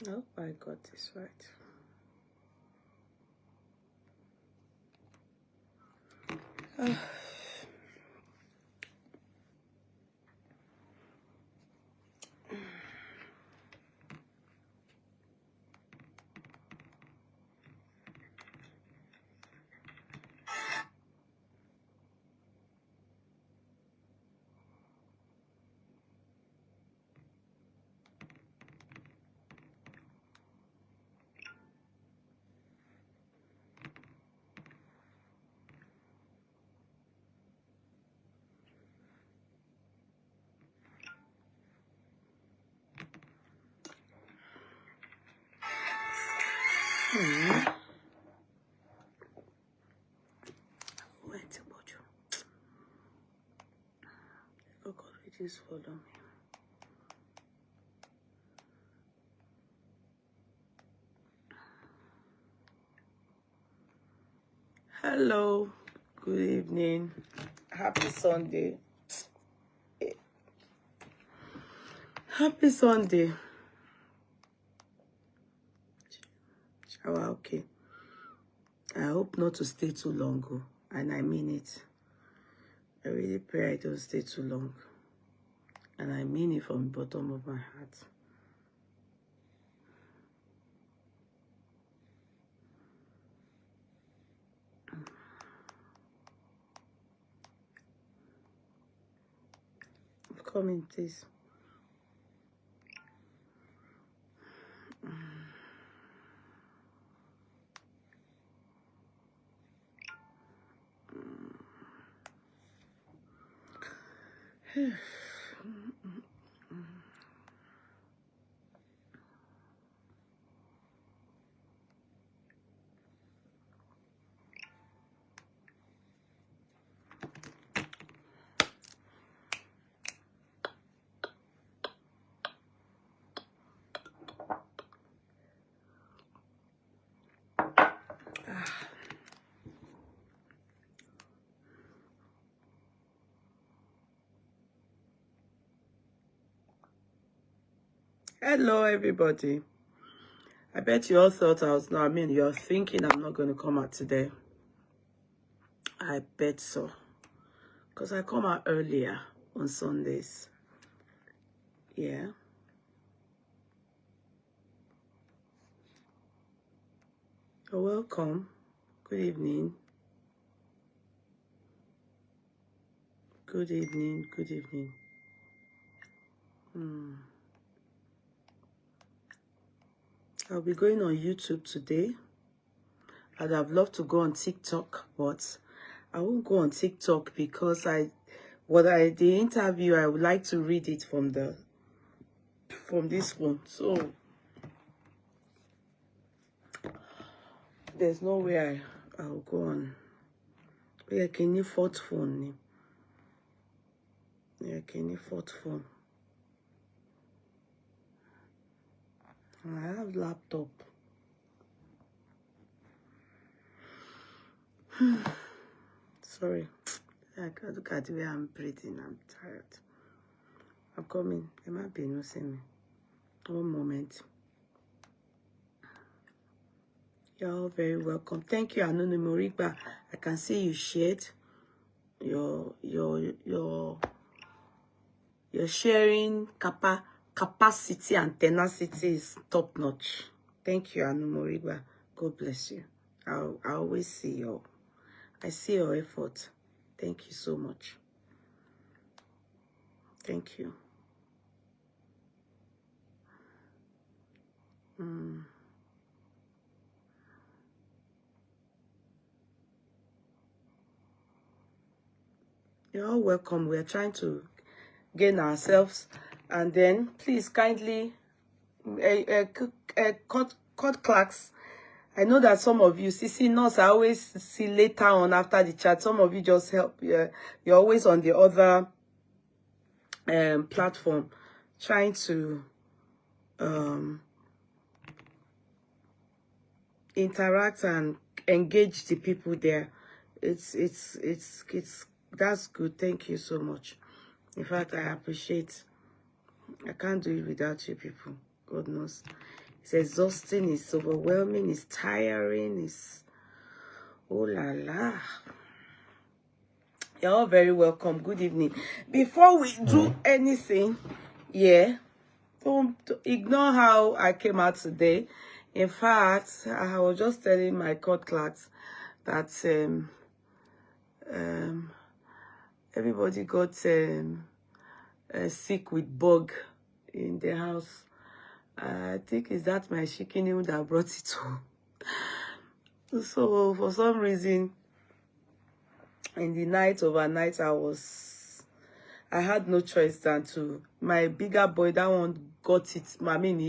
I hope I got this right. Wait, oh God, it is follow me. Hello, good evening, happy Sunday. Happy Sunday. Shower, okay. I hope not to stay too long, and I mean it. I really pray I don't stay too long, and I mean it from the bottom of my heart. Come in, please. Hello, everybody. I bet you all thought I was not. I mean, you're thinking I'm not going to come out today. I bet so. Because I come out earlier on Sundays. Yeah. You're welcome. Good evening. Good evening. Good evening. I'll be going on YouTube today. I'd have loved to go on TikTok, but I won't go on TikTok because the interview, I would like to read it from this one. So there's no way I'll go on. Yeah, can you fourth phone? Yeah, can you fourth phone? I have laptop. Sorry. I can't look at the way I'm breathing. I'm tired. I'm coming. There might be no see me. One moment. You're all very welcome. Thank you, Anoni Moriba. I can see you shared. Your sharing capacity and tenacity is top notch. Thank you, Anu Moriba. God bless you. I always see I see your effort. Thank you so much. Thank you. You're all welcome. We're trying to gain ourselves, and then please kindly cut clerks. I know that some of you, CC Nurse, I always see later on after the chat. Some of you just help. You're always on the other platform, trying to interact and engage the people there. It's that's good. Thank you so much. In fact, I appreciate. I can't do it without you people. God knows. It's exhausting, it's overwhelming, it's tiring, it's oh la la. You're all very welcome. Good evening. Before we do anything, yeah, don't ignore how I came out today. In fact, I was just telling my court clerks that everybody got sick with bug in the house. I think it's that my chicken that brought it home. So for some reason, in the night, overnight, I had no choice than to, my bigger boy, that one got it. I mean,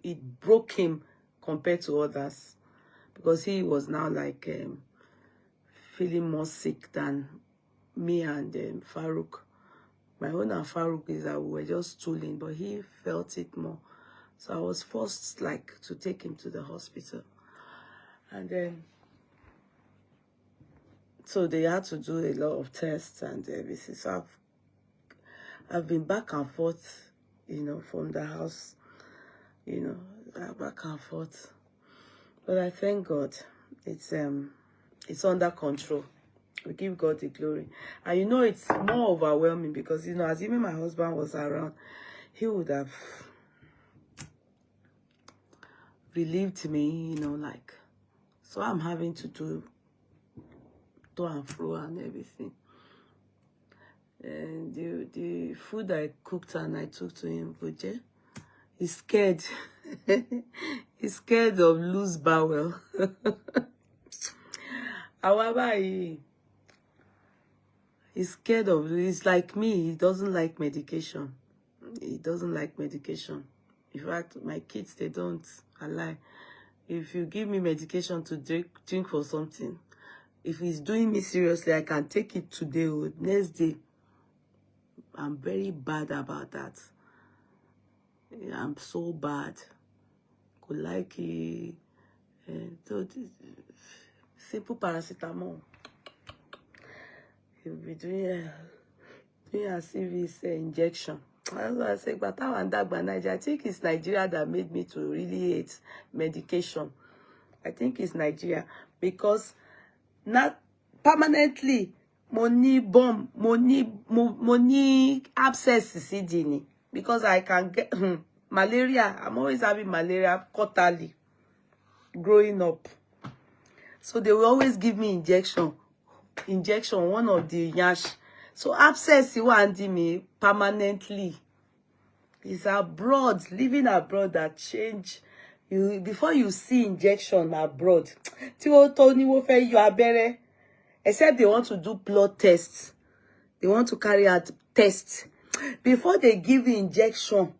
it broke him compared to others, because he was now like feeling more sick than me and Farouk. My own and Farouk is that we were just stooling, but he felt it more. So I was forced like to take him to the hospital. And then, so they had to do a lot of tests and everything. So I've been back and forth, you know, from the house, you know, back and forth. But I thank God it's under control. We give God the glory. And you know, it's more overwhelming because, you know, assuming my husband was around, he would have relieved me, you know, like, so I'm having to do to and fro and everything. And the food I cooked and I took to him, Boje, he's scared. He's scared of loose bowel. However, he's scared of, he's like me, he doesn't like medication. He doesn't like medication. In fact, my kids, they don't. I lie. If you give me medication to drink for something, if it's doing me seriously, I can take it today or next day. I'm very bad about that. I'm so bad. Could like simple paracetamol. He'll be doing as if it's an injection. That's why I say, but I think it's Nigeria that made me to really hate medication. I think it's Nigeria because not permanently money bomb, money abscess is because I can get malaria. I'm always having malaria quarterly growing up. So they will always give me injection, one of the yash. So abscess you want me permanently. It's abroad, living abroad that change you before you see injection abroad. Except they want to do blood tests. They want to carry out tests. Before they give you injection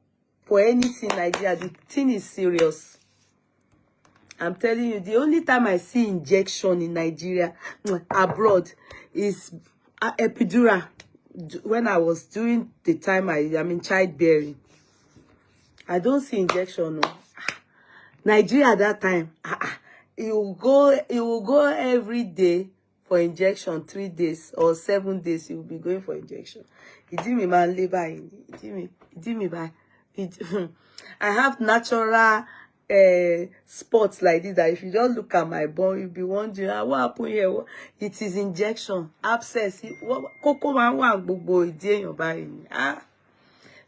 for anything like that, the thing is serious. I'm telling you, the only time I see injection in Nigeria, abroad, is epidural. When I was doing the time I'm in childbearing, I don't see injection. No. Nigeria at that time, you will go every day for injection, 3 days or 7 days. You will be going for injection. It did me man labor. It did me by it. I have natural spots like this that if you don't look at my bone, you'll be wondering what happened here. It is injection, abscess.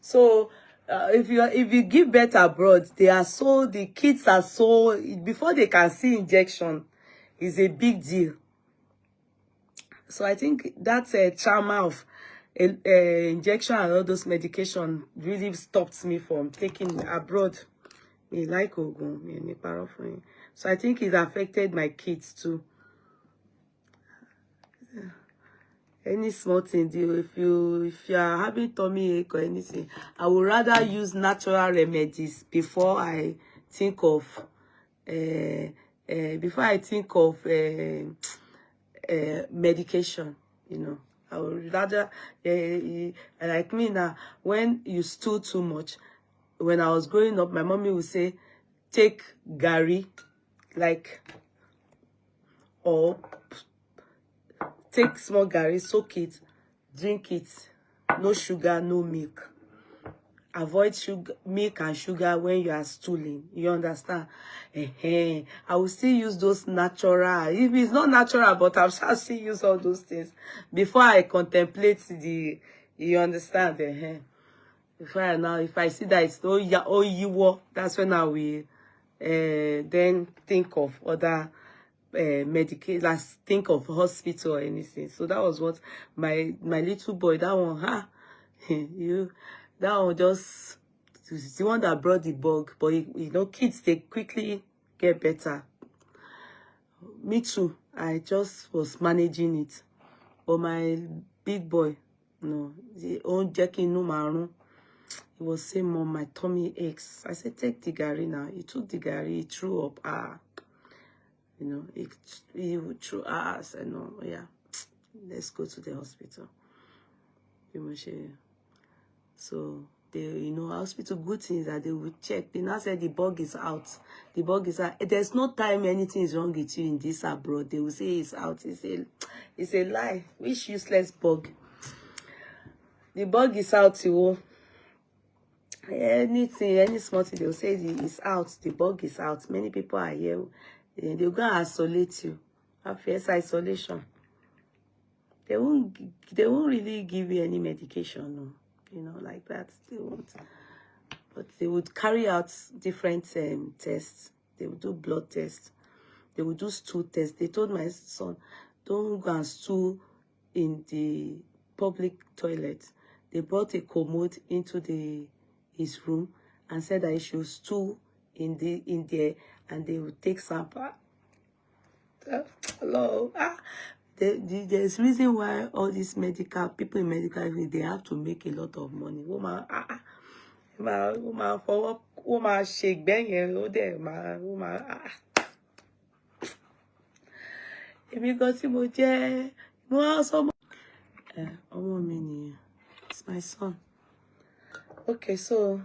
So if you give birth abroad, the kids are so, before they can see injection is a big deal. So I think that's a trauma of injection and all those medication really stopped me from taking abroad. So I think it affected my kids too. Any small thing, if you are having tummy ache or anything, I would rather use natural remedies before I think of medication. You know, I would rather like me now. When you stool too much, when I was growing up, my mommy would say, take gari, like, or take small gari, soak it, drink it, no sugar, no milk. avoid sugar, milk and sugar when you are stooling. You understand? I will still use those natural. If it's not natural, but I shall still use all those things before I contemplate the. You understand? If I see that it's that's when I will then think of other medication. Let's think of hospital or anything. So that was what my little boy. That one, that one just the one that brought the bug. But you know, kids, they quickly get better. Me too. I just was managing it. But my big boy, no, the own Jackie no maroon. He was saying, Mom, my tummy aches. I said, take the gari now. He took the gari, he threw up. You know, he threw ass. I know, yeah. Let's go to the hospital. So they, you know, hospital, good things that they will check. They now said the bug is out. The bug is out. There's no time anything is wrong with you in this abroad. They will say it's out. It's a lie. Which useless bug? The bug is out, you. Anything, any small thing, they will say it's out. The bug is out. Many people are here. They'll go and isolate you. Have first isolation. They won't really give you any medication, no. You know, like that. They won't. But they would carry out different tests. They would do blood tests. They would do stool tests. They told my son, don't go and stool in the public toilet. They brought a commode into his room and said that he should stool in there, and they would take sample. Hello. There's reason why all these medical people in medical field, they have to make a lot of money. Woman shake bang woman. Èmi gan tí mo jẹ́ mo also ọmọ mi nìyẹn. It's my son. Okay, so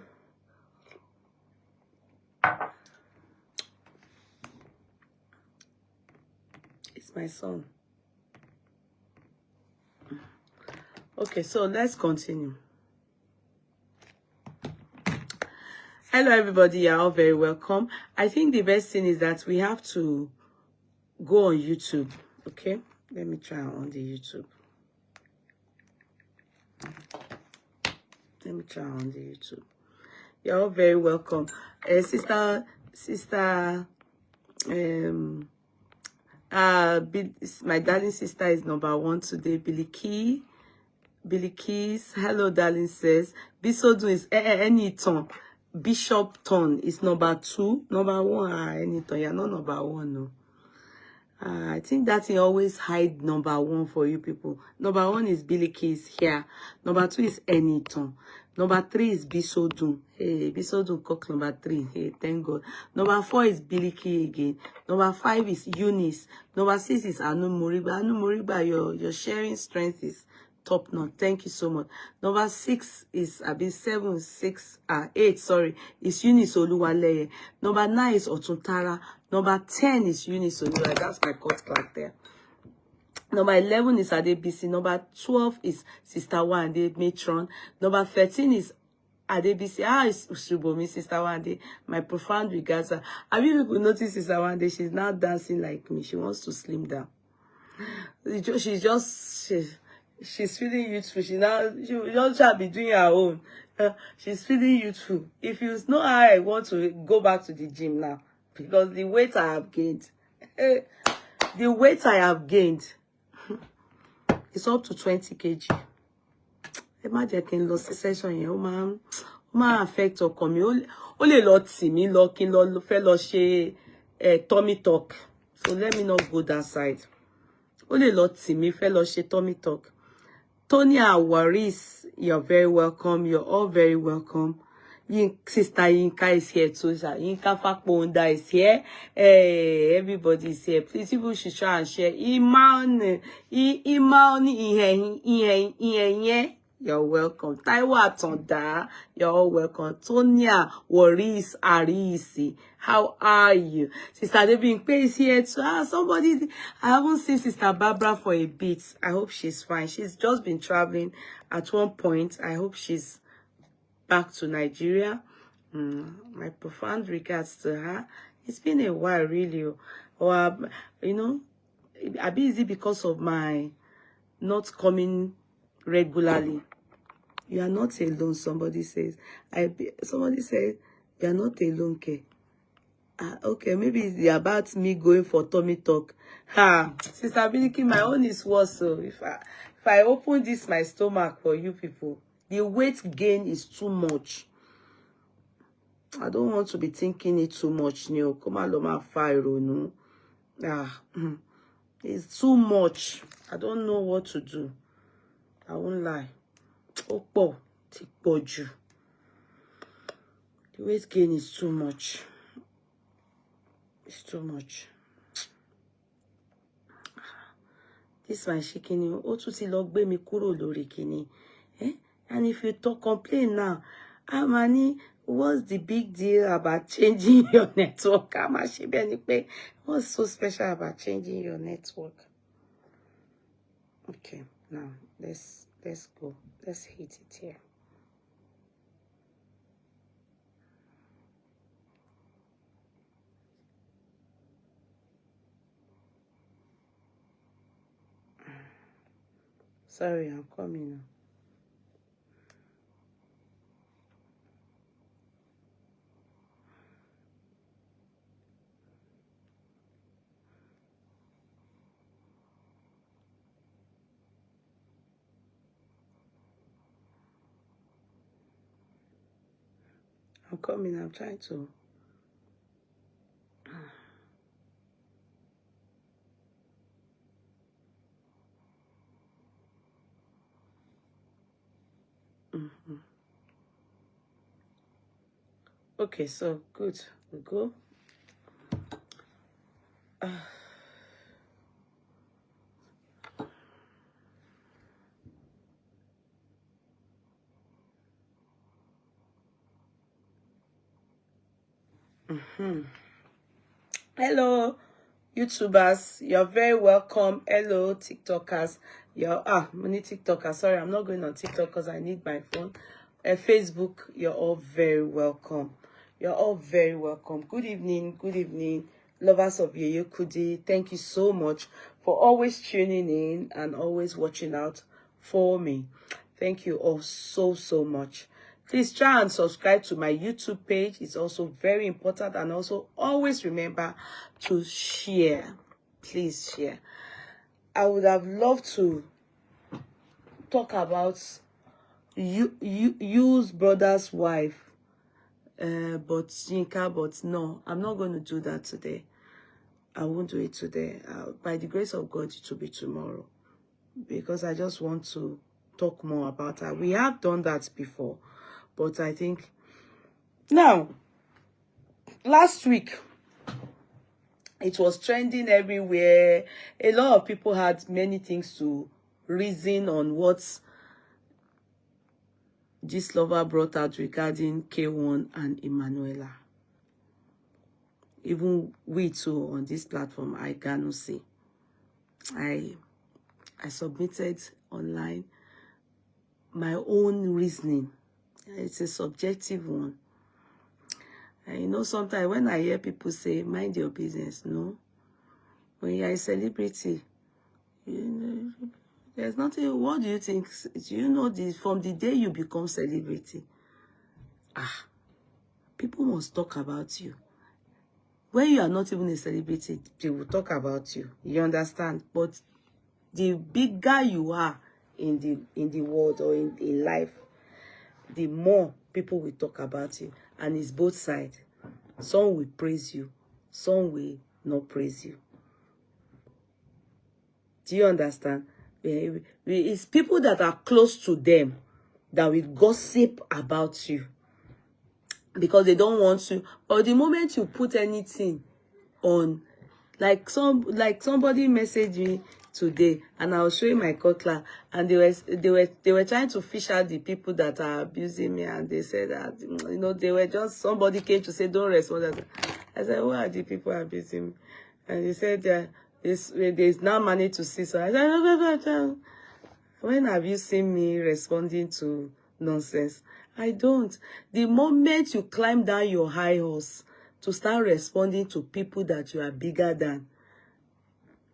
it's my son. Okay, so let's continue. Hello, everybody. You're all very welcome. I think the best thing is that we have to go on YouTube. Okay, let me try on the YouTube. Let me try on the YouTube. You're all very welcome. Sister, my darling sister is #1 today. Billy Keys. Hello, darling, says. Bisodun is anyton. Bishop Ton is #2. #1, anyton. You're not #1, no. I think that he always hide #1 for you people. #1 is Billy Keys here. #2 is Anyton. #3 is Bisodun. Hey, Bisodun cock #3. Hey, thank God. #4 is Billy Key again. #5 is Eunice. #6 is Anu Moriba. Anu Moriba, your sharing strength is top notch. Thank you so much. #6 is 8, sorry, is Eunice Oluwaleye. #9 is Otuntara. #10 is Eunice Oluwaleye. That's my court clerk there. #11 is Adebisi. #12 is Sister Wande Matron. #13 is Adebisi. Is Ushubomi, Sister Wande. My profound regards. Have you people noticed Sister Wande? She's now dancing like me. She wants to slim down. She's feeling youthful. She just shall be doing her own. She's feeling youthful. If you know how I want to go back to the gym now, because the weight I have gained, it's up to 20 kg. Imagine can lose session here. Ó máa affect ọkàn mi. Ó lè lọ tì mí lọ kí n lọ fẹ́ lọ ṣe tummy talk. So let me not go that side. Ó lè lọ tì mí fẹ́ lọ ṣe tummy talk. Tonya Waris, you're very welcome. You're all very welcome. Sister Yinka is here too. Yinka Fakponda is here. Everybody is here. Please, people should try and share. Iman, you're welcome. Taiwa Tonda, you're all welcome. Tonya Waris Arisi, how are you? Sister Debin is here too. Somebody, I haven't seen Sister Barbara for a bit. I hope she's fine. She's just been traveling at one point. I hope she's back to Nigeria. My profound regards to her. It's been a while, really. Or, you know, I'll be easy because of my not coming regularly. You are not alone, somebody says. Somebody said, you are not alone, K. Okay, maybe it's about me going for tummy talk. Sister Biliki, my own is worse. So if I open this my stomach for you people, the weight gain is too much. I don't want to be thinking it too much. Come on, Loma Fire, no. It's too much. I don't know what to do. I won't lie. The weight gain is too much. It's too much. This my shikini. Otuti logbe mi kuro lori kini. And if you complain now, Amani, what's the big deal about changing your network? What's so special about changing your network? Okay, now let's go. Let's hit it here. Sorry, I'm coming now. I'm coming. I'm trying to. Okay, so good. We go. Hello, YouTubers. You're very welcome. Hello, TikTokers. Many TikTokers. Sorry, I'm not going on TikTok because I need my phone. Facebook, you're all very welcome. You're all very welcome. Good evening. Good evening, lovers of Yeye Kudi. Thank you so much for always tuning in and always watching out for me. Thank you all so much. Please try and subscribe to my YouTube page. It's also very important. And also always remember to share. Please share. I would have loved to talk about Yu's brother's wife. But no, I'm not going to do that today. I won't do it today. By the grace of God, it will be tomorrow. Because I just want to talk more about her. We have done that before. But I think now, last week, it was trending everywhere. A lot of people had many things to reason on what this lover brought out regarding K1 and Emanuela. Even we too on this platform, I cannot see. I submitted online my own reasoning. It's a subjective one. And you know, sometimes when I hear people say, mind your business, no. When you're a celebrity, you know, there's nothing. What do you think? Do you know this? From the day you become celebrity, people must talk about you. When you are not even a celebrity, they will talk about you. You understand? But the bigger you are in the world or in life, the more people will talk about you. And it's both sides. Some will praise you, some will not praise you. Do you understand? It's people that are close to them that will gossip about you because they don't want to. But the moment you put anything on, like somebody messaged me today, and I was showing my cutler, and they were trying to fish out the people that are abusing me, and they said that, you know, they were just, somebody came to say don't respond. I said, who are the people abusing me? And they said there's now money to see. So I said, when have you seen me responding to nonsense? I don't. The moment you climb down your high horse to start responding to people that you are bigger than,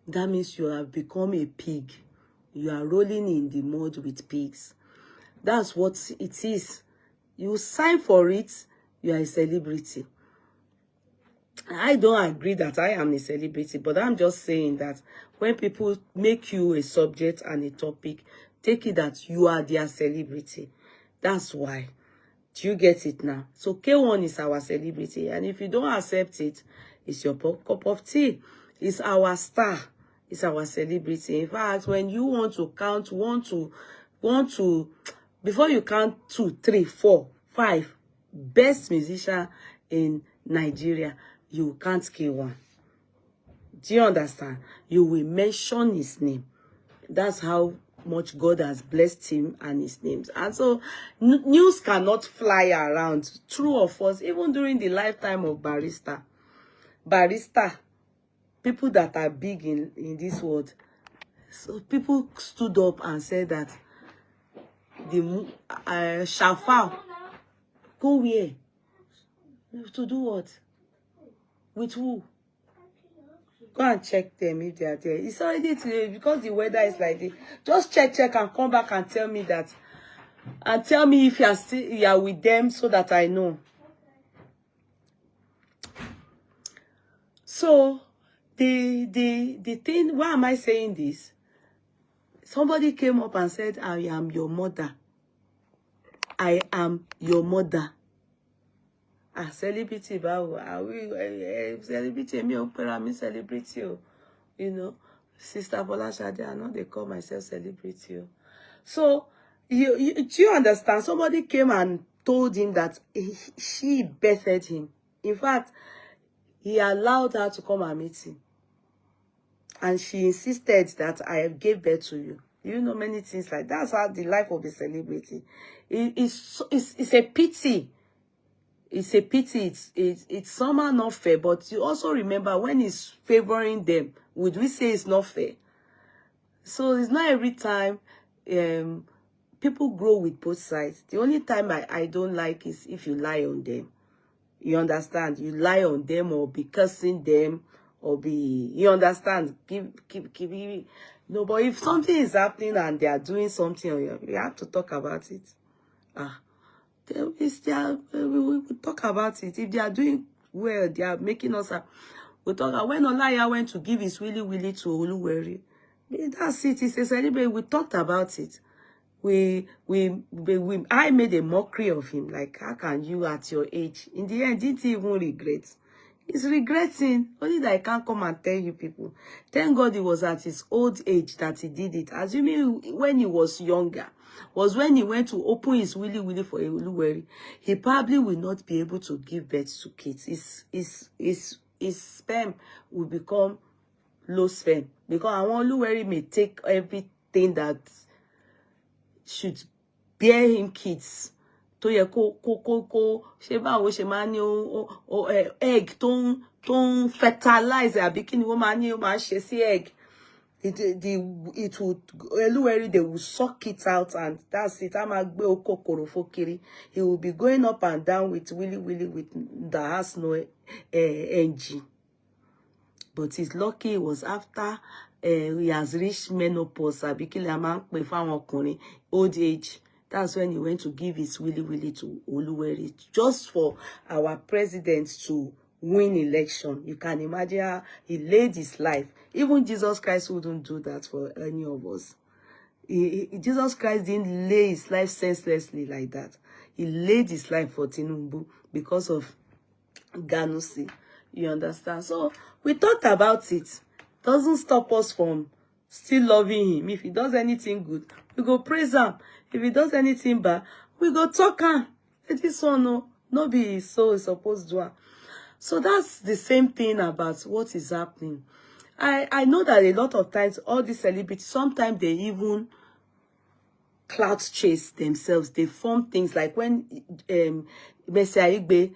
that means you have become a pig. You are rolling in the mud with pigs. That's what it is. You sign for it, you are a celebrity. I don't agree that I am a celebrity, but I'm just saying that when people make you a subject and a topic, take it that you are their celebrity. That's why. Do you get it now? So K1 is our celebrity, and if you don't accept it, it's your cup of tea. It's our star. It's our celebrity. In fact, when you want to count, before you count 2, 3, 4, 5 best musician in Nigeria, you can't K1. Do you understand? You will mention his name. That's how much God has blessed him and his names. And so news cannot fly around, true or false, even during the lifetime of Barrister, people that are big in this world. So people stood up and said that the Shafal, go where? To do what? With who? Go and check them if they are there. It's already today because the weather is like this. Just check and come back and tell me that. And tell me if you are with them so that I know. So the thing, why am I saying this? Somebody came up and said, I am your mother. I am your mother. A celebrity, celebrity, me opera, me celebrity, you know, Sister Bolashade, I know they call myself celebrity. So, do you understand? Somebody came and told him that she birthed him. In fact, he allowed her to come and meet him. And she insisted that I gave birth to you. You know, many things like that. That's how the life of the celebrity. It's a pity. It's a pity. It's somehow not fair. But you also remember when he's favoring them, would we say it's not fair? So it's not every time people grow with both sides. The only time I don't like is if you lie on them. You understand? You lie on them or be cursing them or be, you understand? Keep no, but if something is happening and they are doing something, you have to talk about it. We will talk about it. If they are doing well, they are making us we'll talk. When Olaya went to give his willy to Oluweri, that's it. It's a celebration. We talked about it. I made a mockery of him. Like, how can you at your age? In the end, didn't he even regret? He's regretting. Only that I can't come and tell you people. Thank God he was at his old age that he did it. Assuming when he was younger, was when he went to open his willy for Oluweri, he probably will not be able to give birth to kids. His sperm will become low sperm. Because Oluweri may take everything that should bear him kids. To ye ko ṣe báwo ṣe máa ní egg tó fertilize àbí kíni wọ́n máa ní ó máa ṣe sí egg. It would Oluweri, they will suck it out and that's it. I'm a gbe oko korofo kiri. He will be going up and down with willy with that has no engine. But he's lucky he was after he has reached menopause. Àbí kí la máa ń pè fáwọn ọkùnrin, old age. That's when he went to give his willy to Oluweri, just for our president to win election. You can imagine how he laid his life. Even Jesus Christ wouldn't do that for any of us. Jesus Christ didn't lay his life senselessly like that. He laid his life for Tinubu because of Ganusi. You understand? So we talked about it. Doesn't stop us from still loving him. If he does anything good, we go praise him. If he does anything bad, we go talk him. This one, no be so supposed to. So that's the same thing about what is happening. I know that a lot of times, all these celebrities, sometimes they even clout chase themselves. They form things like when Mercy Aigbe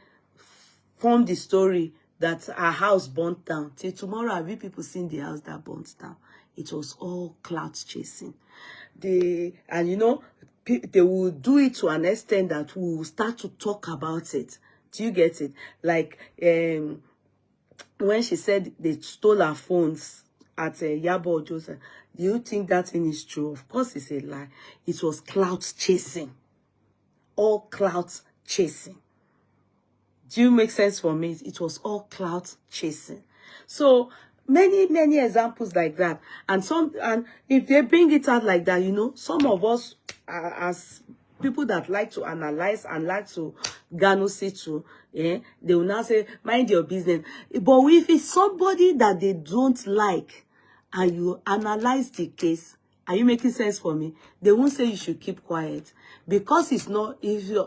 formed the story that our house burnt down. Till tomorrow, have you people seen the house that burnt down? It was all clout chasing. And you know, they will do it to an extent that we will start to talk about it. Do you get it? Like when she said they stole her phones at Yabo Joseph, do you think that thing is true? Of course it's a lie. It was clout chasing. All clout chasing. Do you make sense for me? It was all clout chasing. So many examples like that. And if they bring it out like that, you know, some of us as people that like to analyze and like to garner situ, they will now say, mind your business. But if it's somebody that they don't like and you analyze the case, are you making sense for me? They won't say you should keep quiet. Because it's not,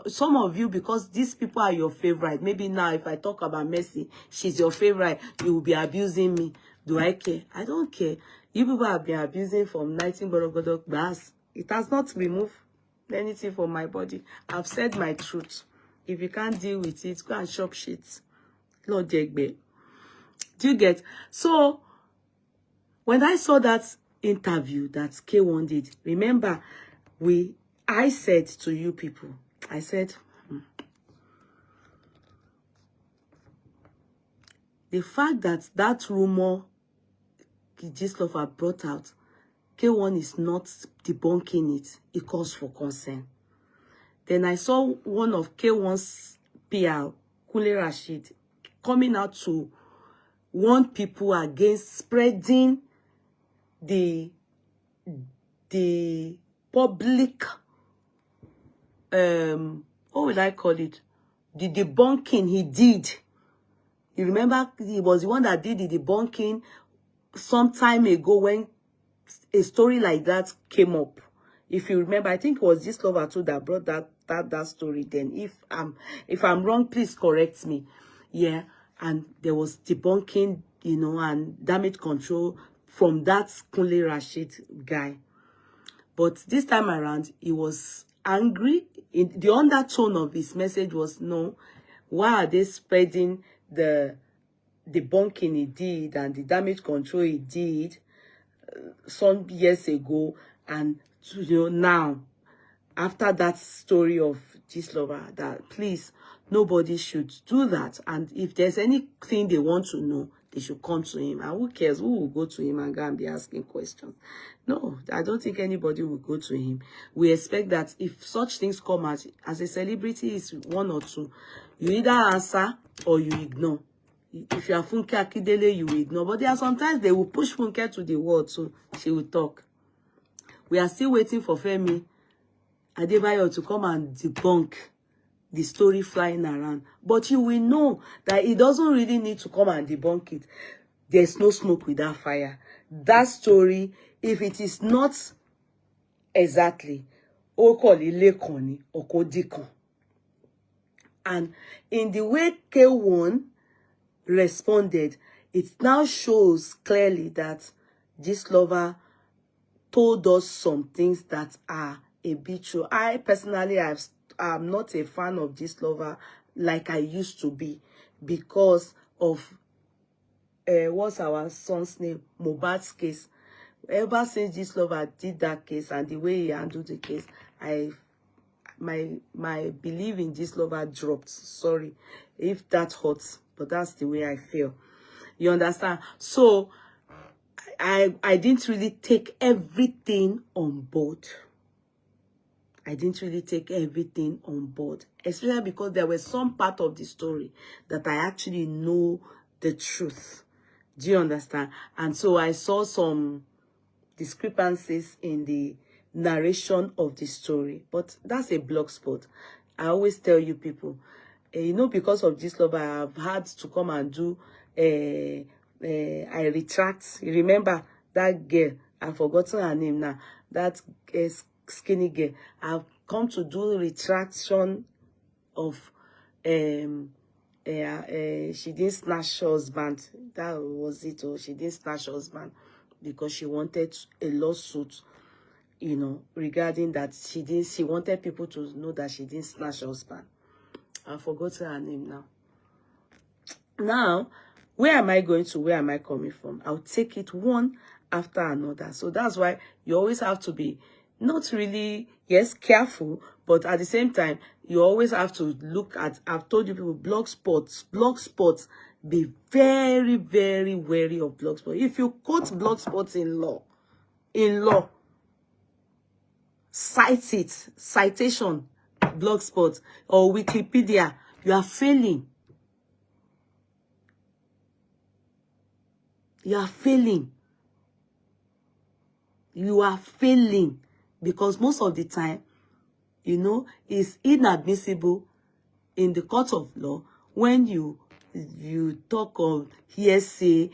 some of you, because these people are your favorite. Maybe now if I talk about Mercy, she's your favorite, you will be abusing me. Do I care? I don't care. You people have been abusing from 19 Borogodok Bass. It has not removed anything from my body. I've said my truth. If you can't deal with it, go and shop shit. Lord Jegbe. Do you get? So, when I saw that interview that K1 did, remember, I said to you people, I said, the fact that that rumor Gistlover brought out, K1 is not debunking it. It calls for concern. Then I saw one of K1's PR, Kule Rashid, coming out to warn people against spreading the public, what would I call it? The debunking he did. You remember he was the one that did the debunking some time ago when a story like that came up. If you remember, I think it was Gistlover too that brought that story then. If I'm wrong, please correct me. Yeah, and there was debunking, you know, and damage control from that Kunle Rashid guy. But this time around, he was angry. The undertone of his message was, no, why are they spreading the debunking he did and the damage control he did some years ago, and you know, now after that story of Gistlover, that please, nobody should do that. And if there's anything they want to know, they should come to him. And who cares? Who will go to him and go and be asking questions? No, I don't think anybody will go to him. We expect that if such things come out, as a celebrity is one or two, you either answer or you ignore. If you are Funke Akindele, you will ignore. But there are sometimes they will push Funke to the wall, so she will talk. We are still waiting for Femi Adebayo to come and debunk the story flying around. But you will know that it doesn't really need to come and debunk it. There's no smoke without fire. That story, if it is not exactly, and in the way K1 responded, it now shows clearly that Gistlover told us some things that are a bit true. I personally, I'm not a fan of Gistlover like I used to be because of what's our son's name, Mohbad's case. Ever since Gistlover did that case and the way he handled the case, my belief in Gistlover dropped. Sorry if that hurts, but that's the way I feel. You understand? So I didn't really take everything on board. I didn't really take everything on board, especially because there was some part of the story that I actually know the truth. Do you understand? And so I saw some discrepancies in the narration of the story, but that's a blog spot. I always tell you people, you know, because of Gistlover, I've had to come and do I retract. You remember that girl? I've forgotten her name now. That skinny girl. I've come to do retraction of she didn't snatch her husband. That was it. Or she didn't snatch her husband because she wanted a lawsuit, you know, regarding that she wanted people to know that she didn't snatch her husband. I've forgotten her name now. Now, where am I going to? Where am I coming from? I'll take it one after another. So that's why you always have to be not really, yes, careful, but at the same time, you always have to look at, I've told you people, blogspot, be very, very wary of blogspot. If you quote blogspot in law, cite it, citation, blogspot or Wikipedia, you are failing. You are failing. You are failing because most of the time, you know, it's inadmissible in the court of law when you talk of hearsay,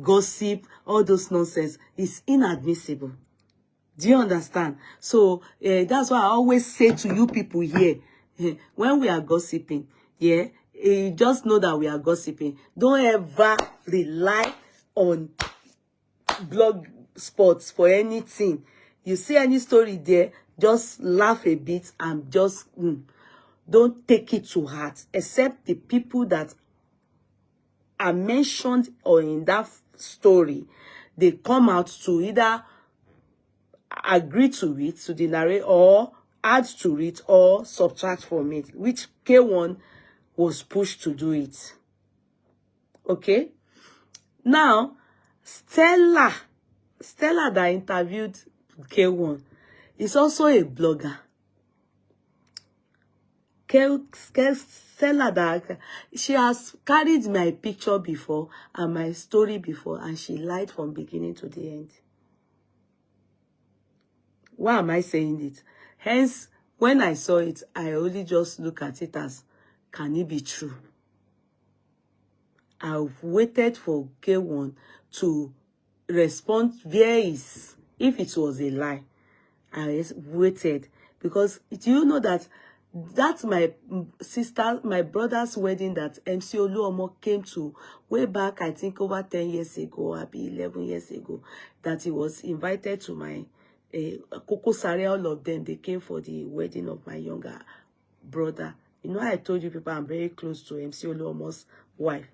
gossip, all those nonsense. It's inadmissible. Do you understand? So that's why I always say to you people here, when we are gossiping, yeah, just know that we are gossiping. Don't ever rely on blog spots for anything. You see any story there, just laugh a bit and just don't take it to heart, except the people that are mentioned or in that story, they come out to either agree to it, to the narrative, or add to it or subtract from it, which K1 was pushed to do it. Okay? Now, Stella that interviewed K1 is also a blogger. Stella that she has carried my picture before and my story before, and she lied from beginning to the end. Why am I saying it? Hence, when I saw it, I only just look at it as, can it be true? I've waited for K1 to respond via his, if it was a lie. I waited because do you know that that's my sister, my brother's wedding that MC Oluomo came to way back, I think over 10 years ago, maybe 11 years ago, that he was invited to my Coco Sare, all of them, they came for the wedding of my younger brother. You know, I told you people I'm very close to MC Oluomo's wife.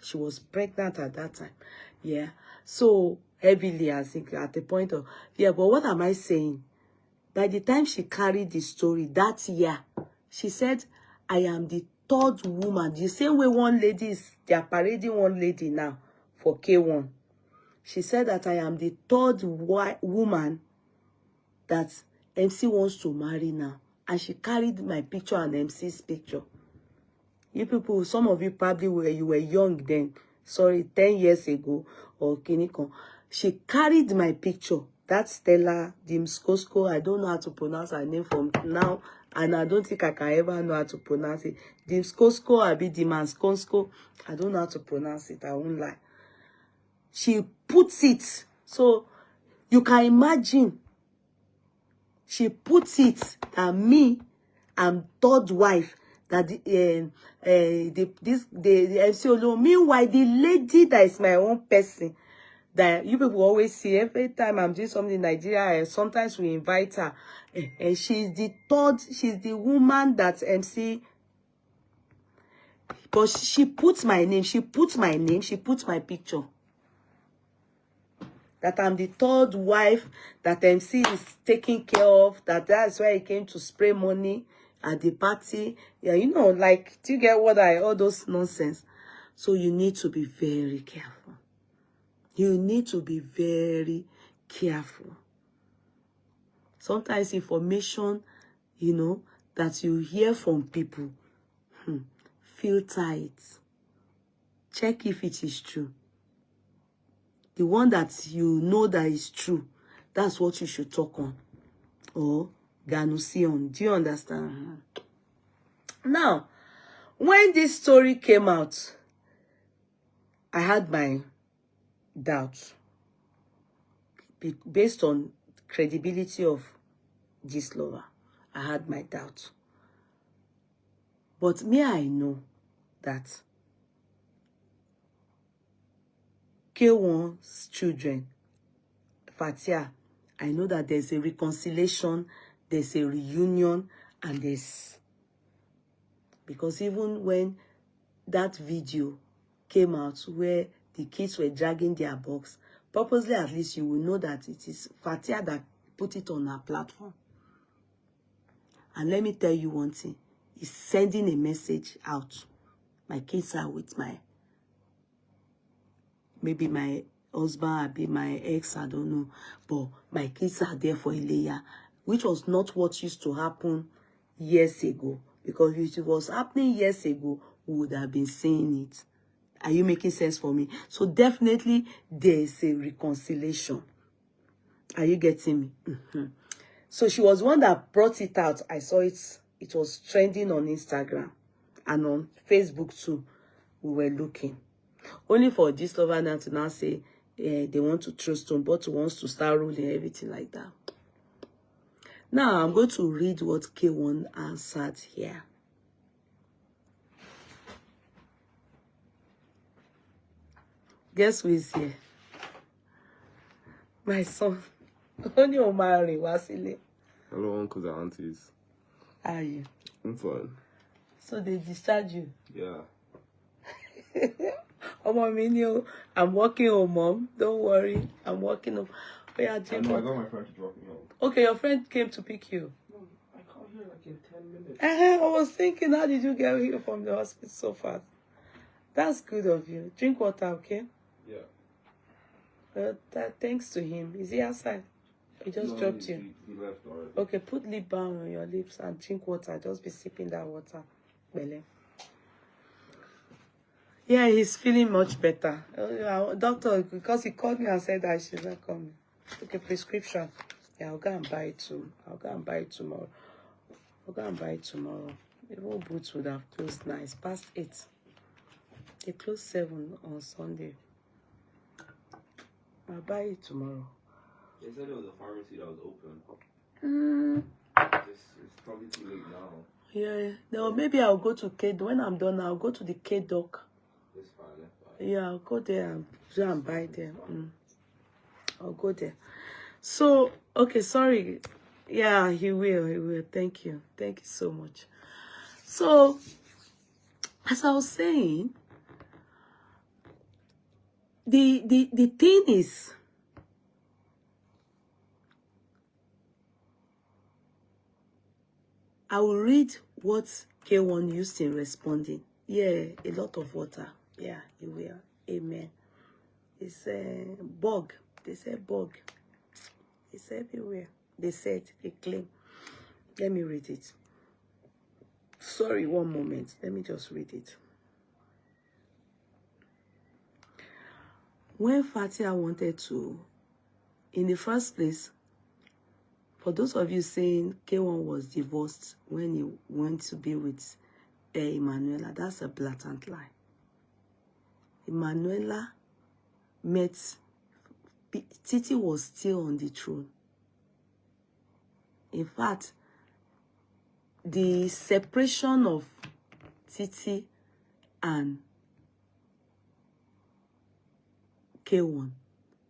She was pregnant at that time. Yeah. So heavily, I think, at the point of, yeah, but what am I saying? By the time she carried the story that year, she said, I am the third woman. The same way one lady is, they are parading one lady now for K1. She said that I am the third woman that MC wants to marry now. And she carried my picture and MC's picture. You people, some of you probably you were young then. Sorry, 10 years ago or Kinikon. She carried my picture. That's Stella Dimskosko. I don't know how to pronounce her name from now. And I don't think I can ever know how to pronounce it. Dimskosko, I be Dimanskonsko. I don't know how to pronounce it. I won't lie. She puts it. So you can imagine. She puts it that me, I'm third wife. That the MC Oluomo. Meanwhile, the lady that is my own person, that you people always see every time I'm doing something in Nigeria, sometimes we invite her, and she's the third, she's the woman that MC. But she puts my name, she puts my picture. That I'm the third wife that MC is taking care of. That's why he came to spray money at the party. Yeah, you know, like, do you get what all those nonsense? So you need to be very careful. You need to be very careful. Sometimes information, you know, that you hear from people, filter it. Check if it is true. The one that you know that is true, that's what you should talk on. Or Ganusi on. Do you understand? Now, when this story came out, I had my doubts. Based on credibility of this lover, I had my doubts. But me, I know that K1's children, Fatia, I know that there's a reconciliation, there's a reunion, and there's... Because even when that video came out where the kids were dragging their box, purposely at least you will know that it is Fatia that put it on her platform. And let me tell you one thing. He's sending a message out. My kids are with maybe my husband, or be my ex, I don't know. But my kids are there for Ileya, which was not what used to happen years ago. Because if it was happening years ago, we would have been saying it. Are you making sense for me? So definitely there is a reconciliation. Are you getting me? So she was one that brought it out. I saw it. It was trending on Instagram and on Facebook too. We were looking. Only for this lover now to now say they want to throw stone, but wants to start rolling everything like that. Now I'm going to read what K1 answered here. Guess who is here? My son. Only Omari Wasile. Hello, uncles and aunties. How are you? I'm fine. So they discharge you? Yeah. I'm working home, Mom. Don't worry. I'm working home. Oh, yeah, I know, I got my friend to drop me home. Okay, your friend came to pick you. No, I called here like in 10 minutes. I was thinking, how did you get here from the hospital so fast? That's good of you. Drink water, okay? Yeah. Thanks to him. Is he outside? He just dropped you. He left already. Okay, put lip balm on your lips and drink water. Just be sipping that water. Bele. Yeah, he's feeling much better. Doctor, because he called me and said that she's not coming. Okay, prescription. Yeah, I'll go and buy it too. I'll go and buy it tomorrow. Even Boots would have closed now. It's past 8. They close 7 on Sunday. I'll buy it tomorrow. They said it was a pharmacy that was open. It's probably too late now. Yeah. No, maybe I'll go to K. When I'm done, I'll go to the K doc. That's fine. Yeah, I'll go there and buy them. I'll go there. So, okay, sorry. Yeah, he will. Thank you. Thank you so much. So, as I was saying, the thing is, I will read what K1 used in responding. Yeah, a lot of water. Yeah, you will. Amen. It's a bug. They said bug. It's everywhere. They said, they claim. Let me read it. Sorry, one moment. Let me just read it. When Fatia wanted to, in the first place, for those of you saying K1 was divorced when he went to be with Emanuela, that's a blatant lie. Emanuela met, Titi was still on the throne. In fact, the separation of Titi and K1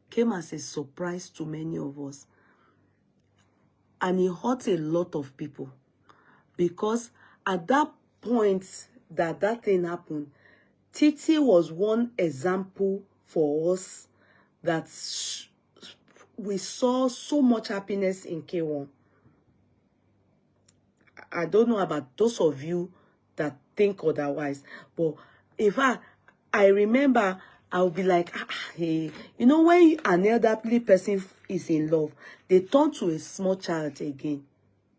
came as a surprise to many of us. And it hurt a lot of people. Because at that point that thing happened, Titi was one example for us that we saw so much happiness in K1. I don't know about those of you that think otherwise. But in fact, I remember I'll be like, hey, you know, when an elderly person is in love, they turn to a small child again.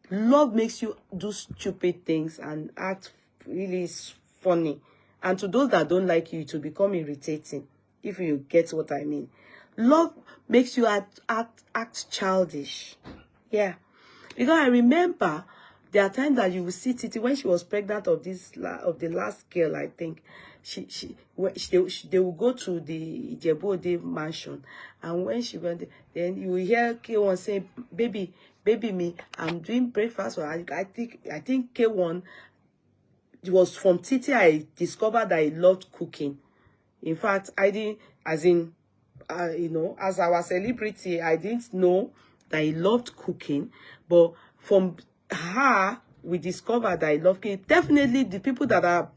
Love makes you do stupid things and act really funny. And to those that don't like you, it will become irritating, if you get what I mean. Love makes you act childish. Yeah. Because I remember there are times that you will see Titi when she was pregnant of the last girl, I think. They will go to the Ijebu-Ode mansion, and when she went, then you will hear K1 say, baby me, I'm doing breakfast. So I think K1, it was from Titi I discovered that he loved cooking. In fact, I didn't, as in, you know, as our celebrity, I didn't know that he loved cooking, but from her, we discovered that he loved cooking. Definitely, the people that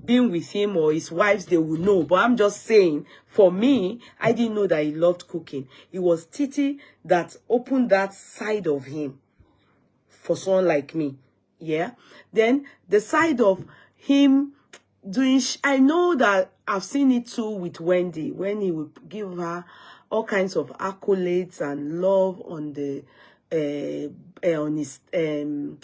been with him or his wives, they will know. But I'm just saying, for me, I didn't know that he loved cooking. It was Titi that opened that side of him for someone like me. Yeah. Then the side of him doing, I know that I've seen it too with Wendy, when he would give her all kinds of accolades and love on the on his in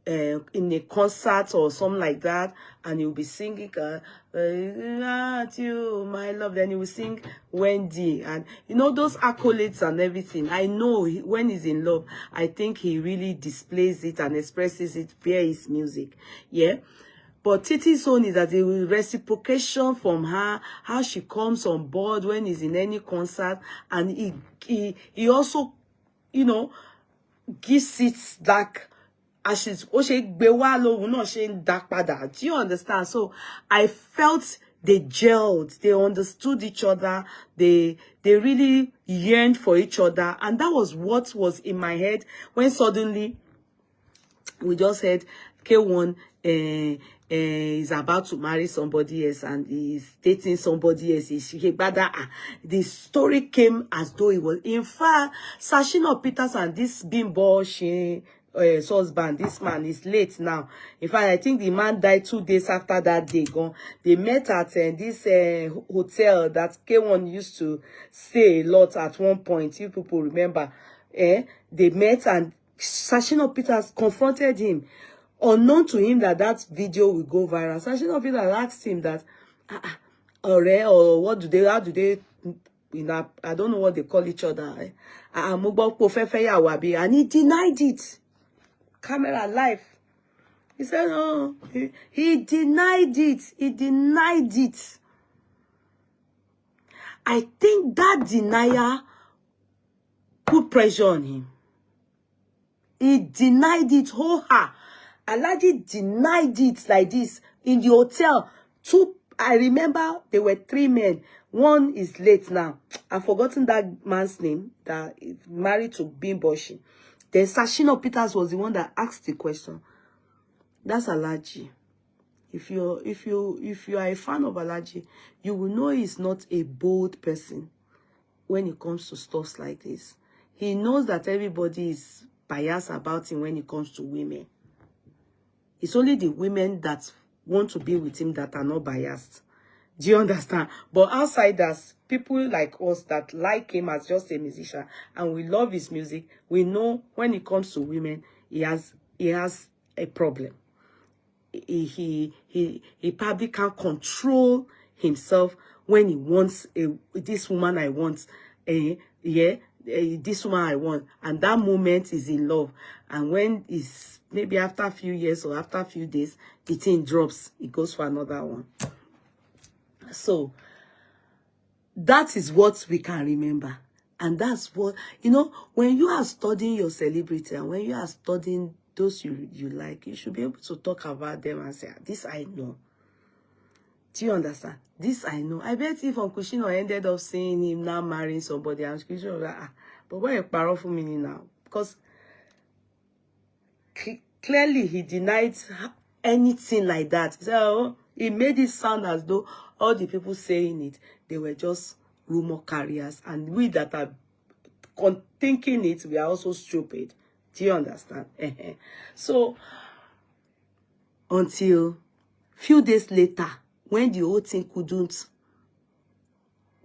a concert or something like that, and he'll be singing at you, my love. Then he will sing Wendy, and you know those accolades and everything. I know when he's in love, I think he really displays it and expresses it via his music. Yeah. But Titi's own is that the reciprocation from her, how she comes on board when he's in any concert, and he also, you know, gives it back as she's do you understand? So I felt they gelled, they understood each other, they really yearned for each other, and that was what was in my head when suddenly we just heard K1 is about to marry somebody else and he's dating somebody else. The story came as though it was. In fact, Sashino Peters and this bimbo husband, this man is late now. In fact, I think the man died 2 days after that day gone. They met at this hotel that K1 used to stay a lot at one point. You people remember? They met and Sashino Peters confronted him, unknown to him that video will go viral. Sashino Peters asked him that, or what do they, how do they, you know, I don't know what they call each other. And he denied it. Camera live. He said, no, he denied it. He denied it. I think that denial put pressure on him. He denied it. Alhaji denied it like this in the hotel. I remember there were 3 men. One is late now. I've forgotten that man's name that is married to Bimboshi. Then Sashino Peters was the one that asked the question. That's Alhaji. If you are a fan of Alhaji, you will know he's not a bold person when it comes to stuff like this. He knows that everybody is biased about him when it comes to women. It's only the women that want to be with him that are not biased. Do you understand? But outsiders, people like us that like him as just a musician and we love his music, we know when it comes to women, he has a problem. He probably can't control himself when he wants this woman I want. This woman I want, and that moment is in love, and when it's maybe after a few years or after a few days, the thing drops, it goes for another one. So that is what we can remember, and that's what, you know, when you are studying your celebrity and when you are studying those you like, you should be able to talk about them and say, this I know. Do you understand? This I know. I bet if Uncle Shino ended up seeing him now marrying somebody, and Uncle Shino was like, but why you parrot for me now? Because clearly he denied anything like that. So he made it sound as though all the people saying it, they were just rumor carriers, and we that are thinking it, we are also stupid. Do you understand? So until few days later, when the whole thing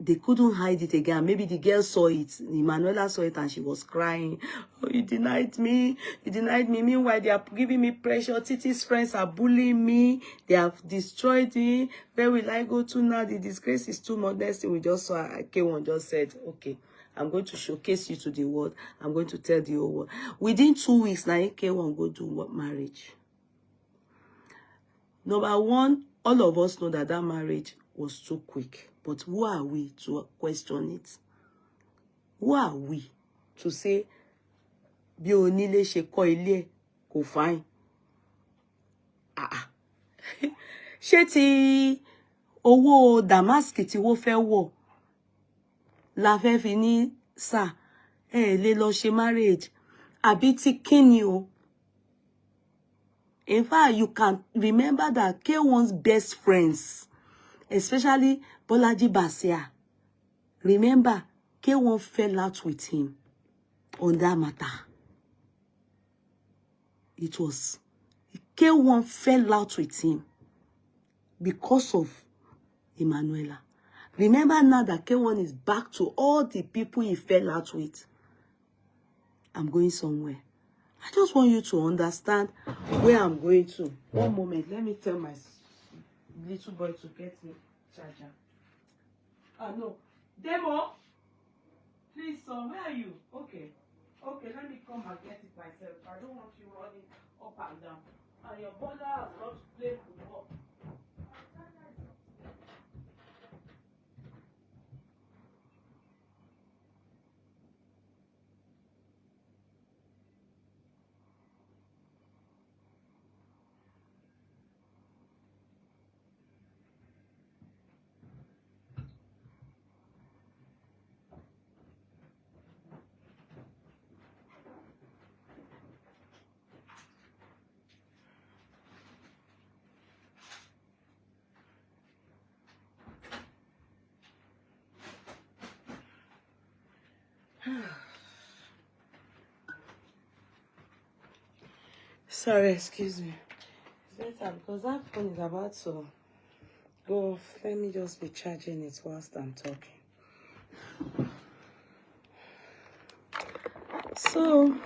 they couldn't hide it again. Maybe the girl saw it. Emanuela saw it and she was crying. Oh, you denied me. You denied me. Meanwhile, they are giving me pressure. Titi's friends are bullying me. They have destroyed me. Where will I go to now? The disgrace is too much. Next thing we just saw, K1 just said, okay, I'm going to showcase you to the world. I'm going to tell the whole world. Within 2 weeks, now K1 go do what marriage. Number one, all of us know that marriage was too quick. But who are we to question it? Who are we to say, bí onílé ṣe kọ́ ilé kò fine? Ṣé ti owó Damask tí wọ́n fẹ́ wọ̀ la fẹ́ fi ní sà lè lọ ṣe marriage àbí ti kíni o? In fact, you can remember that K1's best friends, especially Bolaji Basia, remember, K1 fell out with him on that matter. It was K1 fell out with him because of Emanuela. Remember now that K1 is back to all the people he fell out with. I'm going somewhere. I just want you to understand where I'm going to. One moment, let me tell my little boy to get me charger. No. Demo, please, son, where are you? Okay. Okay, let me come and get it myself. I don't want you running up and down. And your brother has not played football. Sorry, excuse me. It's better because that phone is about to go off. Let me just be charging it whilst I'm talking. So,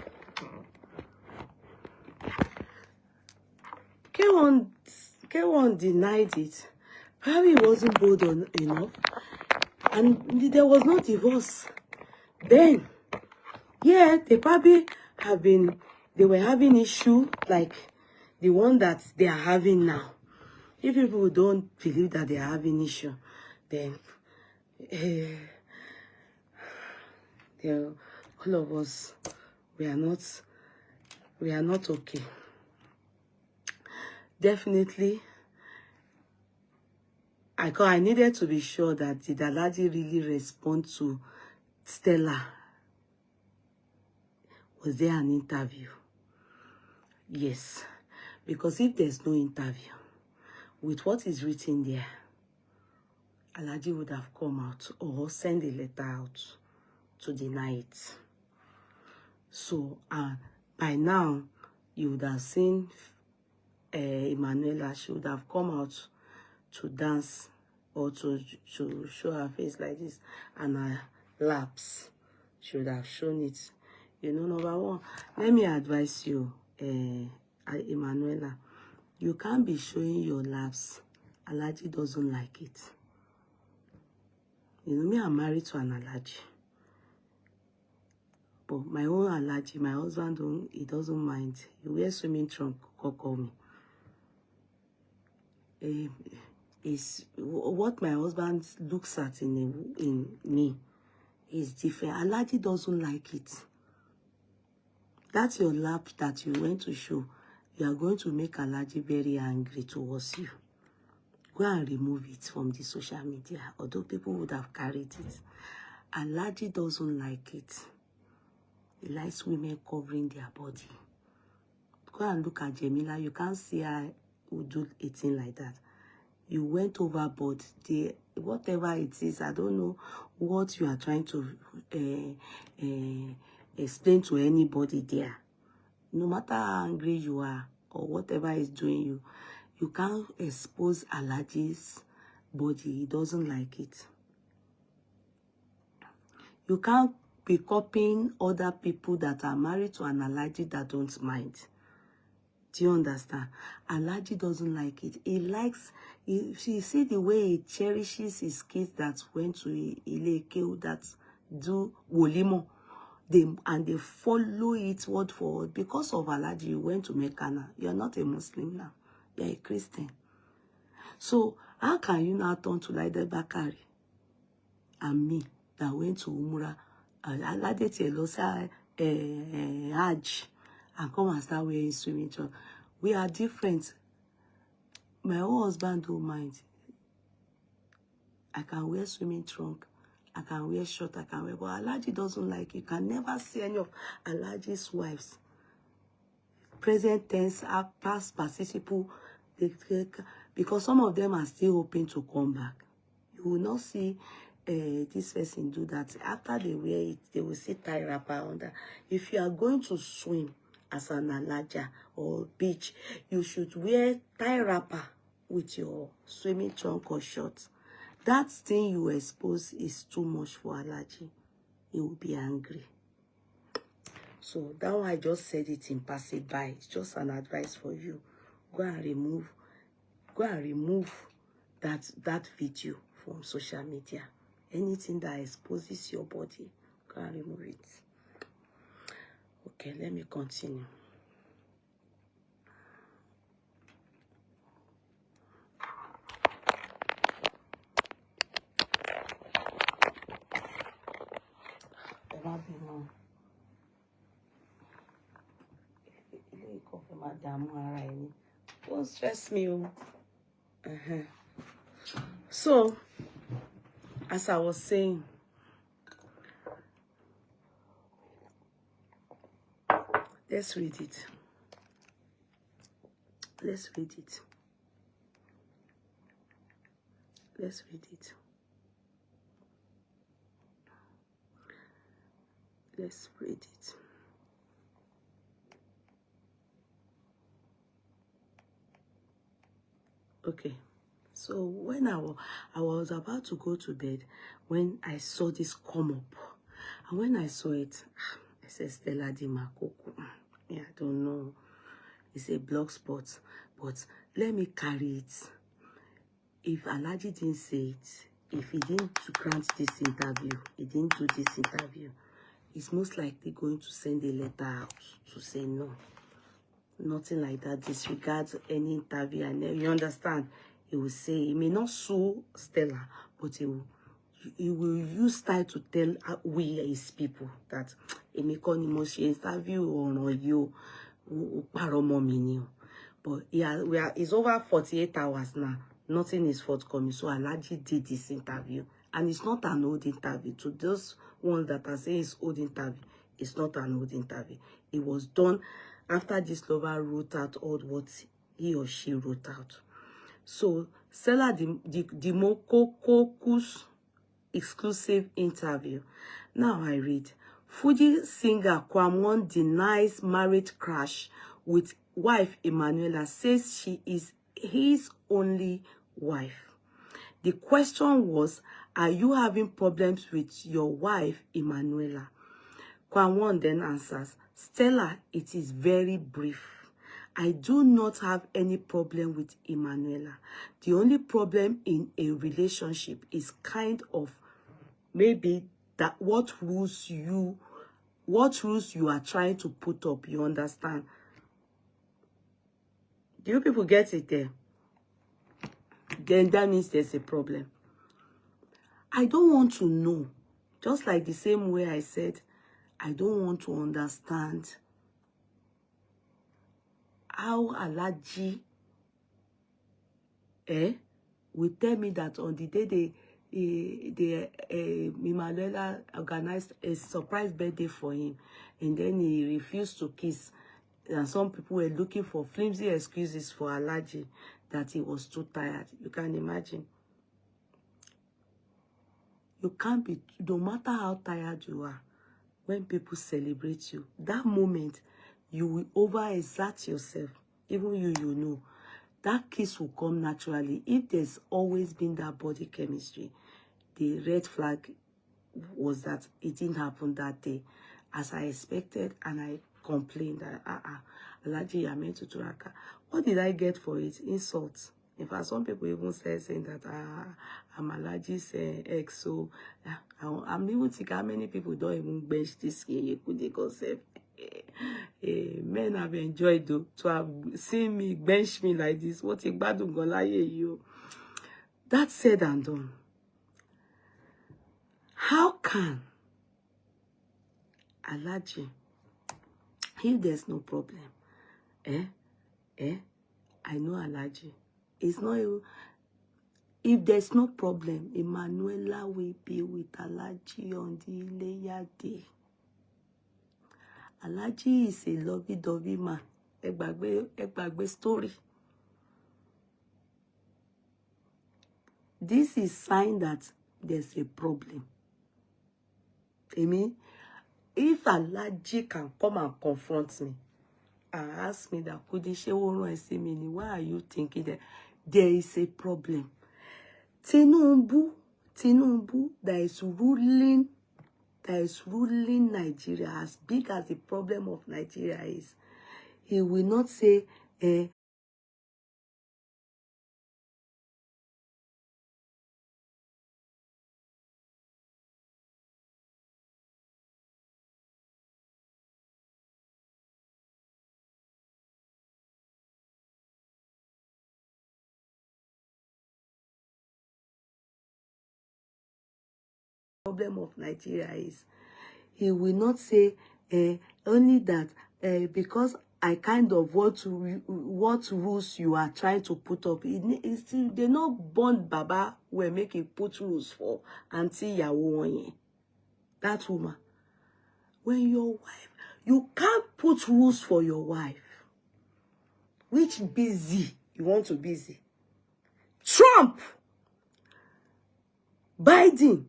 K1 denied it. Probably he wasn't bold enough. And there was no divorce. Then, yeah, they probably they were having issue like the one that they are having now. If people don't believe that they are having issue, then all of us, we are not okay. Definitely, I needed to be sure that did Alhaji really respond to Stella? Was there an interview? Yes, because if there's no interview, with what is written there, Alhaji would have come out or send a letter out to deny it. So, by now, you would have seen Emanuela. She would have come out to dance or to show her face like this, and her laps. She would have shown it. You know, number one, let me advise you, Emanuela, you can't be showing your laps. Alhaji doesn't like it. You know, me, I'm married to an Alhaji. But my own Alhaji, my husband, he doesn't mind. He wears swimming trunk, call me. Is what my husband looks at in me is different. Alhaji doesn't like it. That's your lap that you went to show. You are going to make Alhaji very angry towards you. Go and remove it from the social media, although people would have carried it. Alhaji doesn't like it. He likes women covering their body. Go and look at Jamila. You can't see her who do a thing like that. You went overboard. Whatever it is, I don't know what you are trying to explain to anybody there. No matter how angry you are or whatever is doing you, you can't expose Alhaji's body. He doesn't like it. You can't be copying other people that are married to an Alhaji that don't mind. Do you understand? Alhaji doesn't like it. He likes, you see the way he cherishes his kids that went to Ileke, that do Wolimo. And they follow it word for word. Because of Alhaji, you went to Mecca. You're not a Muslim now. You're a Christian. So, how can you now turn to Laide Bakari and me that went to Umrah? Alade Telosa Hajj and come and start wearing swimming trunk. We are different. My own husband don't mind. I can wear swimming trunk. I can wear short. I can wear. But Alhaji doesn't like it. You can never see any of Alhaji's wives present tense, past participle, because some of them are still hoping to come back. You will not see this person do that. After they wear it, they will see tie wrapper under. If you are going to swim as an alaja or beach, you should wear tie wrapper with your swimming trunk or shorts. That thing you expose is too much for allergy. You will be angry. So that one I just said it in passing by. It's just an advice for you. Go and remove that video from social media. Anything that exposes your body, go and remove it. Okay, let me continue. Don't stress me. So, as I was saying, let's read it. Let's read it. Let's read it. Let's read it. Okay. So when I was about to go to bed, when I saw this come up, and when I saw it, I said, Stella Di Makoko. Yeah, I don't know. It's a blog spot, but let me carry it. If Alaji didn't say it, if he didn't grant this interview, he didn't do this interview, he's most likely going to send a letter out to say no. Nothing like that. Disregard any interview, and you understand. He will say, he may not sue Stella, but he will use style to tell we his people that he may call him interview or you but it's over 48 hours now. Nothing is forthcoming. So Alaji did this interview, and it's not an old interview. To those ones that are saying it's old interview, it's not an old interview. It was done after this lover wrote out all what he or she wrote out. So, Stella Di Makoko's exclusive interview. Now I read. Fuji singer Kwamwon denies marriage crash with wife Emanuela, says she is his only wife. The question was, are you having problems with your wife Emanuela? Kwamwon then answers, Stella, it is very brief. I do not have any problem with Emanuela. The only problem in a relationship is kind of maybe that what rules you are trying to put up. You understand? Do you people get it there? Then that means there's a problem. I don't want to know. Just like the same way I said, I don't want to understand how Alaji will tell me that on the day Emanuela organized a surprise birthday for him, and then he refused to kiss, and some people were looking for flimsy excuses for Alaji that he was too tired. You can imagine. You can't be, no matter how tired you are, when people celebrate you, that moment you will overexert yourself. Even you know that kiss will come naturally. If there's always been that body chemistry, the red flag was that it didn't happen that day as I expected, and I complained that Alaji, I meant to Turaka. What did I get for it? Insults. In fact, some people even saying that I'm Alaji's ex, so I'm even thinking how many people don't even bench this concept. Men have enjoyed though, to have seen me bench me like this. What a bad you. That said and done. How can Alaji, if there's no problem, I know Alaji. It's not even, if there's no problem, Emanuela will be with Alaji on the Ileya day. Alaji is a lovey-dovey man. Egbagbe story. This is sign that there's a problem. I mean, if Alhaji can come and confront me and ask me that, why are you thinking that there is a problem? Tinubu that is ruling Nigeria, as big as the problem of Nigeria is, he will not say, problem of Nigeria is, he will not say only that because I kind of what rules you are trying to put up. They not born Baba will make it put rules for Auntie Yawo. That woman. When your wife, you can't put rules for your wife. Which busy you want to busy? Trump, Biden,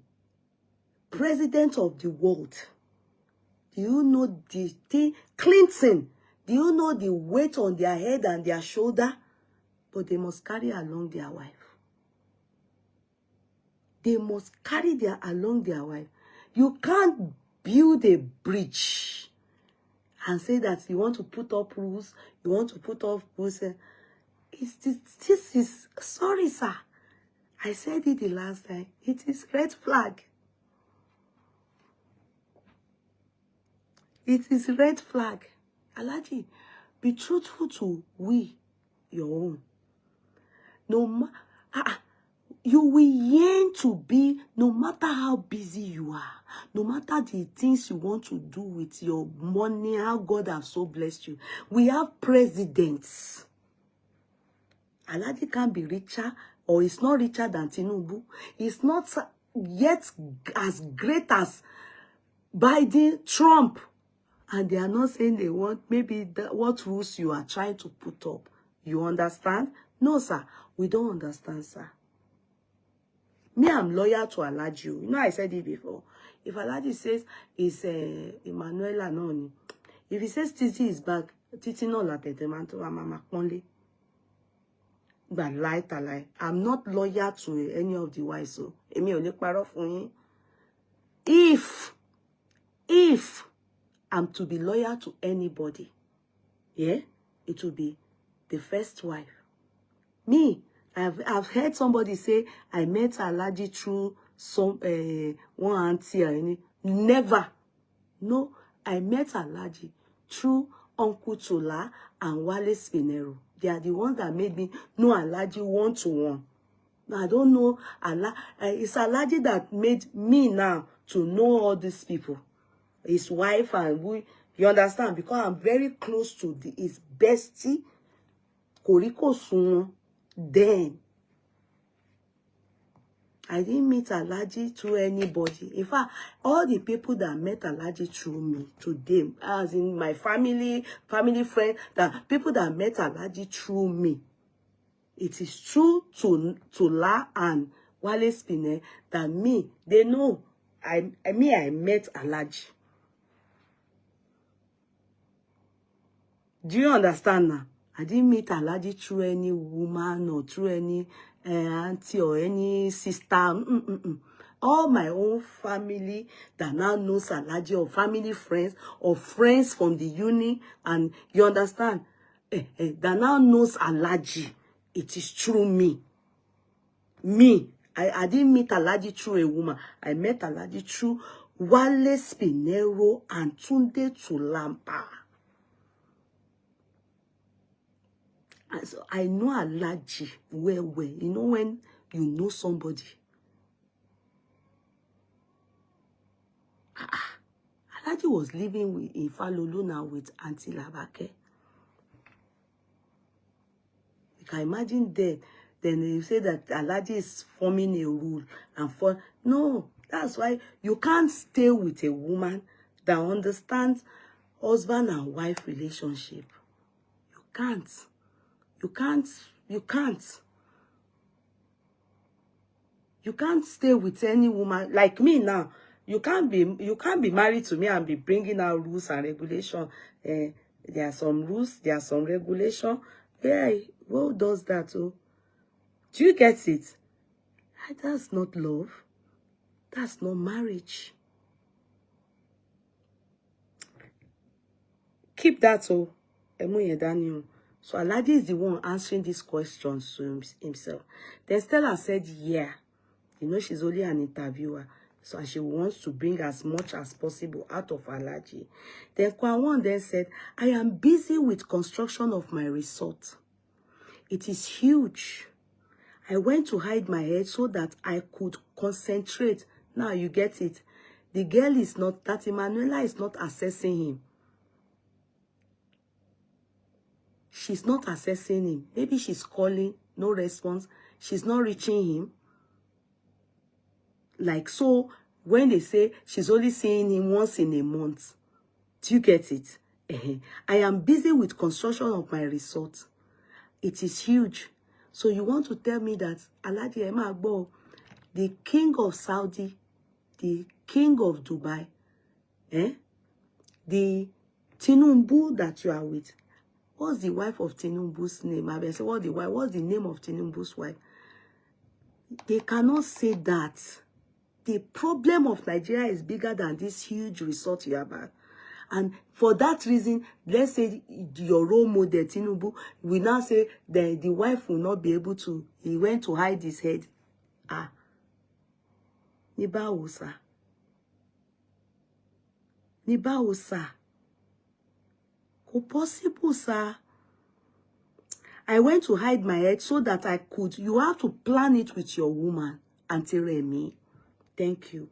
president of the world. Do you know the thing? Clinton, do you know the weight on their head and their shoulder? But they must carry along their wife. They must carry along their wife. You can't build a bridge and say that you want to put up rules, you want to put up rules. This is, sorry, sir. I said it the last time. It is red flag. It is red flag. Alhaji, be truthful to your own. No you will yearn to be, no matter how busy you are, no matter the things you want to do with your money, how God has so blessed you. We have presidents. Alhaji can't be richer, or is not richer than Tinubu. He's not yet as great as Biden, Trump. And they are not saying they want maybe what rules you are trying to put up. You understand? No, sir. We don't understand, sir. Me, I'm loyal to Alhaji. You know, I said it before. If Alhaji says it's Emmanuela Noni, if he says Titi is back, Titi no la tetemanto mama only. But lie. I'm not loyal to any of the wives. So, emi ò ní parọ́ fún yín. If I'm to be loyal to anybody, yeah, it will be the first wife. Me, I've heard somebody say I met Alhaji through some one auntie or any. Never. No, I met Alhaji through Uncle Tola and Wale Spinero. They are the ones that made me know Alhaji one-to-one. I don't know it's Alhaji that made me now to know all these people. His wife and you understand, because I'm very close to his bestie, Koriko Sun. Then I didn't meet Alhaji through anybody. In fact, all the people that met Alhaji through me today, as in my family friend, that people that met Alhaji through me, it is true to La and Wale Spinner that me, they know I met Alhaji. Do you understand now? I didn't meet Alhaji through any woman or through any auntie or any sister. All my own family that now knows Alhaji, or family friends or friends from the uni, and you understand, that now knows Alhaji. It is through me. I didn't meet Alhaji through a woman. I met Alhaji through Wale Spinero and Tunde Tulampa. And so I know Alhaji well. You know when you know somebody. Alhaji was living in Falolu now with Auntie Labake. You can imagine then you say that Alhaji is forming a rule and no, that's why you can't stay with a woman that understands husband and wife relationship. can't. You can't. You can't. You can't stay with any woman like me now. You can't be married to me and be bringing out rules and regulations. There are some rules, there are some regulations. Yeah, who does that? Oh, do you get it? That's not love. That's not marriage. Keep that, oh, Daniel. So Aladi is the one answering these questions to himself. Then Stella said, yeah. You know, she's only an interviewer. So she wants to bring as much as possible out of Aladi. Then K1 then said, I am busy with construction of my resort. It is huge. I went to hide my head so that I could concentrate. Now you get it. The girl is not, that Emanuela is not assessing him. She's not assessing him. Maybe she's calling, no response. She's not reaching him. Like, so when they say she's only seeing him once in a month, do you get it? I am busy with construction of my resort. It is huge. So you want to tell me that Aladi Emagbo, the king of Saudi, the king of Dubai, the Tinubu that you are with, what's the wife of Tinubu's name? I say, what's the name of Tinubu's wife? They cannot say that. The problem of Nigeria is bigger than this huge resort you have had. And for that reason, let's say your role model, Tinubu, we now say the wife will not be able to, he went to hide his head. Ah. Niba Osa. Niba Osa. How possible, sir? I went to hide my head so that I could. You have to plan it with your woman, Auntie Remy. Thank you.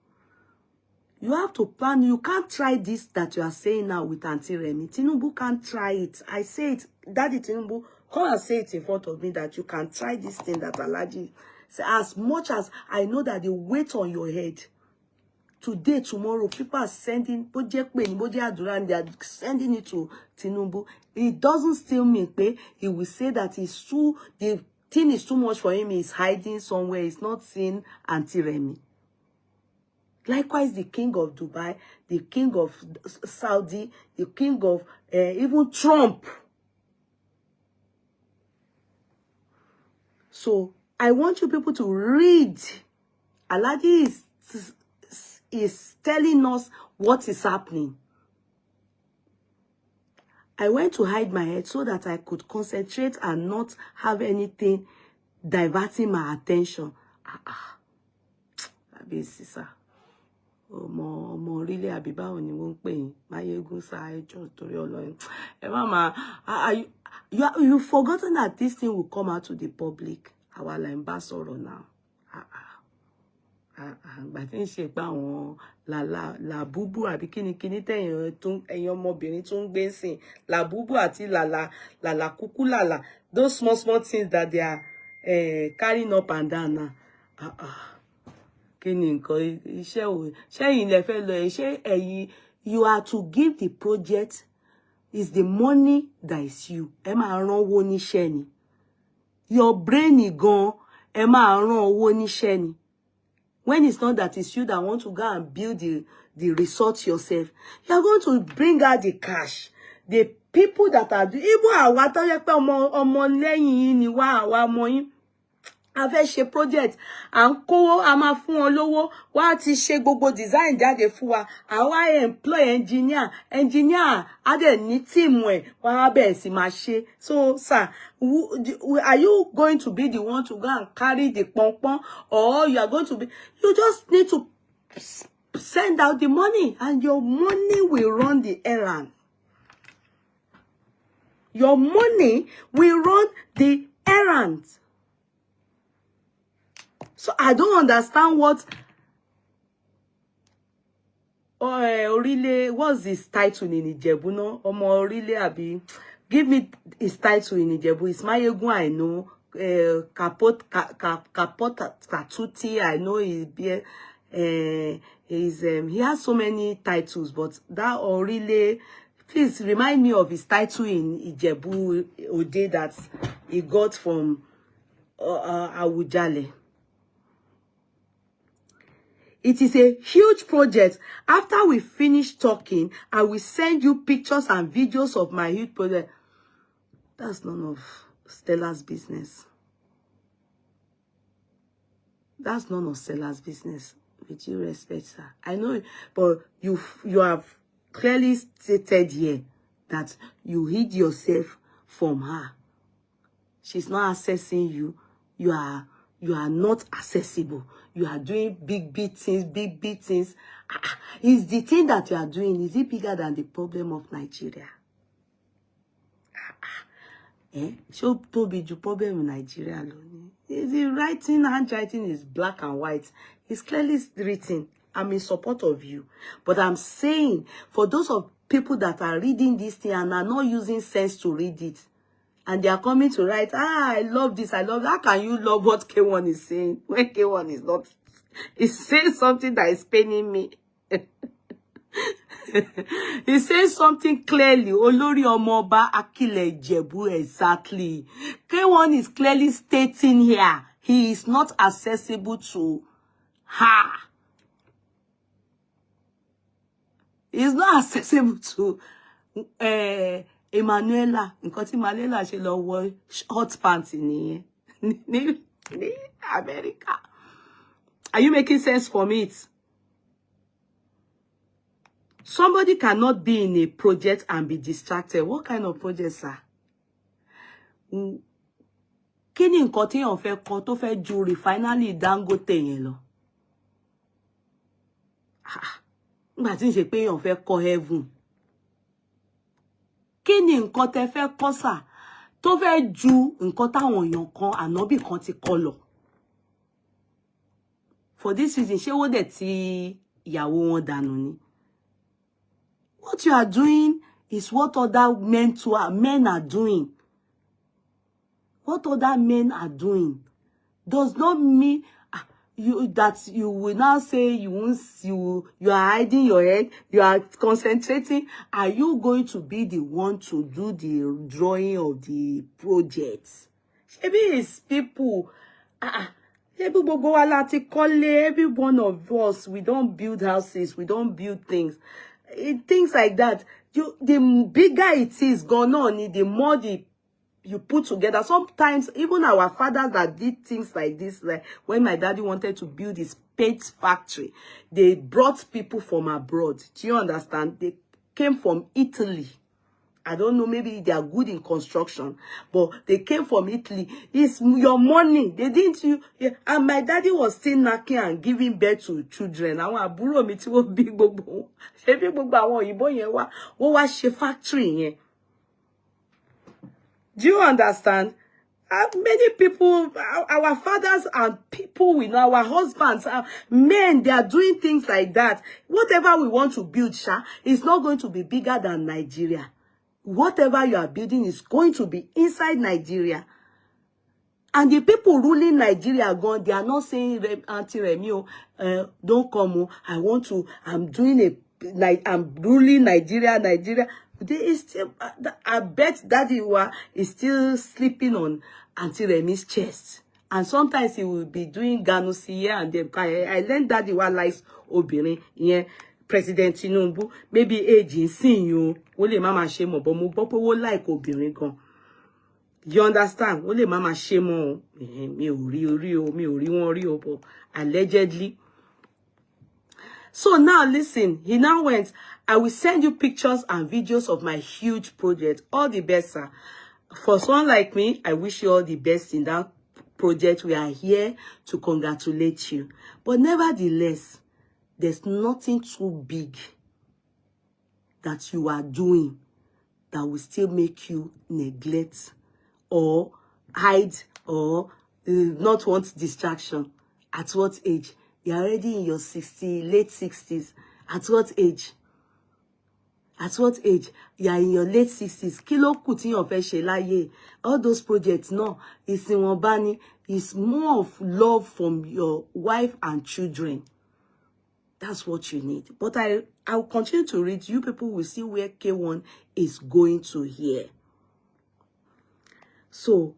You have to plan. You can't try this that you are saying now with Auntie Remy. Tinubu can't try it. I say it. Daddy Tinubu, come and say it in front of me that you can try this thing that Aladi. So as much as I know that the weight on your head, today, tomorrow, people are sending, and they are sending it to Tinubu. It doesn't still mean he will say that it's too, the thing is too much for him. He's hiding somewhere. He's not seeing Auntie Remy. Likewise, the king of Dubai, the king of Saudi, the king of even Trump. So I want you people to read. Aladi is telling us what is happening. I went to hide my head so that I could concentrate and not have anything diverting my attention. Abisisa. Mo really abiba oni won pe yin mayegun sa ejo tori Olohun. Mama, you've forgotten that this thing will come out to the public. Our ambassador now. But then she pa la bubu àbí kíni teyan tún ẹ̀yin ọmọbìnrin tún gbé ńsìn la bubu àti la kuku la those small things that they are carrying up and down now. Kíni nǹkan iṣẹ́ o ṣẹ́yìn lẹ fẹ́ lọ ṣé ẹ̀yin you are to give the project is the money that is you. Ẹ máa rán owó níṣẹ́ ni. Your brain gan ẹ máa rán owó níṣẹ́ ni. When it's not that it's you that want to go and build the resort yourself, you are going to bring out the cash. The people that are doing, even àwa tó yẹ pé ọmọ lẹ́yìn ni wá àwa ọmọ yín. A fẹ́ ṣe project, à ń kówó, a máa fún wọn lówó, wá ti ṣe gbogbo design jáde fún wa. Àwa employ engineer á dẹ̀ ní team ẹ̀, wá bẹ̀rẹ̀ sí máa ṣe. So, sir, are you going to be the one to go and carry the pom-pom, or you are going to be, you just need to send out the money and your money will run the errand. Your money will run the errand. So I don't understand what Orile, what's his title in Ijebu, no? Omo Orile abi. Give me his title in Ijebu. It's Mayegun, I know. Kapot Katuti, I know he has so many titles, but that Orile Please remind me of his title in Ijebu Ode that he got from Awujale. It is a huge project. After we finish talking, I will send you pictures and videos of my huge project. That's none of Stella's business. That's none of Stella's business. With due respect, sir. I know, but you have clearly stated here that you hid yourself from her. She's not accessing you. You are not accessible. You are doing big things. Is the thing that you are doing, is it bigger than the problem of Nigeria? So to be the problem in Nigeria alone. The handwriting is black and white. It's clearly written. I'm in support of you. But I'm saying, for those of people that are reading this thing and are not using sense to read it, and they are coming to write, I love this, I love that. How can you love what K1 is saying when K1 is not? He's saying something that is paining me. He says something clearly. Olori Omoba Akila Exhumation, exactly. K1 is clearly stating here, he is not accessible to her. He is not accessible to Emanuela. Nǹkan tí Manuela ṣe lọ wọ hot pants ní America. Are you making sense from it? Somebody cannot be in a project and be distracted. What kind of project, sir? Kí ni nǹkan tí èèyàn fẹ́ kọ́ tó fẹ́ ju refinery Dangote yẹn lọ? Nígbà tí ń ṣe pé èèyàn fẹ́ kọ́ heaven. Kí ni nǹkan tẹ́ fẹ́ kọ́, sir, tó fẹ́ ju nǹkan táwọn èèyàn kan ànábì kan ti kọ́ lọ? For this reason, ṣé wọ́n dẹ̀ ti ìyàwó wọn dànù ni? What you are doing is what other men are doing. What other men are doing does not mean that you will now say you are hiding your head, you are concentrating. Are you going to be the one to do the drawing of the projects? Maybe it's people. Every one of us, we don't build houses, we don't build things. Things like that. The bigger it is going on, the more you put together. Sometimes even our fathers that did things like this, like when my daddy wanted to build his paint factory, they brought people from abroad. Do you understand? They came from Italy. I don't know, maybe they are good in construction, but they came from Italy. It's your money. They didn't you. Yeah. And my daddy was still knocking and giving birth to children. Àwọn àbúrò mi tí wọ́n bí gbogbo. Ṣé bí gbogbo àwọn òyìnbó yẹn wá, wọ́n wá ṣe factory yẹn. Do you understand? Many people, our fathers and people we know, our husbands, men, they are doing things like that. Whatever we want to build, is not going to be bigger than Nigeria. Whatever you are building is going to be inside Nigeria. And the people ruling Nigeria gone, they are not saying, Auntie Remi, don't come, I'm doing I'm ruling Nigeria. They is still, I bet Daddy is still sleeping on Auntie Remi's chest. And sometimes he will be doing Ganusi here and then. I learned Daddy likes Obìnrin, yeah. President Tinubu, maybe age in seeing you, wole mama shame but mo gbọ́ pé wo like obìnrin gan. You understand? Wole mama shame mi ò rí wọn rí o, but allegedly. So now listen, he now went, I will send you pictures and videos of my huge project. All the best, sir. For someone like me, I wish you all the best in that project. We are here to congratulate you. But nevertheless, there's nothing too big that you are doing that will still make you neglect or hide or not want distraction. At what age? You're already in your late 60s. At what age? At what age? You're in your late 60s. Kilo kuti your fẹ́ láyé. All those projects, no. It's in Wabani. It's more of love from your wife and children. That's what you need. But I'll continue to read. You people will see where K1 is going to here. So,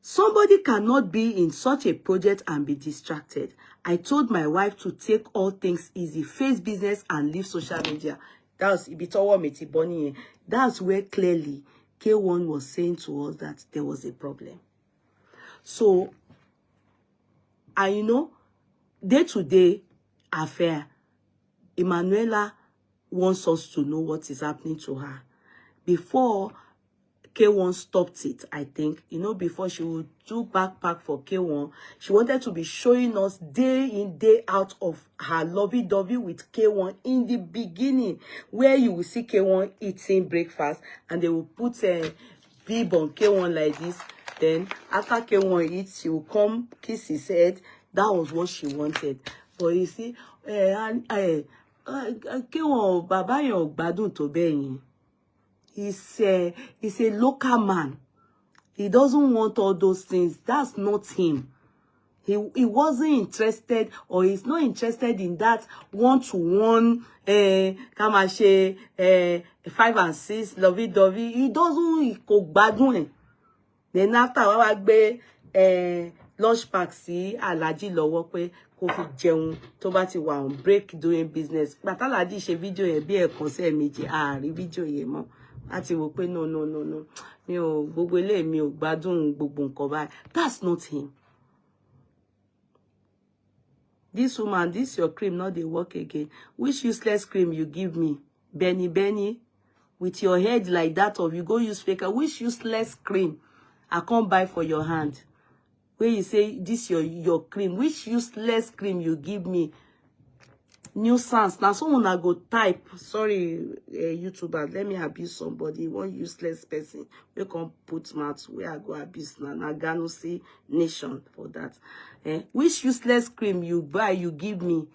somebody cannot be in such a project and be distracted. I told my wife to take all things easy, face business and leave social media. That's where clearly K1 was saying to us that there was a problem. So, you know, day-to-day affair, Emanuela wants us to know what is happening to her. Before K1 stopped it, I think, you know, before she would do backpack for K1, she wanted to be showing us day in, day out of her lovey-dovey with K1 in the beginning, where you will see K1 eating breakfast, and they will put a bib on K1 like this. Then, after K1 eats, she will come kiss his head. That was what she wanted. But you see, K1, Baba yo gbadun to be. He's a local man. He doesn't want all those things. That's not him. He wasn't interested, or he's not interested in that one-to-one, 5 and 6, lovey-dovey. He doesn't go gbadun. Then after I gbe lunch pack sí Alhaji lọ́wọ́ pé kó fi jẹun tó bá ti wà on break doing business. But Alhaji ṣe video yẹn bí ẹ̀kan sí ẹ̀mejì, àárí video yẹn mọ́. Àti wò pé no. Mi ò gbogbo eléyìí mi ò gbádùn gbogbo nǹkan báyìí. That's not him. This woman, this your cream, not dey work again. Which useless cream you give me? Benny, with your head like that of you go use faker. Which useless cream I can't buy for your hand? Where you say this your cream. Which useless cream you give me? Nuisance. Now someone I go type. Sorry, YouTuber. Let me abuse somebody. One useless person. We can put mouth where I go abuse now. Nagano say nation for that. Which useless cream you buy? You give me?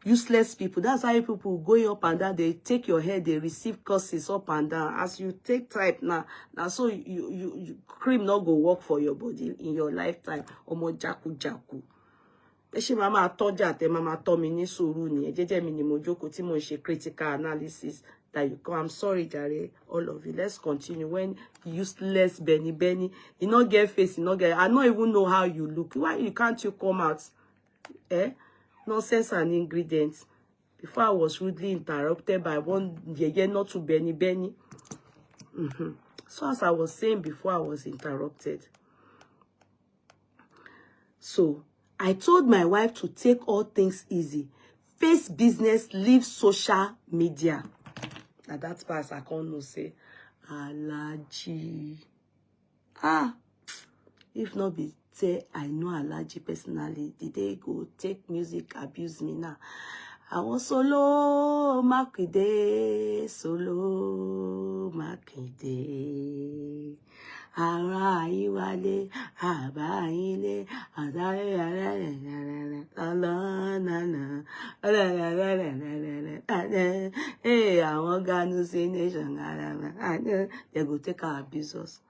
Useless people. That's how people go up and down. They take your head. They receive courses up and down. As you take type now so you cream not go work for your body in your lifetime. Omo jaku. She mama toja te mama tomi ni suru ni. Jeje mi ni mo jókòó tí mo ṣe critical analysis that you come. I'm sorry, Jare, all of you. Let's continue. When useless Benny, you not get face, you not get. I don't even know how you look. Why you can't you come out? Nonsense and ingredients. Before I was rudely interrupted by one not to Benny. So as I was saying before I was interrupted. So I told my wife to take all things easy. Face business, leave social media. Now that part I can't no say. Alhaji. If not be say I know Alhaji personally, did they go take music, abuse me now? I was solo Makinde. Ara iwale, abaile, I want Ganu say nation. They go take our business.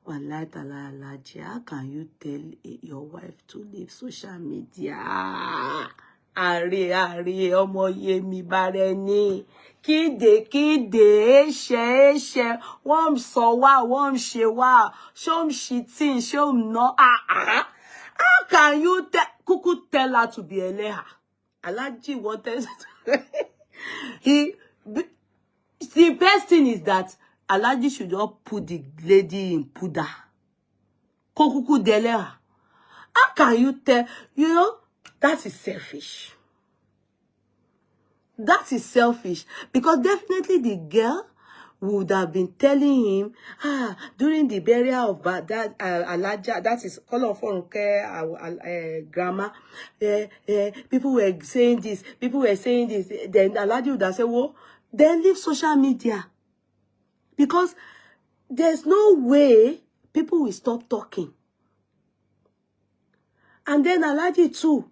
Wallahi ta'ala Alhaji, how can you tell your wife to leave social media? Are ọmọ yemi bareni. Kide she wọ́n sọ wá wọ́n ṣe wá show shitting show no how can you kuku tell her to be eleha? Alhaji wanted the best thing is that Alhaji should not put the lady in puda. Kuku deleha. How can you tell? You know, that is selfish. That is selfish. Because definitely the girl would have been telling him, during the burial of that Alhaja, that is all of grandma, people were saying this, then Alhaji would have said, well, then leave social media. Because there's no way people will stop talking. And then Alhaji too,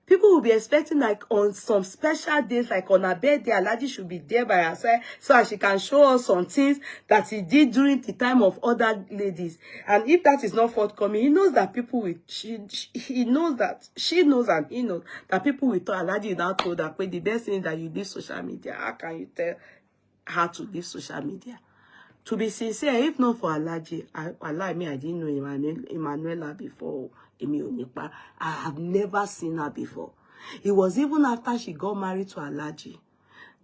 People will be expecting, like, on some special days, like on her birthday, Alhaji should be there by her side so that she can show us some things that he did during the time of other ladies. And if that is not forthcoming, he knows that people will, he knows that, she knows and he knows that people will tell Alhaji now told her, the best thing is that you leave social media. How can you tell her to leave social media? To be sincere, if not for Alhaji, I didn't know Emanuela before. I have never seen her before. It was even after she got married to Alhaji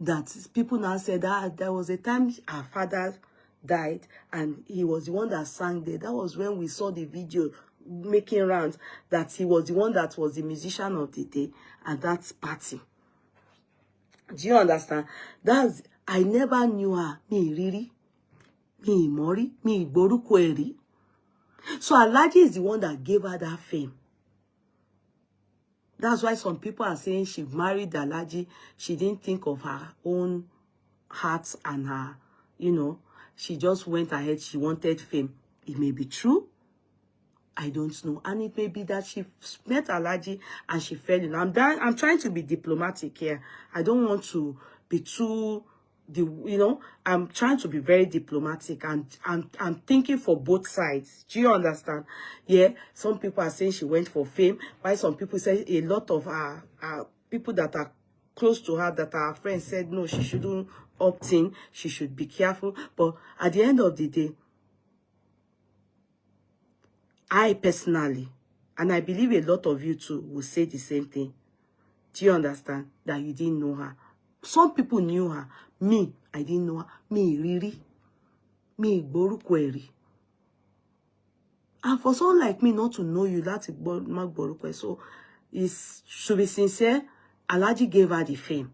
that people now said that there was a time her father died and he was the one that sang there. That was when we saw the video making rounds that he was the one that was the musician of the day at that party. Do you understand? I never knew her. Me really. Me mori. Me igboruko eri. So Alhaji is the one that gave her that fame. That's why some people are saying she married Alhaji. She didn't think of her own heart and her, she just went ahead. She wanted fame. It may be true. I don't know. And it may be that she met Alhaji and she fell in. I'm trying to be diplomatic here. I don't want to be too... I'm trying to be very diplomatic and I'm thinking for both sides. Do you understand? Yeah, some people are saying she went for fame, while some people say a lot of our people that are close to her, that are friends, said no, she shouldn't opt in, she should be careful. But at the end of the day, I personally, and I believe a lot of you too, will say the same thing. Do you understand? That you didn't know her. Some people knew her. Me, I didn't know her. Me, really. Me, Borukweri. And for someone like me not to know you, that's Mark Borukwe. So, to be sincere, Alhaji gave her the fame.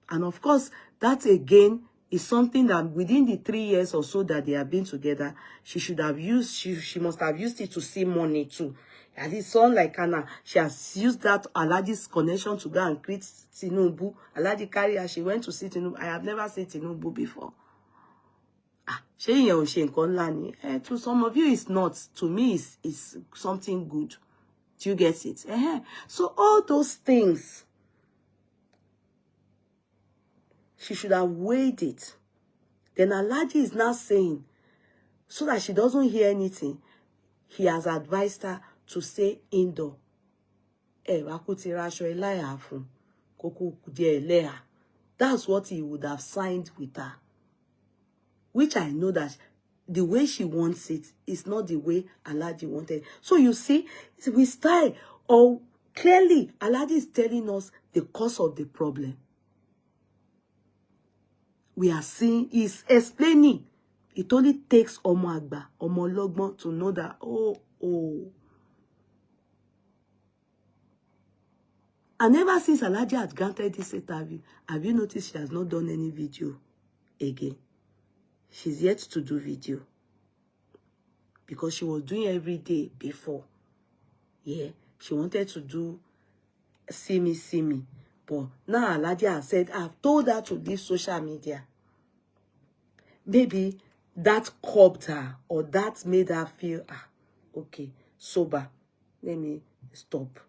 And of course, that again is something that within the 3 years or so that they have been together, she should have used, she must have used it to see money too. At least someone like Anna, she has used that Alhaji's connection to go and greet Tinubu. Alhaji carry her, she went to see Tinubu. I have never seen Tinubu before. To some of you, it's not. To me, it's something good. Do you get it? So all those things, she should have weighed it. Then Alhaji is now saying, so that she doesn't hear anything, he has advised her to stay indoor. That's what he would have signed with her. Which I know that the way she wants it is not the way Alhaji wanted. So you see, we style, or clearly Alhaji is telling us the cause of the problem. We are seeing, he's explaining. It only takes Omo Agba, Omo Logbon to know that, oh. And ever since Alhaji had granted this interview, have you noticed she has not done any video again? She's yet to do video. Because she was doing every day before. Yeah, she wanted to do see me. But now Alhaji has said, I've told her to leave social media. Maybe that curbed her, or that made her feel, okay, sober. Let me stop.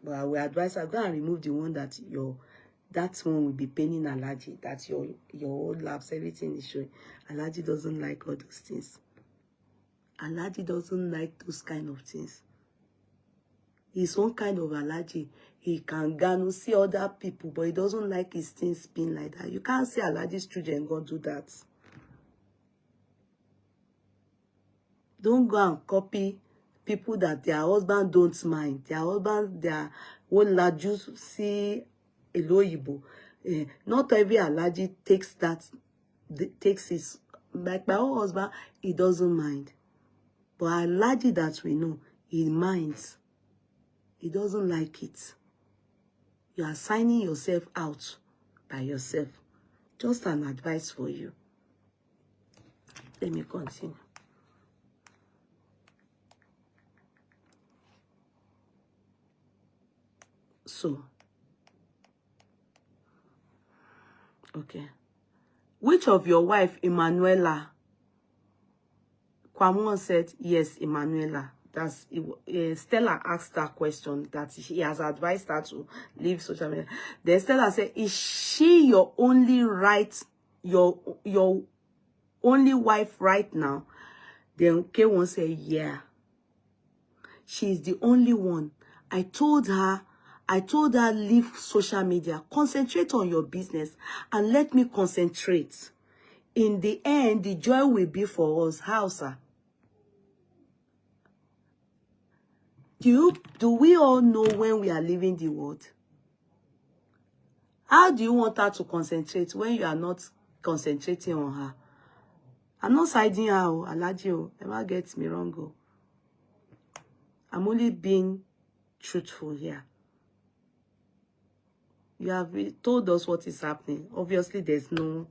But I will advise her, go and remove the one that that one will be paining Alhaji. That your old labs, everything is showing. Alhaji doesn't like all those things. Alhaji doesn't like those kind of things. He's one kind of Alhaji. He can see other people, but he doesn't like his things being like that. You can't say Alhaji's children go do that. Don't go and copy people that their husband don't mind. Their husband, their own laju see Eloyibo. Not every Alhaji takes his, like my own husband, he doesn't mind. But Alhaji that we know, he minds. He doesn't like it. You are signing yourself out by yourself. Just an advice for you. Let me continue. So, okay. Which of your wife, Emanuela? Kwamon said, yes, Emanuela. that's Stella asked that question, that he has advised her to leave social media. Then Stella said, is she your only your only wife right now? Then K1 said, yeah, she's the only one. I told her, leave social media, concentrate on your business, and let me concentrate. In the end, the joy will be for us. How, sir? Do we all know when we are leaving the world? How do you want her to concentrate when you are not concentrating on her? I'm not siding her, Alaji, never get me wrong. I'm only being truthful here. You have told us what is happening. Obviously, there's no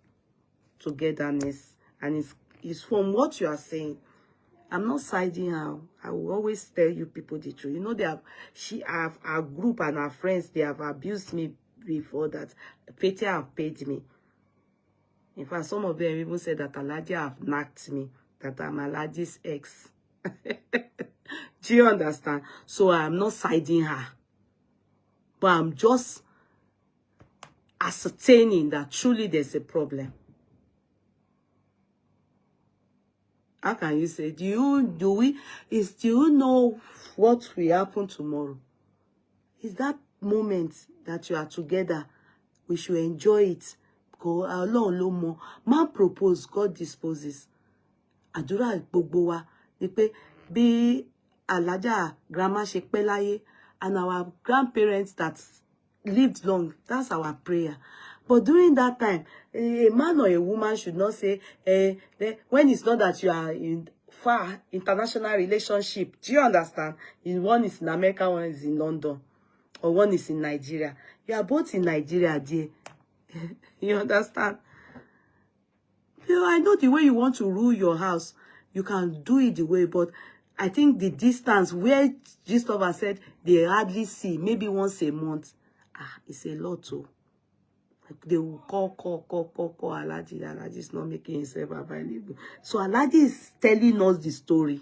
togetherness, and it's from what you are saying. I'm not siding her. I will always tell you people the truth. You know, our group and our friends, they have abused me before that. Petty have paid me. In fact, some of them even said that Alaji have knocked me, that I'm Alaji's ex. Do you understand? So I'm not siding her, but I'm just ascertaining that truly there's a problem. How can you say, do you know what will happen tomorrow? Is that moment that you are together, we should enjoy it. Because Ọlọ́run ló mọ̀. Man propose, God disposes. Àdúrà gbogbo wa ni pé bí Alaja grandma ṣe pẹ́ láyé, and our grandparents that lived long, that's our prayer. But during that time, a man or a woman should not say, when it's not that you are in far international relationship. Do you understand? One is in America, one is in London, or one is in Nigeria. You are both in Nigeria, dear. You understand? You know, I know the way you want to rule your house, you can do it the way, but I think the distance where Gistova said they hardly see, maybe once a month, it's a lot too. They will call Alaji. Alaji is not making himself available. So Alaji is telling us the story.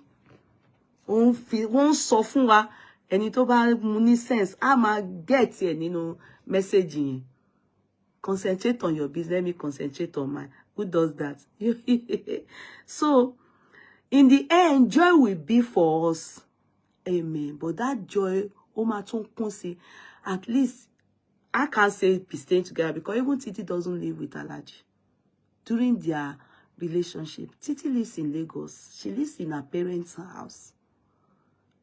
Wọ́n sọ fún wa, ẹni tó bá ní sense, ma get here nínú message yẹn. Concentrate on your business, let me concentrate on mine. Who does that? So, in the end, joy will be for us. Amen. But that joy, at least, I can't say be staying together, because even Titi doesn't live with Alaji. During their relationship, Titi lives in Lagos. She lives in her parents' house.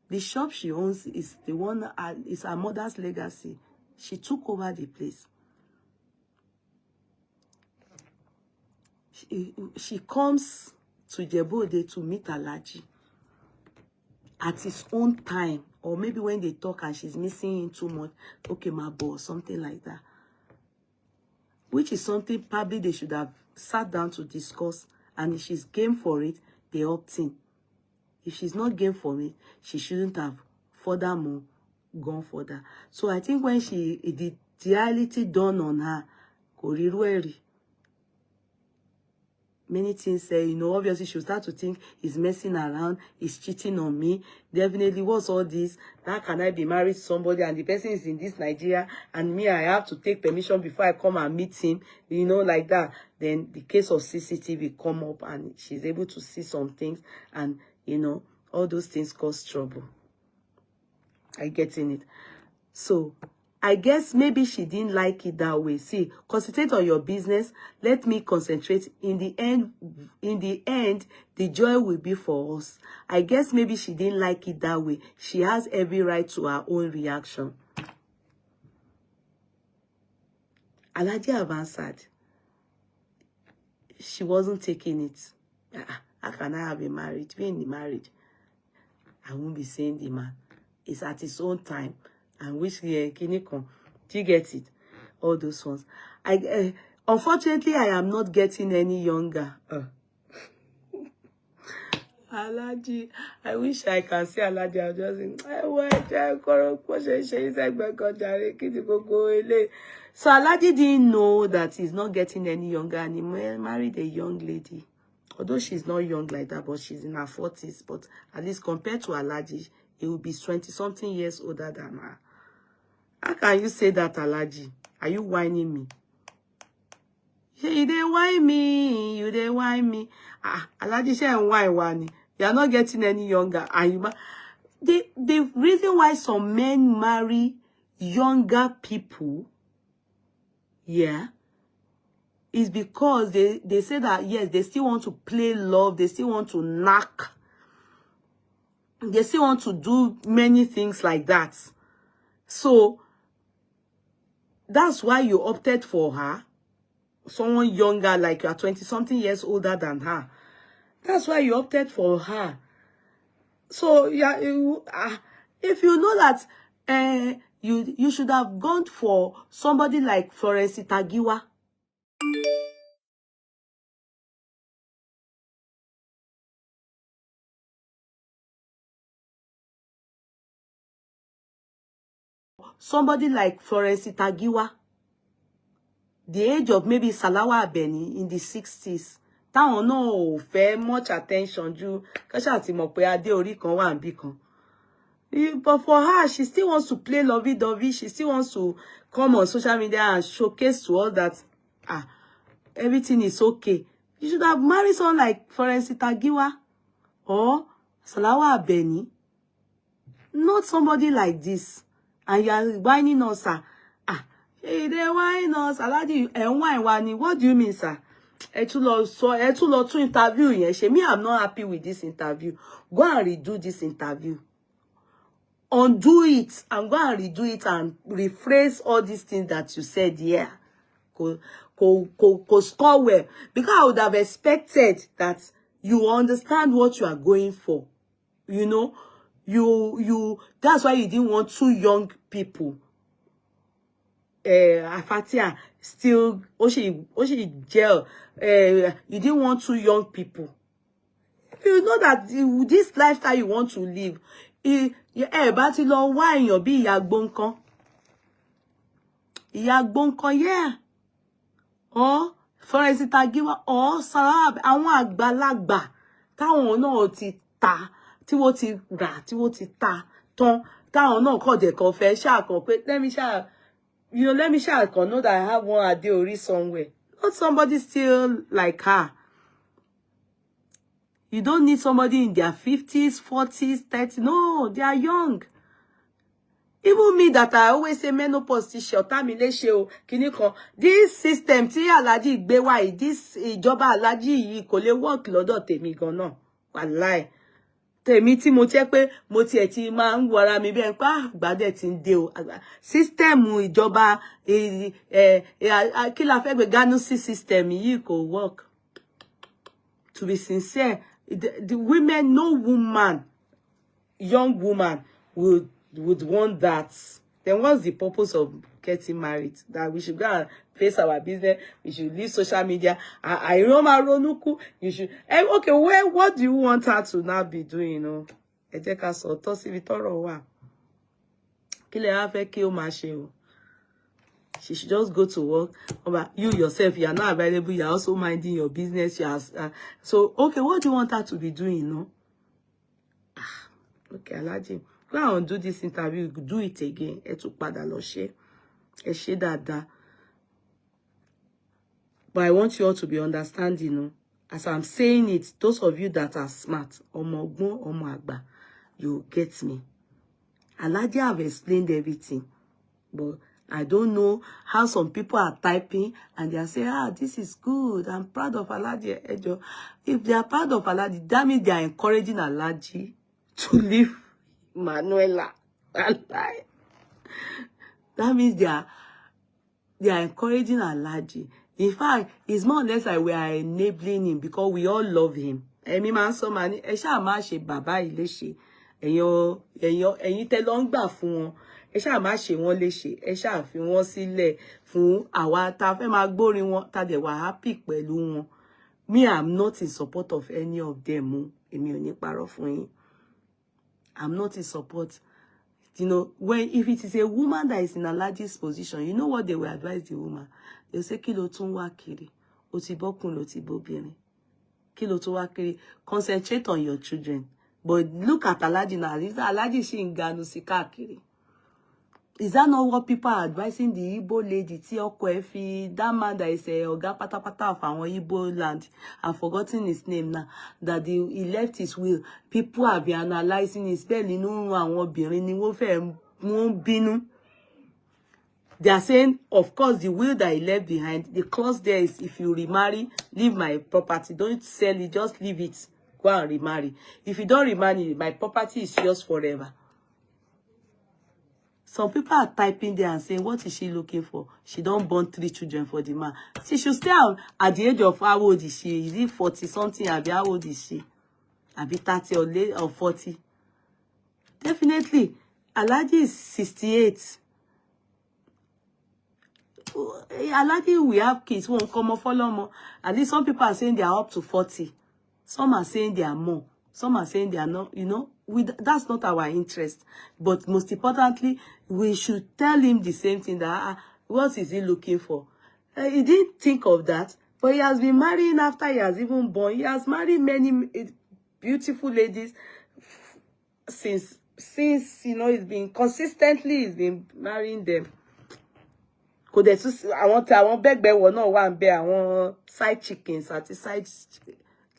The shop she owns is the one, is her mother's legacy. She took over the place. She comes to Jebode to meet Alaji at his own time, or maybe when they talk and she's missing him too much, okay, my boss, something like that. Which is something probably they should have sat down to discuss, and if she's game for it, they opt in. If she's not game for it, she shouldn't have furthermore gone further. So I think when the reality dawned on her, many things say, you know, obviously she'll start to think he's messing around, he's cheating on me. Definitely, what's all this? How can I be married to somebody and the person is in this Nigeria, and me, I have to take permission before I come and meet him, you know, like that. Then the case of CCTV come up and she's able to see some things, and, you know, all those things cause trouble. I getting it. So, I guess maybe she didn't like it that way. See, concentrate on your business. Let me concentrate. In the end, the joy will be for us. I guess maybe she didn't like it that way. She has every right to her own reaction. Alaji have answered. She wasn't taking it. How can I have a marriage? Being in the marriage, I won't be saying the man. It's at his own time. And which do you get it? All those ones. Unfortunately, I am not getting any younger. Alaji, I wish I can see Alaji. I'm just saying, so Alaji didn't know that he's not getting any younger, and he married a young lady. Although she's not young like that, but she's in her 40s. But at least compared to Alaji, it will be 20-something years older than her. How can you say that, Alaji? Are you whining me? You dey whine me. You dey whine me. Alaji say whine. You are not getting any younger. And you the reason why some men marry younger people, yeah, is because they say that, yes, they still want to play love. They still want to knock. They still want to do many things like that. So, that's why you opted for her. Someone younger, like you are 20-something years older than her. That's why you opted for her. So, yeah, if you know that you should have gone for somebody like Florence Itagiwa. Somebody like Florence Itagiwa. The age of maybe Salawa Abeni in the 60s. Táwọn náà ò fẹ́ much attention ju kásá ti mọ̀ pé adé orí kan wà níbì kan. But for her, she still wants to play lovey-dovey. She still wants to come on social media and showcase to all that everything is okay. You should have married someone like Florence Itagiwa or Salawa Abeni. Not somebody like this. And you are whining us, sir. Hey, they whine us. Aladi, whine. What do you mean, sir? To interview yen. Me, I'm not happy with this interview. Go and redo this interview. Undo it and go and redo it and rephrase all these things that you said here. Score well. Because I would have expected that you understand what you are going for. You know, that's why you didn't want two young people. Afatia still Oshi jail. You didn't want two young people. If you know that this lifestyle you want to live, but you know why you're being Yagbonkan. Yagbonkan, yeah. Or Florence Itagiwa or Sarab, àwọn àgbàlagbà táwọn náà ti ta, tí wọ́n ti rà, tí wọ́n ti ta tán, táwọn náà kò dé kàn fẹ́ ṣá kan pé let me ṣá kan know that I have one Adeori somewhere. Not somebody still like her. You don't need somebody in their 50s, 40s, 30s. No, they are young. Even me that I always say menopause t-shirt, this system, tí Alhaji gbé wá yìí, this ìjọba Alhaji yìí kò lè work lọ́dọ̀ tèmi gan-an. Wàláì. Tèmi tí mo jẹ́ pé mo tiẹ̀ ti máa ń wọra mi bẹ́ẹ̀ pé àgbàdẹ ti ń dé o. System ìjọba kí la fẹ́ gbé Ganusi system yìí kò work. To be sincere, the women, no woman, young woman would want that. Then what's the purpose of getting married? That we should go and face our business, we should leave social media. You should okay, what do you want her to now be doing, you know? She should just go to work. You yourself, you are not available, you are also minding your business. You are, so okay, what do you want her to be doing, you know? Okay, Alhaji, go and do this interview, do it again. But I want you all to be understanding, you know. As I'm saying it, those of you that are smart, you get me. Alhaji have explained everything. But I don't know how some people are typing and they are saying, this is good. I'm proud of Alhaji. If they are proud of Alhaji, that means they are encouraging Alhaji to leave Manuela. That means they are encouraging Alhaji. In fact, it's more or less like we are enabling him because we all love him. Emi man so mani, esha ma ṣe bàbá yìí léṣe. Ẹ̀yin tẹ́ lọ ń gbà fún wọn. Esha ma ṣe wọ́n léṣe. Esha fi wọ́n sílẹ̀ fún àwa tá fẹ́ máa gbórin wọn, tá dẹ̀ wà happy pẹ̀lú wọn. Me, I'm not in support of any of them. Èmi ò ní parọ́ fún yín. I'm not in support. You know, if it is a woman that is in Alhaji's position, you know what they will advise the woman? They'll say, kí ló tún wá kiri. Ó ti bọ́kùn ló ti bóbìnrin. Kilo to wa kiri. Concentrate on your children. But look at Alhaji now. Alhaji she in Ganu si káàkiri. Is that not what people are advising the Igbo lady? Tí ọkọ ẹ̀ fi, that man that is a ọ̀gá pátápátá of àwọn Igbo land, I've forgotten his name now, that he left his will. People have been analyzing his bẹ́ẹ̀ nínú àwọn obìnrin ni wọ́n bínú. They are saying, of course, the will that he left behind, the clause there is, if you remarry, leave my property. Don't sell it, just leave it. Go and remarry. If you don't remarry, my property is yours forever. Some people are typing there and saying, what is she looking for? She don't born 3 children for the man. She should stay out at the age of, how old is she? Is it 40 something? How old is she? Abi 30 or late or 40? Definitely. Alhaji is 68. Alhaji, we have kids won't come or follow more. At least some people are saying they are up to 40. Some are saying they are more. Some are saying they are not, you know. That's not our interest. But most importantly, we should tell him the same thing, that what is he looking for? He didn't think of that, but he has been marrying after he has even born. He has married many beautiful ladies since you know, he's been marrying them. I want beg no one bear, I want side chickens at the side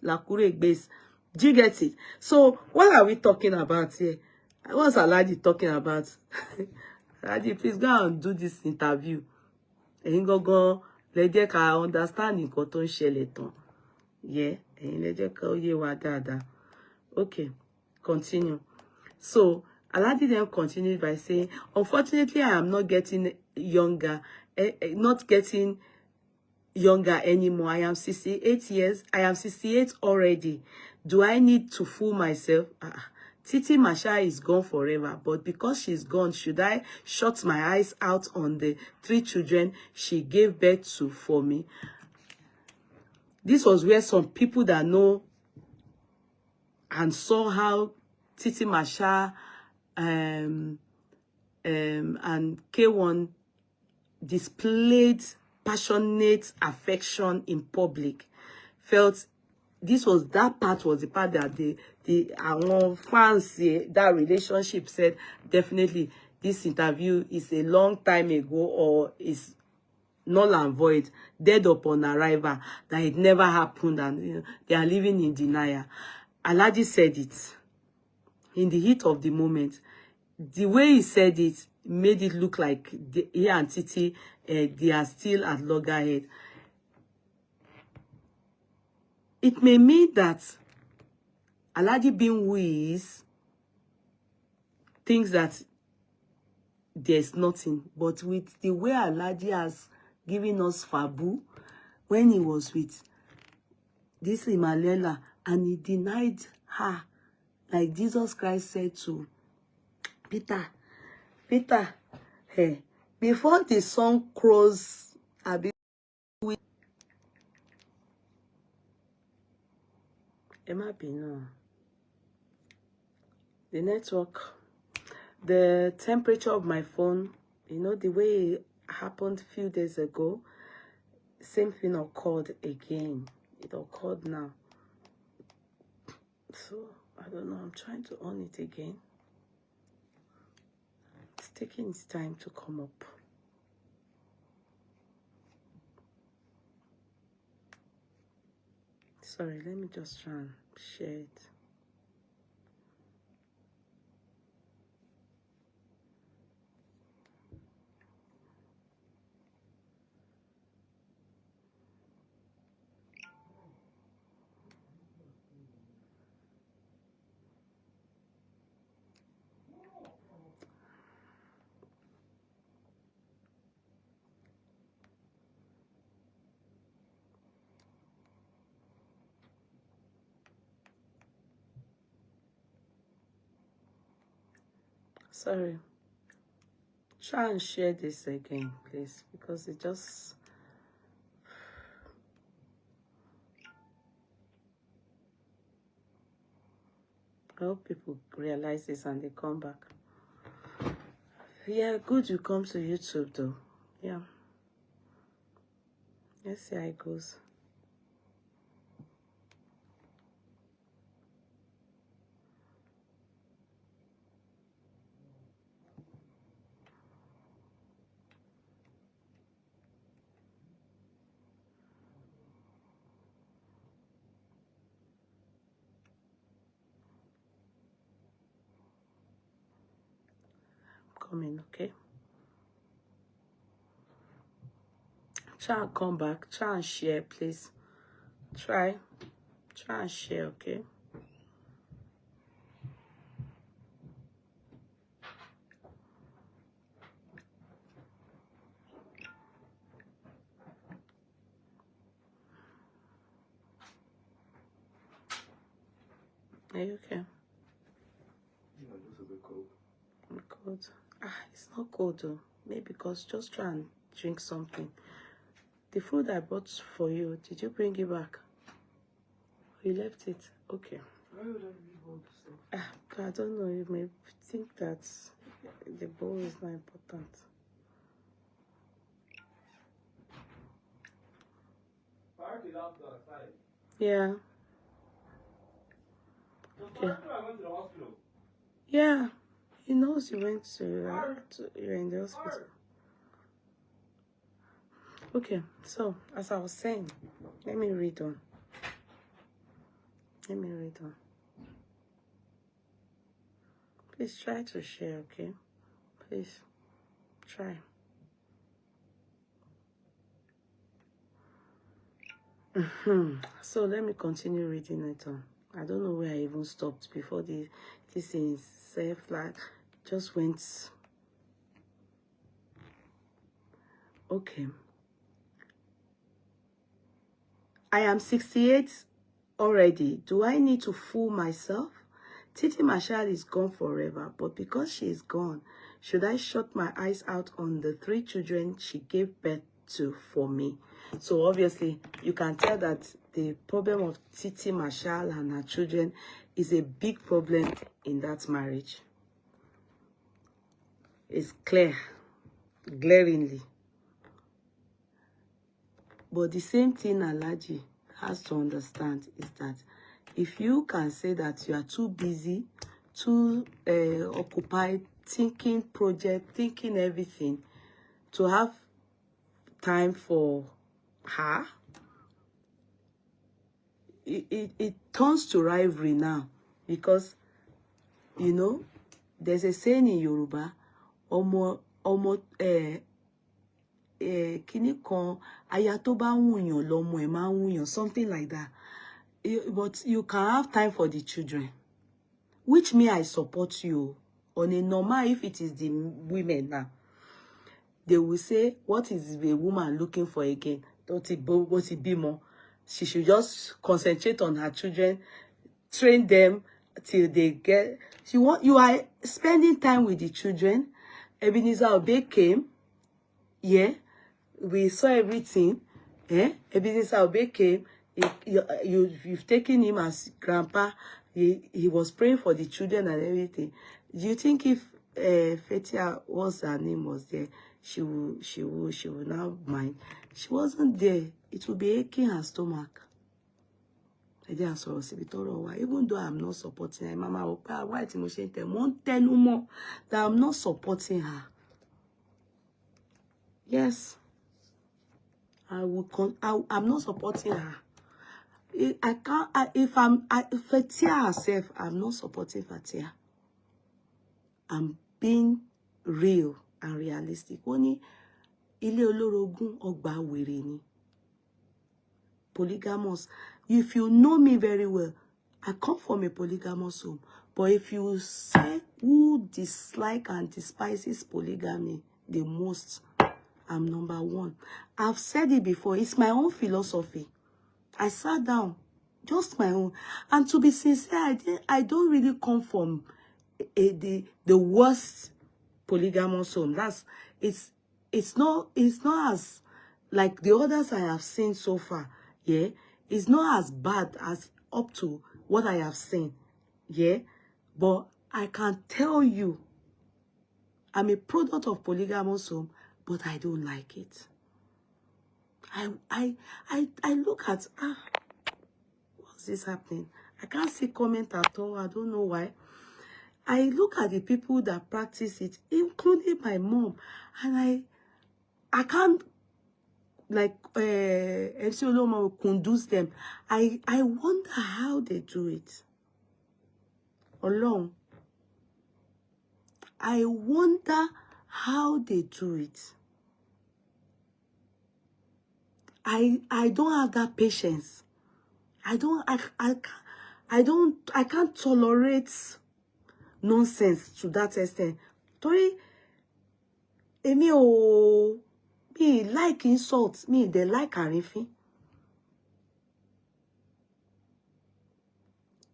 lakure base. Do you get it? So what are we talking about here? What's Alhaji talking about? Alhaji, please go and do this interview. And go let jẹ́ understand nǹkan tó ń ṣẹlẹ̀ tán. Yeah, and let jẹ́ ká yé wa dáadáa. Okay, continue. So Alhaji then continued by saying, unfortunately, I am not getting younger, anymore. I am 68 years. I am 68 already. Do I need to fool myself? Titi Masha is gone forever, but because she's gone, should I shut my eyes out on the 3 children she gave birth to for me? This was where some people that know and saw how Titi Masha and K1 displayed passionate affection in public felt that part was the part that our fans, that relationship said, definitely this interview is a long time ago, or is null and void, dead upon arrival, that it never happened, and you know, they are living in denial. Alhaji said it in the heat of the moment. The way he said it made it look like he and Titi, they are still at loggerhead. It may mean that Alhaji being who he is thinks that there's nothing. But with the way Alhaji has given us Fabu when he was with this Imalela, and he denied her, like Jesus Christ said to Peter, hey, before the sun crows, the network, the temperature of my phone, you know, the way it happened a few days ago, same thing occurred again. It occurred now. So, I don't know, I'm trying to on it again. It's taking its time to come up. Sorry, let me just try and share it. Sorry. Try and share this again, please, because it just... I hope people realize this and they come back. Yeah, good you come to YouTube though. Yeah. Let's see how it goes. coming, okay? Try and come back. Try and share, please. Try and share, okay? Are you okay? Yeah, it's a bit cold. Cold. It's not cold though. Maybe because just try and drink something. The food I bought for you, did you bring it back? You left it? Okay. Why would I leave all the stuff? I don't know. You may think that the bowl is not important. Yeah. Okay. I went to the hospital. Yeah. He knows you went to you're in the hospital. Okay, so as I was saying, let me read on. Please try to share, okay? Please try. So let me continue reading it on. I don't know where I even stopped before this is like just went. Okay. I am 68 already. Do I need to fool myself? Titi Marshall is gone forever, but because she is gone, should I shut my eyes out on the 3 children she gave birth to for me? So obviously, you can tell that the problem of Titi Marshall and her children is a big problem in that marriage. It's clear, glaringly. But the same thing Alhaji has to understand is that if you can say that you are too busy, too occupied, thinking project, thinking everything, to have time for her, it turns to rivalry now. Because, you know, there's a saying in Yoruba, kini kan aya tó bá wùyàn lọ́mọ ẹ̀ máa wùyàn, something like that. But you can have time for the children, which me I support you on a normal. If it is the women now, they will say, what is the woman looking for again? What it be more? She should just concentrate on her children, train them till they get. You are spending time with the children. Ebenezer Obey came. Yeah, we saw everything. Ebenezer Obey came. You've taken him as grandpa. He was praying for the children and everything. Do you think if Fetia, what's her name, was there, she will now mind? She wasn't there. It will be aching her stomach. Even though I'm not supporting her, Mama, why won't tell no more that I'm not supporting her. Yes, I'm not supporting her. I can't. If Fatia herself, I'm not supporting Fatia. I'm being real and realistic. Only ilé olórogún ọgbà wèrè ni. Polygamous. If you know me very well, I come from a polygamous home. But if you say who dislike and despises polygamy the most, I'm number 1. I've said it before. It's my own philosophy. I sat down, just my own. And to be sincere, I don't really come from the worst polygamous home. It's not as like the others I have seen so far. Yeah, it's not as bad as up to what I have seen. Yeah, but I can tell you, I'm a product of polygamous home, but I don't like it. I look at what's this happening? I can't see comment at all. I don't know why. I look at the people that practice it, including my mom, and I can't like MC Oloma conduce them. I wonder how they do it. Alone. I wonder how they do it. I don't have that patience. I can't tolerate nonsense to that extent. Torí èmi ò me like insults, me they like àrífín.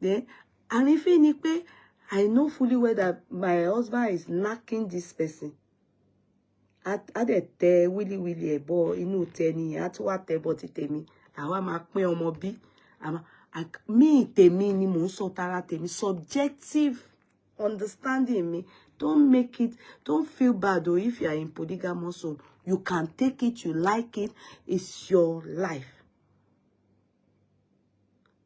Then àrífín ni pé I know fully well that my husband is knacking this person. At dẹ̀ wílíwílí ẹ̀ bọ́ inú tẹni at wá tẹ bọ́ ti tèmi. Àwa máa pín ọmọ bí. Me tèmi ni mò ń sọ tara tèmi. Subjective understanding me. Don't feel bad though if you are in polygamous home. You can take it, you like it, it's your life.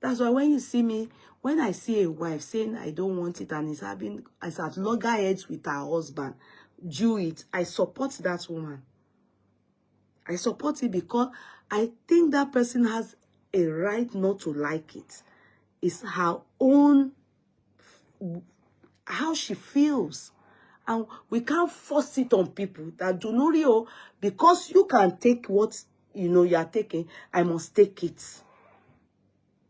That's why when you see me, when I see a wife saying I don't want it and is at loggerheads with her husband, do it. I support that woman. I support it because I think that person has a right not to like it. It's her own, how she feels. And we can't force it on people that do not know, because you can take what you are taking, I must take it.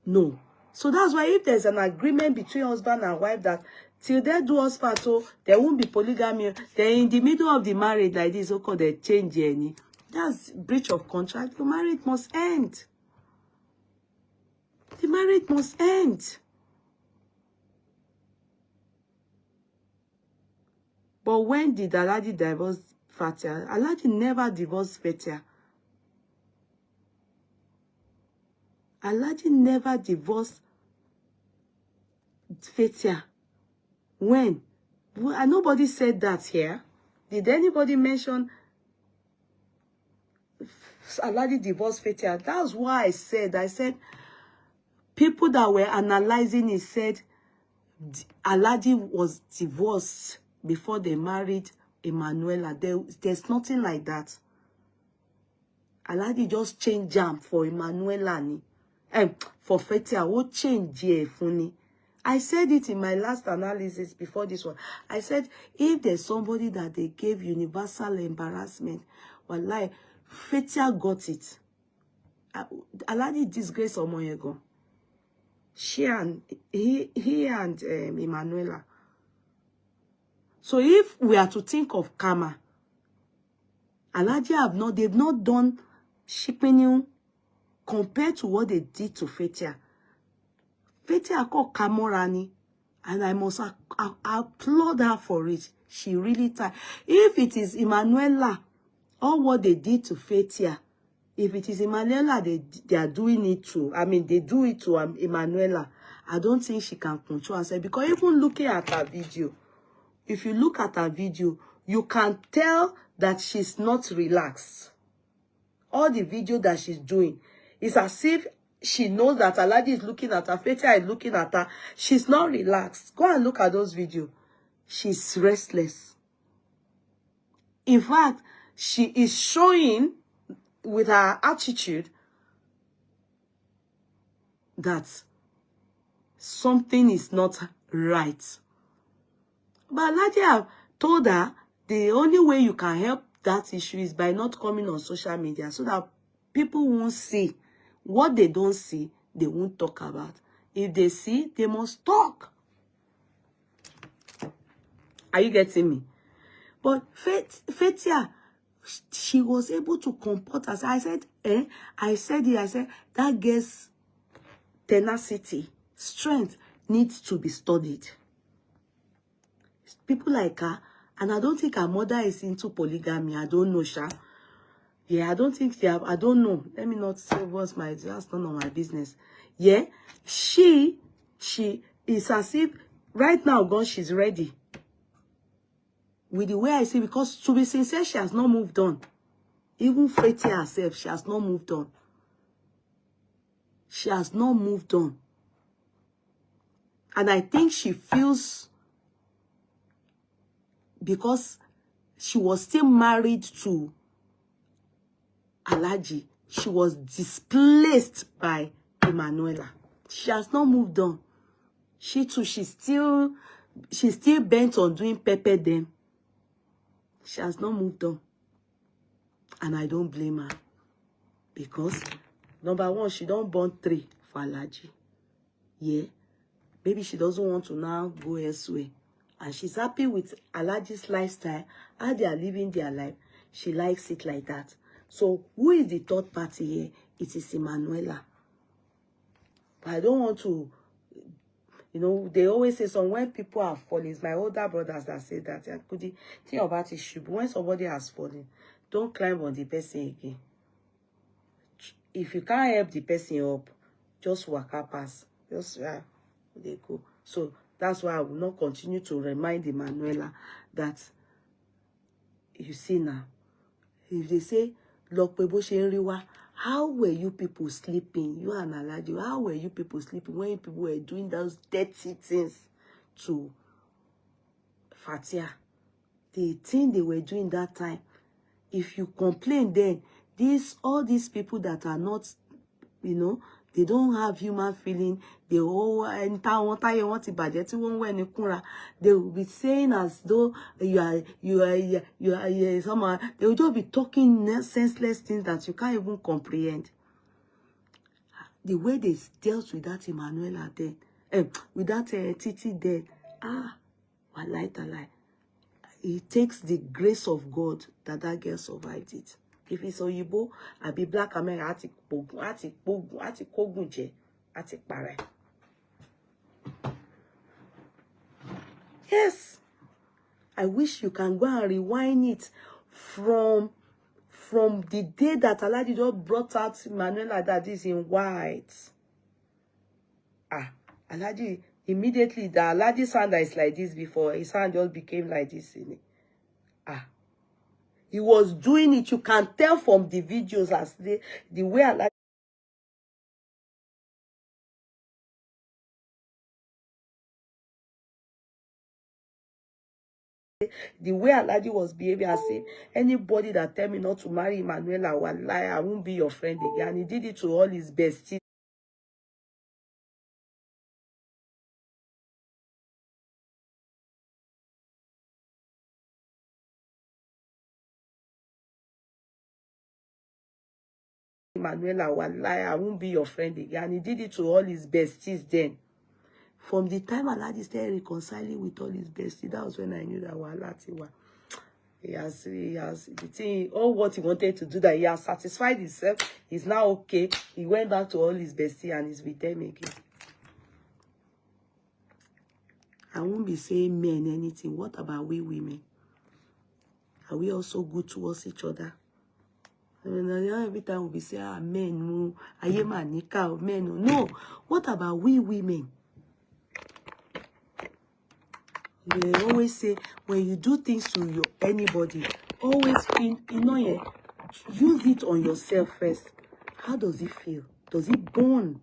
No. So that's why if there's an agreement between husband and wife that till they do husband, so there won't be polygamy, then in the middle of the marriage like this, okay, they change any. That's breach of contract. The marriage must end. The marriage must end. But when did Alhaji divorce Fatia? Alhaji never divorced Fatia. Alhaji never divorced Fatia. When? Well, nobody said that here. Did anybody mention Alhaji divorced Fatia? That's why I said people that were analyzing it said Alhaji was divorced before they married Emanuela. There's nothing like that. Alhaji just changed jam for Emanuela ni. For Fatia, what change here funny? I said it in my last analysis before this one. I said if there's somebody that they gave universal embarrassment, wallahi, Fatia got it. Alhaji disgrace Omoyego. He and Emanuela. So if we are to think of karma, Alhaji they've not done shipping compared to what they did to Fatia. Fatia called Kamorani, and I must applaud her for it. She really tried. If it is Emanuela, all what they did to Fatia, if it is Emanuela, they are doing it to, I mean, they do it to Emanuela, I don't think she can control herself. Because even looking at her video, if you look at her video, you can tell that she's not relaxed. All the video that she's doing, it's as if she knows that Alhaji is looking at her, Fatia is looking at her. She's not relaxed. Go and look at those videos. She's restless. In fact, she is showing with her attitude that something is not right. But Alhaji have told her the only way you can help that issue is by not coming on social media, so that people won't see what they don't see, they won't talk about. If they see, they must talk. Are you getting me? But Fatia, she was able to comport us. I said, I said that girl's tenacity, strength needs to be studied. People like her, and I don't think her mother is into polygamy. I don't know, Sha. Yeah, I don't think they have, I don't know. Let me not say what's my, that's none of my business. Yeah, she is as if right now, God, she's ready. With the way I see, because to be sincere, she has not moved on. Even Fatia herself, she has not moved on. She has not moved on. And I think she feels, because she was still married to Alhaji, she was displaced by Emanuela. She has not moved on. She too, she's still bent on doing pepper them. She has not moved on. And I don't blame her. Because, number one, she don't born 3 for Alhaji. Yeah. Maybe she doesn't want to now go elsewhere. And she's happy with Alhaji's lifestyle, how they are living their life. She likes it like that. So, who is the third party here? It is Emanuela. But I don't want to, you know, they always say, so when people are falling, it's my older brothers that say that. I could think about it, but when somebody has fallen, don't climb on the person again. If you can't help the person up, just walk up pass. Just, they go. So, that's why I will not continue to remind Emanuela that, you see now, if they say, how were you people sleeping? You and Alhaji, how were you people sleeping when people were doing those dirty things to Fatia? The thing they were doing that time, if you complain then, all these people that are not, you know, they don't have human feeling, they all enter one time want to budget they will be saying as though you are someone, they will just be talking senseless things that you can't even comprehend. The way they dealt with that Emanuela then, with that Titi then, wallahi, it takes the grace of God that girl survived it. If it's Oyibo, I be black American, ati kogunje, ati pare. Yes. I wish you can go and rewind it from the day that Alhaji just brought out Manuela that is in white. Alhaji, immediately, the Alhaji sound is like this before. His sound just became like this in it. He was doing it. You can tell from the videos as the way Alhaji was behaving, as if anybody that tell me not to marry Emanuela will lie, I won't be your friend again. And he did it to all his besties. Emanuela will lie, I won't be your friend again. And he did it to all his besties then. From the time Alhaji started reconciling with all his besties, that was when I knew that Alhaji, he has the thing, all what he wanted to do, that he has satisfied himself. He's now okay. He went back to all his besties and he's with them again. I won't be saying men anything. What about we women? Are we also good towards each other? Every time we'll be saying, men, men. No. What about we women? They always say, when you do things to anybody, always feel, use it on yourself first. How does it feel? Does it burn?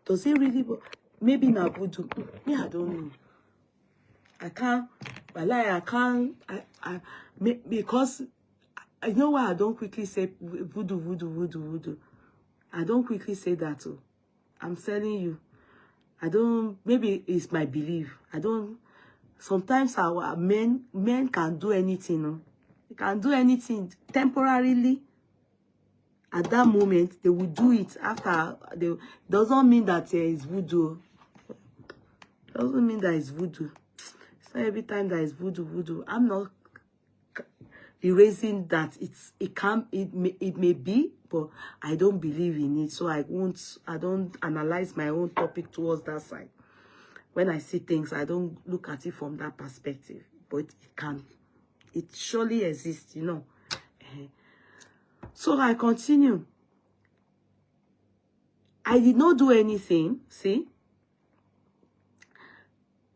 Does it really burn? Maybe Nabudu. Me, I don't know. I can't, because I know why I don't quickly say voodoo. I don't quickly say that too. I'm telling you. Maybe it's my belief. Sometimes our men can do anything, no? They can do anything temporarily. At that moment, they will do it after. Doesn't mean that it's voodoo. Doesn't mean that it's voodoo. It's not every time that it's voodoo. I'm not erasing that. It may be, but I don't believe in it. So I don't analyze my own topic towards that side. When I see things, I don't look at it from that perspective. But it surely exists, you know. So I continue. I did not do anything, see.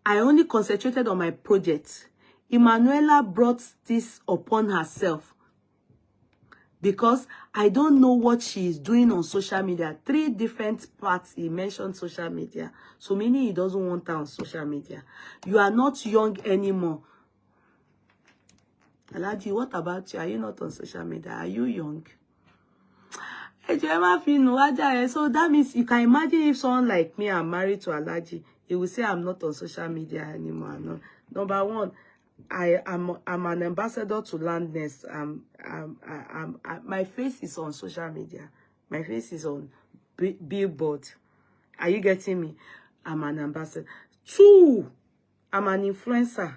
I only concentrated on my project. Emanuela brought this upon herself. Because I don't know what she is doing on social media. 3 different parts he mentioned social media. So meaning he doesn't want her on social media. You are not young anymore. Alhaji, what about you? Are you not on social media? Are you young? So that means you can imagine if someone like me, I'm married to Alhaji, he will say I'm not on social media anymore. No. Number one, I'm an ambassador to landness. My face is on social media. My face is on billboard. Are you getting me? I'm an ambassador. 2, I'm an influencer.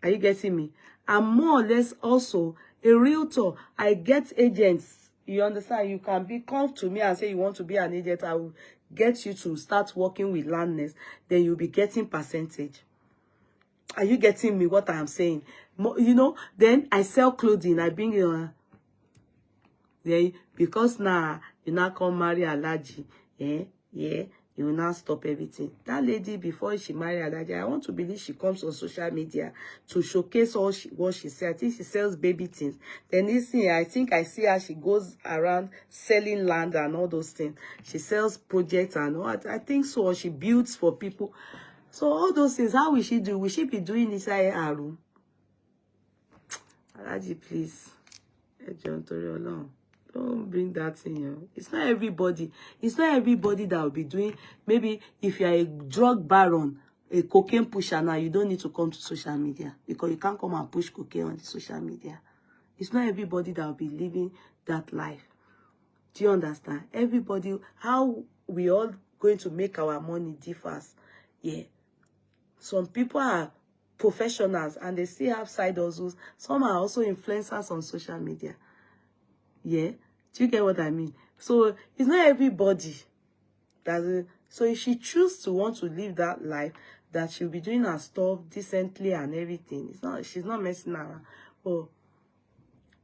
Are you getting me? I'm more or less also a realtor. I get agents. You understand? You can come to me and say you want to be an agent. I will get you to start working with landness. Then you'll be getting percentage. Are you getting me what I'm saying? You know, then I sell clothing. I bring because now you now come marry Alaji. Yeah. You will now stop everything. That lady, before she married Alaji, I want to believe she comes on social media to showcase what she sells. I think she sells baby things. Then this thing, I think I see her, she goes around selling land and all those things. She sells projects and all. I think so. Or she builds for people. So all those things, how will she do? Will she be doing inside her room? Alaji, please. Don't bring that in here. It's not everybody. It's not everybody that will be doing. Maybe if you're a drug baron, a cocaine pusher now, you don't need to come to social media because you can't come and push cocaine on the social media. It's not everybody that will be living that life. Do you understand? Everybody, how we all going to make our money differs. Yeah. Some people are professionals and they still have side hustles. Some are also influencers on social media. Yeah, do you get what I mean? So it's not everybody that. So if she chooses to want to live that life, that she'll be doing her stuff decently and everything. It's not. She's not messing around. But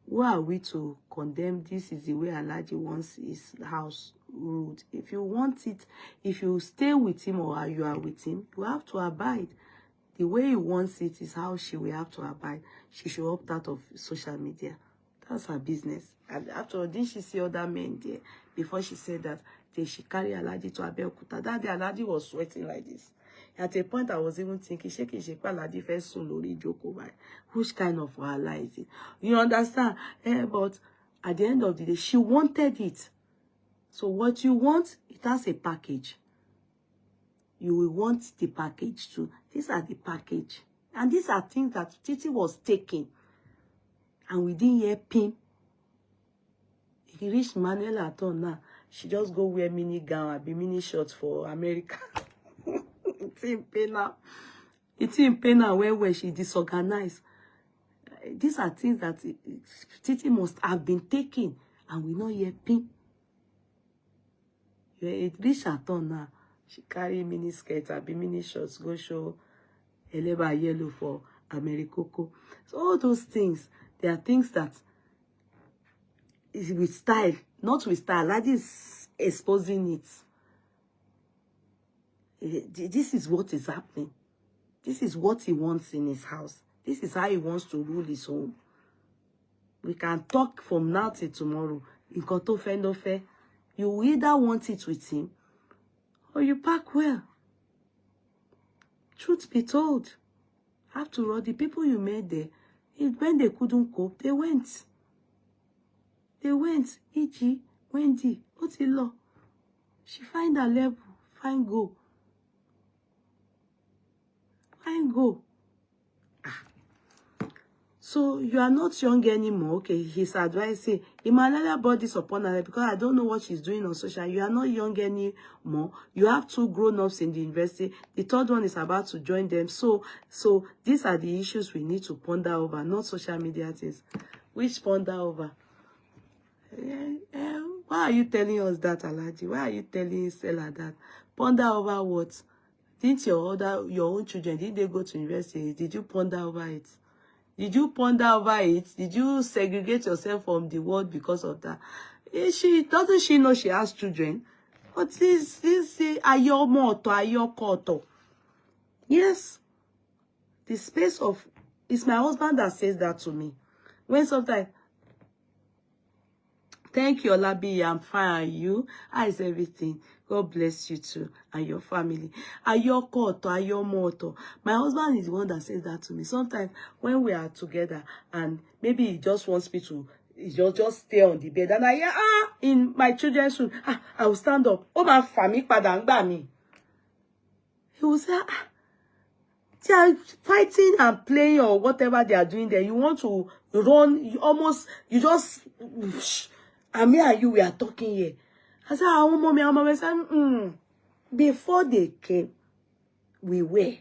who are we to condemn? This is the way Alaji wants his house ruled. If you want it, if you stay with him or you are with him, you have to abide. The way he wants it is how she will have to abide. She should opt out of social media. That's her business. And after all, didn't she see other men there before she said that she carry Alaji to Abeokuta? That day Alaji was sweating like this. At a point I was even thinking, Alaji first soon lori joko by. Which kind of wahala is it? You understand? But at the end of the day, she wanted it. So what you want, it has a package. You will want the package too. These are the package. And these are things that Titi was taking. And we didn't hear pin. If you reach Manuel at all now, she just go wear mini gown and be mini shorts for America. It's in pain now. It's in pain now where she disorganized. These are things that Titi must have been taking. And we not hear pin. It reach at all now. She carry mini skirt and be mini shorts. Go show Eleba yellow for Americoco. So all those things. There are things that is with style, not with style. Alaji is exposing it. This is what is happening. This is what he wants in his house. This is how he wants to rule his home. We can talk from now till tomorrow. You either want it with him or you pack well. Truth be told, after all, the people you met there, when they couldn't cope, they went. They went. E.g., Wendy, Otilo. She find her level. Fine go. Fine go. So you are not young anymore. Okay, his advice say, Imalala brought this upon her because I don't know what she's doing on social. You are not young anymore. You have 2 grown-ups in the university. The 3rd one is about to join them. So these are the issues we need to ponder over, not social media things. Which ponder over? Why are you telling us that, Alaji? Why are you telling Stella that? Ponder over what? Didn't your own children, did they go to university? Did you ponder over it? Did you ponder over it? Did you segregate yourself from the world because of that? Doesn't she know she has children? But this ayomoto. Yes. The space of, it's my husband that says that to me. When sometimes, thank you, Olabi, I'm fine. And you? How is everything? God bless you too and your family. Ayomoto. My husband is the one that says that to me. Sometimes when we are together and maybe he just wants me to just stay on the bed and I hear, in my children's room, I will stand up. Oh, my family, padangba me. He will say, They are fighting and playing or whatever they are doing there. You want to run, you just, and me and you, we are talking here. I said, I said, before they came, we were.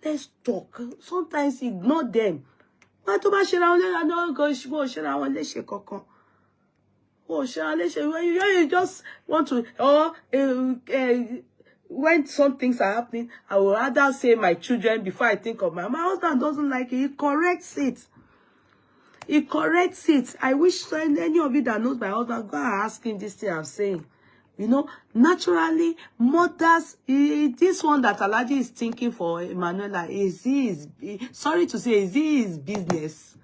Let's talk. Sometimes ignore them. But to ba share I don't go share around let's share kankan. Oh, share let's share. You just want to, or when some things are happening, I would rather say my children before I think of my husband doesn't like it. He corrects it. He corrects it. I wish any of you that knows my husband, go and ask him this thing I'm saying. You know, naturally, mothers, this one that Alaji is thinking for Emanuela, sorry to say, is his business.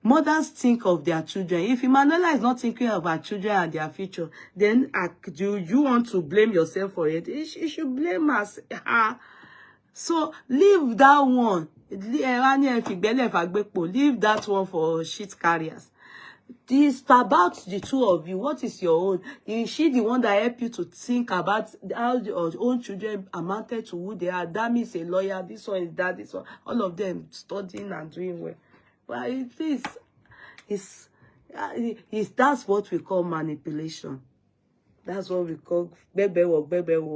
Mothers think of their children. If Emanuela is not thinking of her children and their future, then do you want to blame yourself for it? You should blame her. So leave that one. Leave that one for shit carriers. This about the two of you. What is your own? Is she the one that helped you to think about how your own children amounted to who they are? That means a lawyer. This one is that. This one. All of them studying and doing well. But please, that's what we call manipulation. That's what we call bebe wo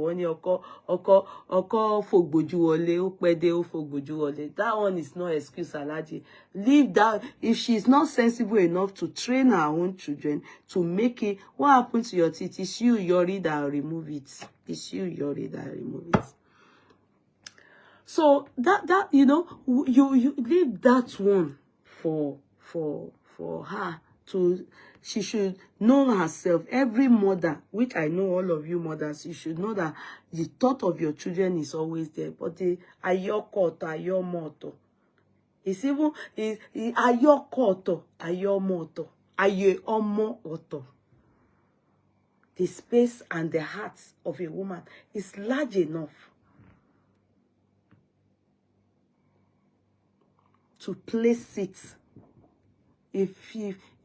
oni oko fogboju wole o pede o fogboju wole. That one is no excuse, Alaji. Leave that. If she's not sensible enough to train her own children to make it, what happened to your teeth? It's you, Yori, that remove it. It's you, Yori, that remove it. So that you know, you leave that one for her to. She should know herself. Every mother, which I know all of you mothers, you should know that the thought of your children is always there. But the ayokoto, ayomoto. It's even ayokoto, ayomoto, ayomoto. The space and the heart of a woman is large enough to place it.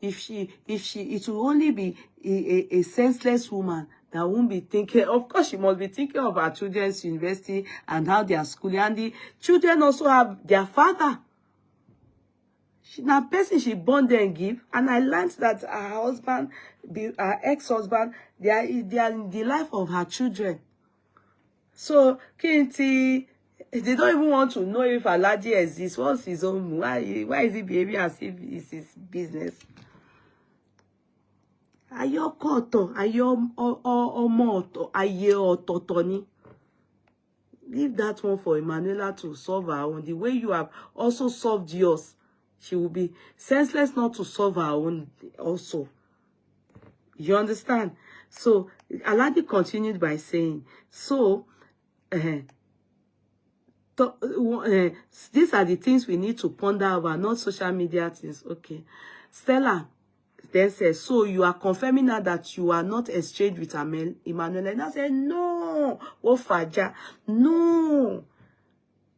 It will only be a senseless woman that won't be thinking. Of course, she must be thinking of her children's university and how they are schooling. And the children also have their father. Now, person she born there and give. And I learned that her husband, her ex-husband, they are in the life of her children. So, Kinti, they don't even want to know if Alaji exists. What's his own? Why is he behaving as if it's his business? Ayokoto, ayomoto, ayototoni. Leave that one for Emanuela to solve her own. The way you have also solved yours, she will be senseless not to solve her own also. You understand? So, Alaji continued by saying, so, these are the things we need to ponder over, not social media things. Okay. Stella then says, so you are confirming now that you are not exchanged with Emmanuel. And I said, no. Ofaja. No.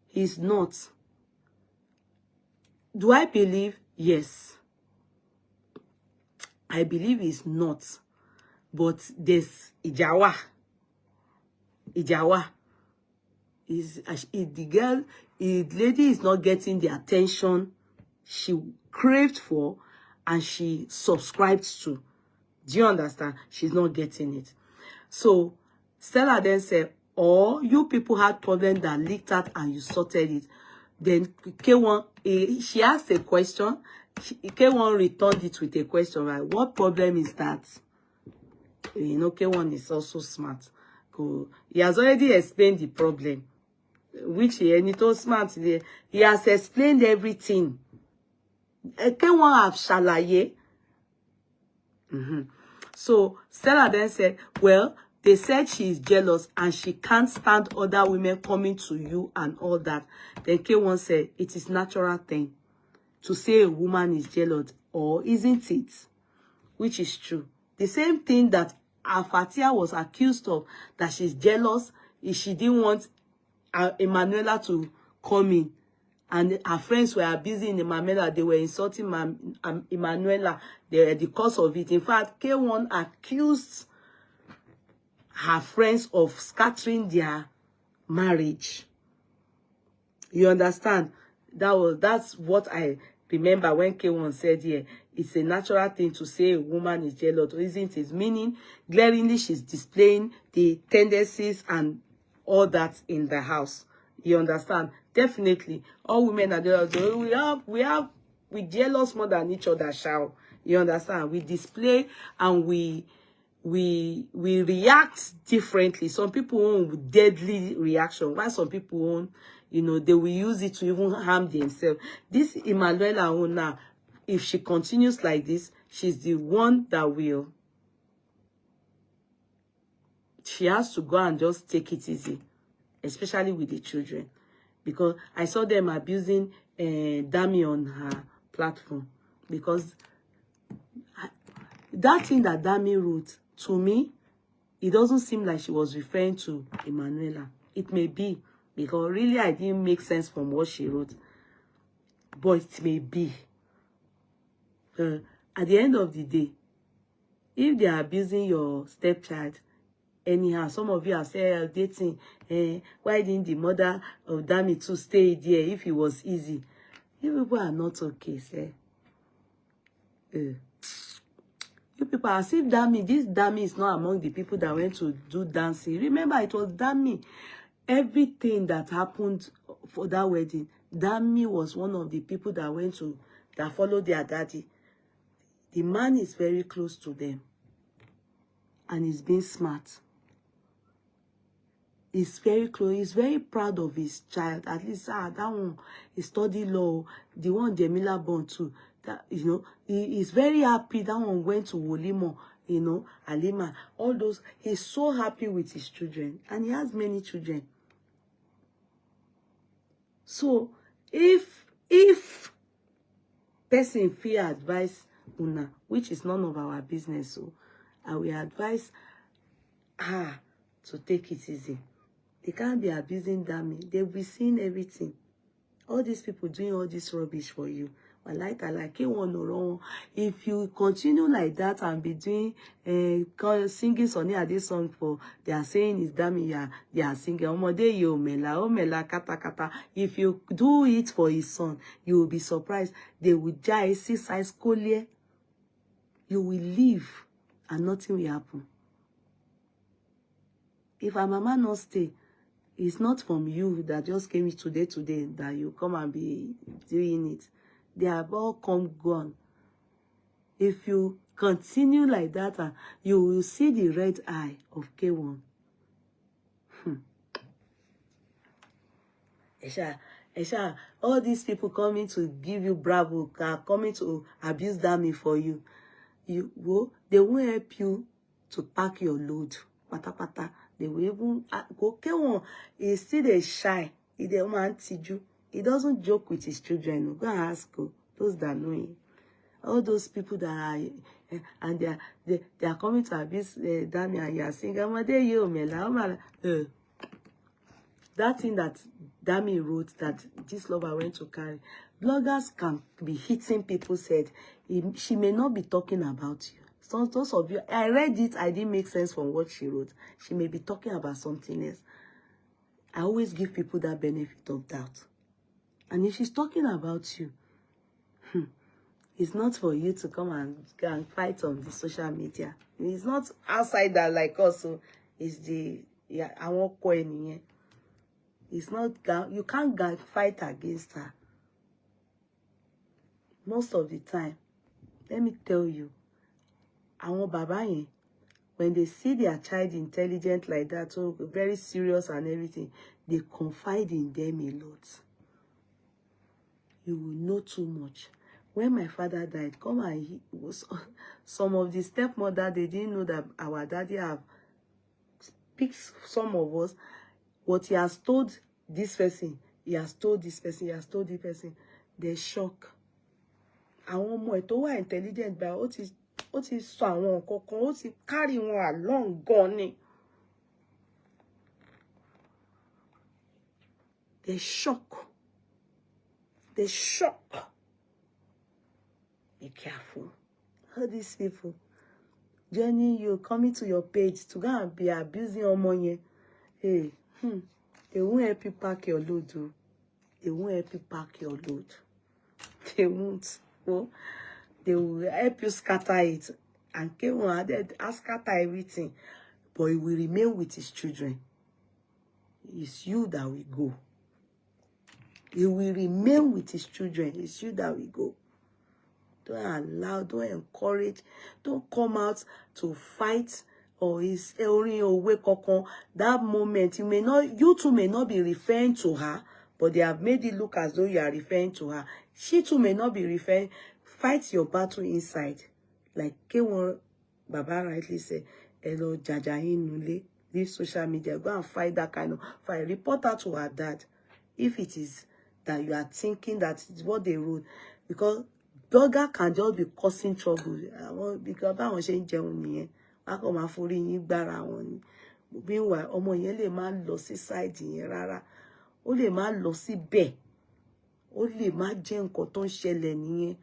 He's not. Do I believe? Yes. I believe he's not. But there's Ijawa. The lady is not getting the attention she craved for and she subscribed to. Do you understand? She's not getting it. So Stella then said, or you people had problems that leaked out and you sorted it. Then K1, she asked a question. K1 returned it with a question, right? What problem is that? You know, K1 is also smart. He has already explained the problem. Which he smart. He has explained everything. K1 have shalaye. So Stella then said, well, they said she is jealous and she can't stand other women coming to you and all that. Then K1 said, it is natural thing to say a woman is jealous, or isn't it? Which is true. The same thing that Fatia was accused of, that she's jealous, is she didn't want Emanuela to come in. And her friends were busy in Emanuela. They were insulting Emanuela. They were the cause of it. In fact, K1 accused her friends of scattering their marriage. You understand? That's what I remember when K1 said here. It's a natural thing to say a woman is jealous, isn't it? Meaning, glaringly, she's displaying the tendencies and all that in the house. You understand? Definitely, all women are jealous. We jealous more than each other, shall. You understand? We display and we react differently. Some people own deadly reaction, while some people own, you know, they will use it to even harm themselves. This Emanuela own now, if she continues like this, she's the one that will. She has to go and just take it easy, especially with the children, because I saw them abusing Dami on her platform, because that thing that Dami wrote, to me, it doesn't seem like she was referring to Emanuela. It may be, because really I didn't make sense from what she wrote. But it may be. At the end of the day, if they are abusing your stepchild, anyhow, some of you are saying, dating, why didn't the mother of Dami to stay there if it was easy? You people are not okay, sir. You people, as if this Dami is not among the people that went to do dancing. Remember, it was Dami. Everything that happened for that wedding, Dami was one of the people that followed their daddy. The man is very close to them. And he's being smart. He's very close. He's very proud of his child. At least, that one, he studied law. The one Jamila born too. That, you know, he's very happy. That one went to Wolimo, you know, Alima. All those. He's so happy with his children. And he has many children. So, if person fear advice una, which is none of our business, so I will advise her to take it easy. They can't be abusing Dami. They'll be seeing everything. All these people doing all this rubbish for you. But like I like K1 no wrong. If you continue like that and be doing singing Sunny Ade song for, they are saying it's Dami, yeah, they are singing Omode yo mela kata kata. If you do it for his son, you will be surprised. They will die 6 size collier. You will leave and nothing will happen. If our mama not stay, it's not from you that just came today that you come and be doing it. They have all come gone. If you continue like that, you will see the red eye of K1. Esha, all these people coming to give you bravo, coming to abuse Dami for you. They won't help you to pack your load. Pata. They will even go. K1 is still a shy. He's a man tiju. He doesn't joke with his children. Go and ask those that know him. All those people that are and they are coming to abuse Dami, and you are saying, that thing that Dami wrote that this lover went to carry. Bloggers can be hitting people's head. She may not be talking about you. So those of you, I read it, I didn't make sense from what she wrote. She may be talking about something else. I always give people that benefit of doubt. And if she's talking about you, it's not for you to come and fight on the social media. It's not outside that like us. So it's I won't call any. It's not, you can't fight against her. Most of the time, let me tell you, àwọn bàbá yẹn, when they see their child intelligent like that, so very serious and everything, they confide in them a lot. You will know too much. When my father died, some of the stepmother, they didn't know that our daddy have picked some of us. What he has told this person, he has told this person, he has told this person. They shock. Àwọn ọmọ ẹ̀ tó wà intelligent, but ó ti sọ àwọn nǹkan kan, ó ti carry wọn along gan ni. They shock. They shock. Be careful. All these people joining you, coming to your page to go and be abusing ọmọ yẹn. Hey, They won't help you pack your load, though. They won't help you pack your load. They won't. Well, they will help you scatter it. And K1 scatter everything. But he will remain with his children. It's you that will go. He will remain with his children. It's you that will go. Don't allow, don't encourage, don't come out to fight or is that moment. You two may not be referring to her, but they have made it look as though you are referring to her. She too may not be referring. Fight your battle inside. Like K1 Baba rightly said, hello, Jajahin Nule, leave social media, go and fight that kind of fight. Report her to her dad. If it is that you are thinking that it's what they wrote, because blogger can just be causing trouble. Because I was saying, meanwhile, ọmọ yẹn lè má lọ sí side yẹn rárá. Ó lè má lọ síbẹ̀. Ó lè má jẹ́ nǹkan tó ń ṣẹlẹ̀ nìyẹn.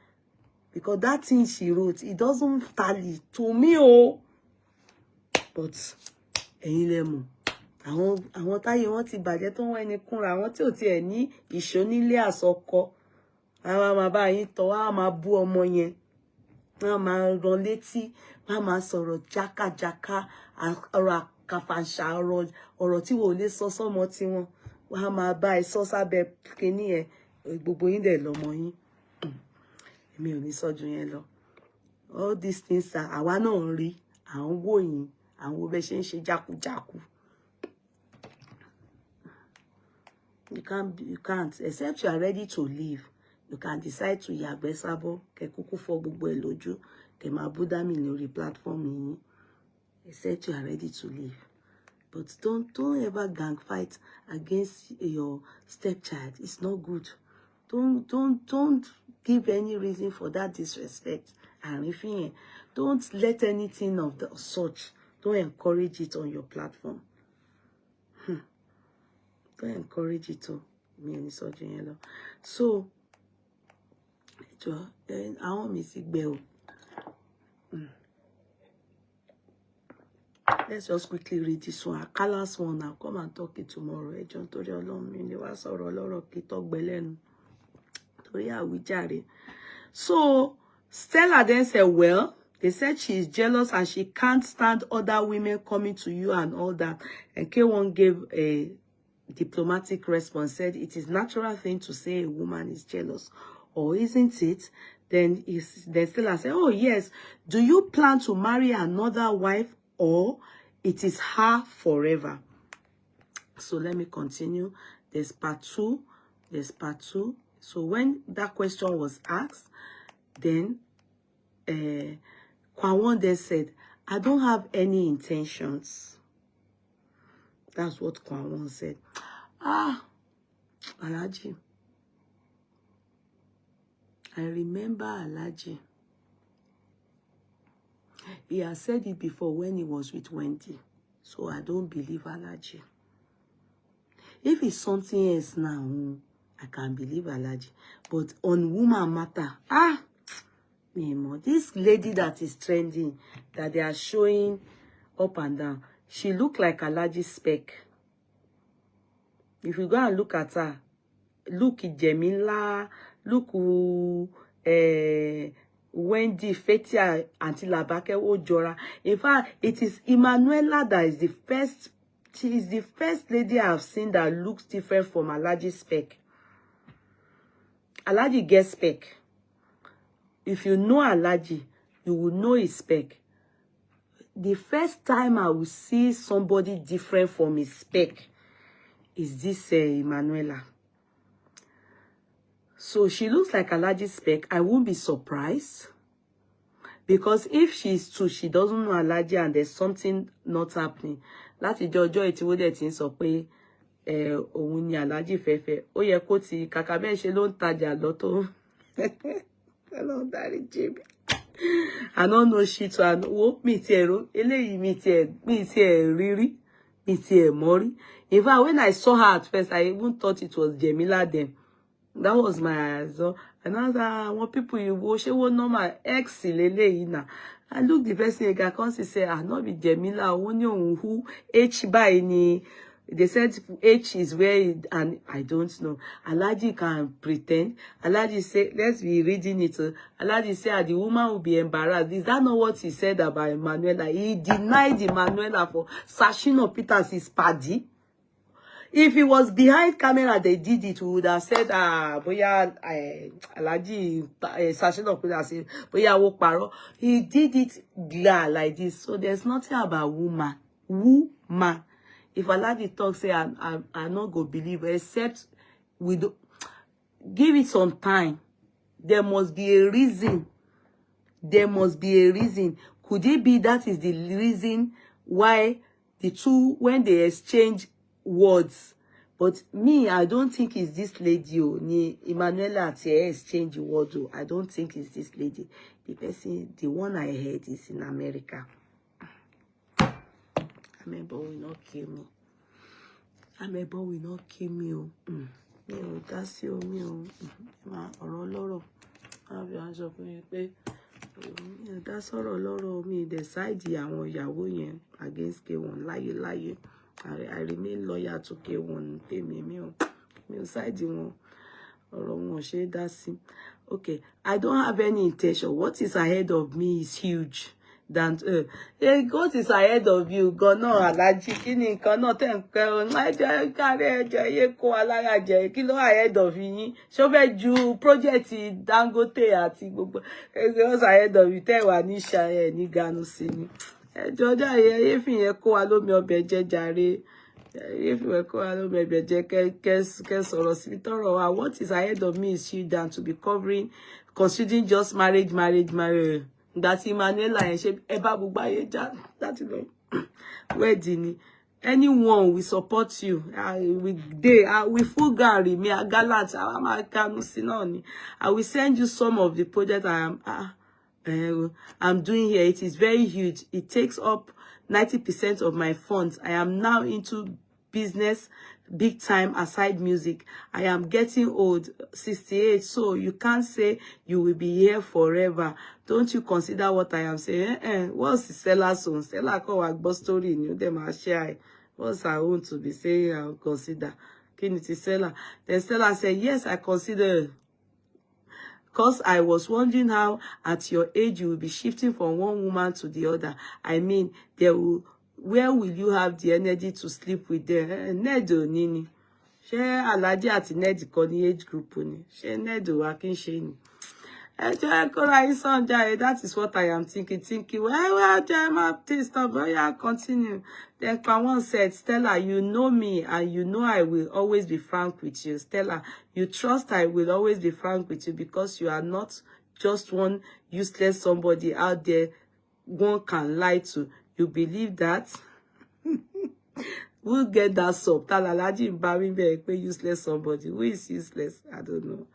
Because that thing she wrote, it doesn't tally to me, oh. But ẹ̀yin lẹ mọ̀. Àwọn táyé wọn ti bàjẹ́ tó wọ́n ẹni kúnra, àwọn tí ò tiẹ̀ ní ìṣónílé àsọkọ. Àwọn máa bá yín tọ́, wọ́n á máa bú ọmọ yẹn. Wọ́n á máa rán létí, wọ́n á máa sọ̀rọ̀ jákàjáká, ọ̀rọ̀ àkàfàǹṣà, ọ̀rọ̀ tí wọ́n ò lè sọ sọ́mọ tiwọn. Wọ́n á máa bá ẹ sọ sábẹ́ kíní ẹ, gbogbo yín dẹ̀ lọ́mọ yín. Èmi ò ní sọ ju yẹn lọ. All these things are àwa náà ń rí, à ń wò yín, à ń wo bẹ́ ṣe ń ṣe jákújákú. You can't, except you are ready to leave. You can decide to yàgbẹ́ sábọ̀, kẹ́ kúkú fọ́ gbogbo ẹ̀ lójú, kẹ́ máa bú dámì lórí platform yín. Except you are ready to leave. But don't ever gang fight against your stepchild. It's not good. Don't give any reason for that disrespect. And if you don't let anything of the such, don't encourage it on your platform. Don't encourage it to me. So, I want me to go. Let's just quickly read this one. Akala's one. I'll come and talk it tomorrow. So, Stella then said, well, they said she is jealous and she can't stand other women coming to you and all that. And K1 gave a diplomatic response, said it is natural thing to say a woman is jealous. Or isn't it? Then Stella said, oh, yes. Do you plan to marry another wife or it is her forever? So let me continue. There's part two. So when that question was asked, then K1 then said, I don't have any intentions. That's what K1 said. Alaji. I remember Alaji. He has said it before when he was with Wendy. So I don't believe Alaji. If it's something else now, I can believe Alaji. But on woman matter, this lady that is trending, that they are showing up and down, she look like Alaji spec. If you go and look at her, look at Jemila, look Wendy, Fetia, Auntie Labake, Ojora. In fact, it is Emanuela that is the first. She is the first lady I have seen that looks different from Alaji spec. Alaji gets spec. If you know Alaji, you will know his spec. The first time I will see somebody different from his spec is this Emanuela. So she looks like Alaji spec. I won't be surprised. Because if she's true, she doesn't know Alaji and there's something not happening. Láti jọjọ́ ẹ̀ tí wọ́n dẹ̀ ti ń sọ pé òun ni Alaji fẹ́fẹ́. Ó yẹ kó ti kàkà bẹ́ẹ̀ ṣe ló ń tajà lọ́tọ̀. Hello, Daddy Jimmy. I don't know shit to wo mi ti ero eléyìí mi ti rírí mi ti mori. In fact, when I saw her at first, I even thought it was Jemila then. That was my so another one people you go she wo normal ex leleyi na. I look the person again can say not be Jemila who H by ni They said H is where, and I don't know. Alhaji can pretend. Alhaji say, let's be reading it. Alhaji said the woman will be embarrassed. Is that not what he said about Emanuela? He denied Emanuela for Sashino Peters is paddy. If he was behind camera, they did it. We would have said, boya Alhaji Sashino Peters, boya wo paro. He did it glad like this. So there's nothing about woman. Woman. If Alhaji talk, say I not go believe, except we do give it some time. There must be a reason. There must be a reason. Could it be that is the reason why the two, when they exchange words? But me, I don't think it's this lady. Ni Emanuela exchange words. I don't think it's this lady. The person, the one I heard is in America. Amebo will not kill me. Amebo will not kill me. That's your meal. That's all of me. Decide àwọn ìyàwó yẹn against K1 láyé. I remain loyal to K1. Me side wọn. Ọ̀rọ̀ wọn ṣe dá sí. Okay, I don't have any intention. What is ahead of me is huge. Than what is ahead of you? Gonna Alhaji kini nǹkan náà tẹ́ ń pẹ́ o. Ẹjọ́ káre ẹjọ́ yé kó alára jẹ. Kí ló ahead of yín? Ṣó fẹ́ ju project Dangote àti gbogbo. What's ahead of you? Tẹ́ wà ní ṣayẹ ní ganu sí ni. Ẹjọ́ jàre yé fi yẹn kó wa lómi ọbẹ̀ jẹ jàre. Yé fi yẹn kó wa lómi ọbẹ̀ jẹ kẹ́ sọ̀rọ̀ sí tọrọ wa. What is ahead of me is huge than to be considering just marriage. That Emanuela and she eba bugbaye ja that is wedding. Anyone we support you. We full Gary, me a gallant. I will send you some of the project I'm doing here. It is very huge. It takes up 90% of my funds. I am now into business big time aside music. I am getting old, 68, so you can't say you will be here forever. Don't you consider what I am saying? What's the Stella's own? Stella call a story in you, them are share. What's I want to be saying? I'll consider. Kiniti Stella. Then Stella said, yes, I consider. Because I was wondering how at your age you will be shifting from one woman to the other. I mean, where will you have the energy to sleep with them? Nedo nini. She Alhaji àti Ned kọ́ ní age group ni. She Nedo wa kin she ni. That is what I am thinking. Well, stop. Yeah, continue. Then K1 said, Stella, you know me and you know I will always be frank with you. Stella, you trust I will always be frank with you because you are not just one useless somebody out there one can lie to. You believe that? We'll get that sub. Alhaji Mbari be useless somebody. Who is useless? I don't know.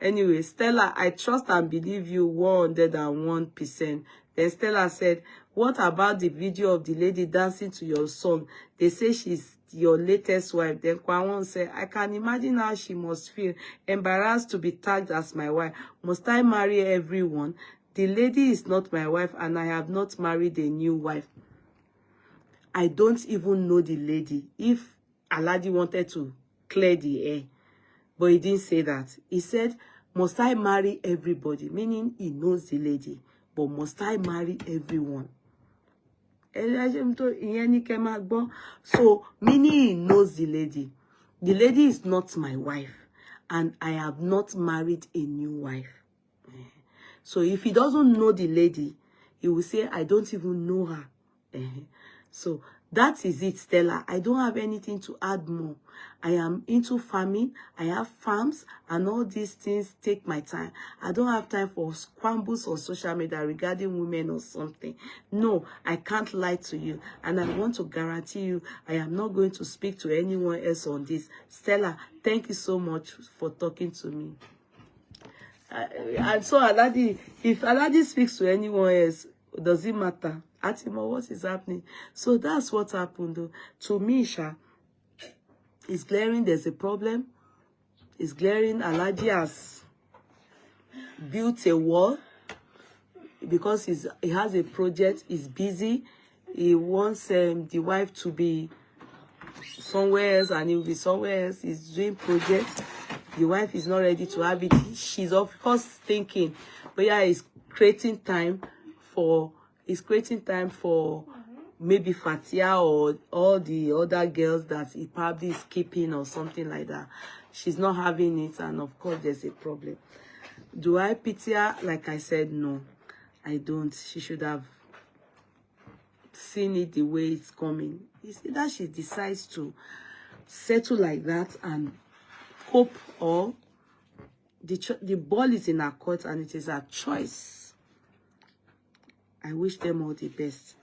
Anyway, Stella, I trust and believe you 101%. Then Stella said, what about the video of the lady dancing to your song? They say she's your latest wife. Then K1 said, I can imagine how she must feel, embarrassed to be tagged as my wife. Must I marry everyone? The lady is not my wife and I have not married a new wife. I don't even know the lady. If Alhaji wanted to clear the air, but he didn't say that. He said, must I marry everybody? Meaning he knows the lady. But must I marry everyone? So, meaning he knows the lady. The lady is not my wife. And I have not married a new wife. So, if he doesn't know the lady, he will say, I don't even know her. So, that is it, Stella. I don't have anything to add more. I am into farming. I have farms and all these things take my time. I don't have time for scrambles on social media regarding women or something. No, I can't lie to you. And I want to guarantee you, I am not going to speak to anyone else on this. Stella, thank you so much for talking to me. And so, Alhaji, if Alhaji speaks to anyone else, does it matter? Atimo, what is happening? So that's what happened though. To me, Sha, it's glaring there's a problem. It's glaring Alhaji has built a wall because he has a project, he's busy. He wants the wife to be somewhere else and he'll be somewhere else. He's doing projects. The wife is not ready to have it. She's of course thinking, but yeah, he's creating time for maybe Fatia or all the other girls that he probably is keeping or something like that. She's not having it, and of course there's a problem. Do I pity her? Like I said, no, I don't. She should have seen it the way it's coming. It's either she decides to settle like that and cope, or the ball is in her court and it is her choice. I wish them all the best.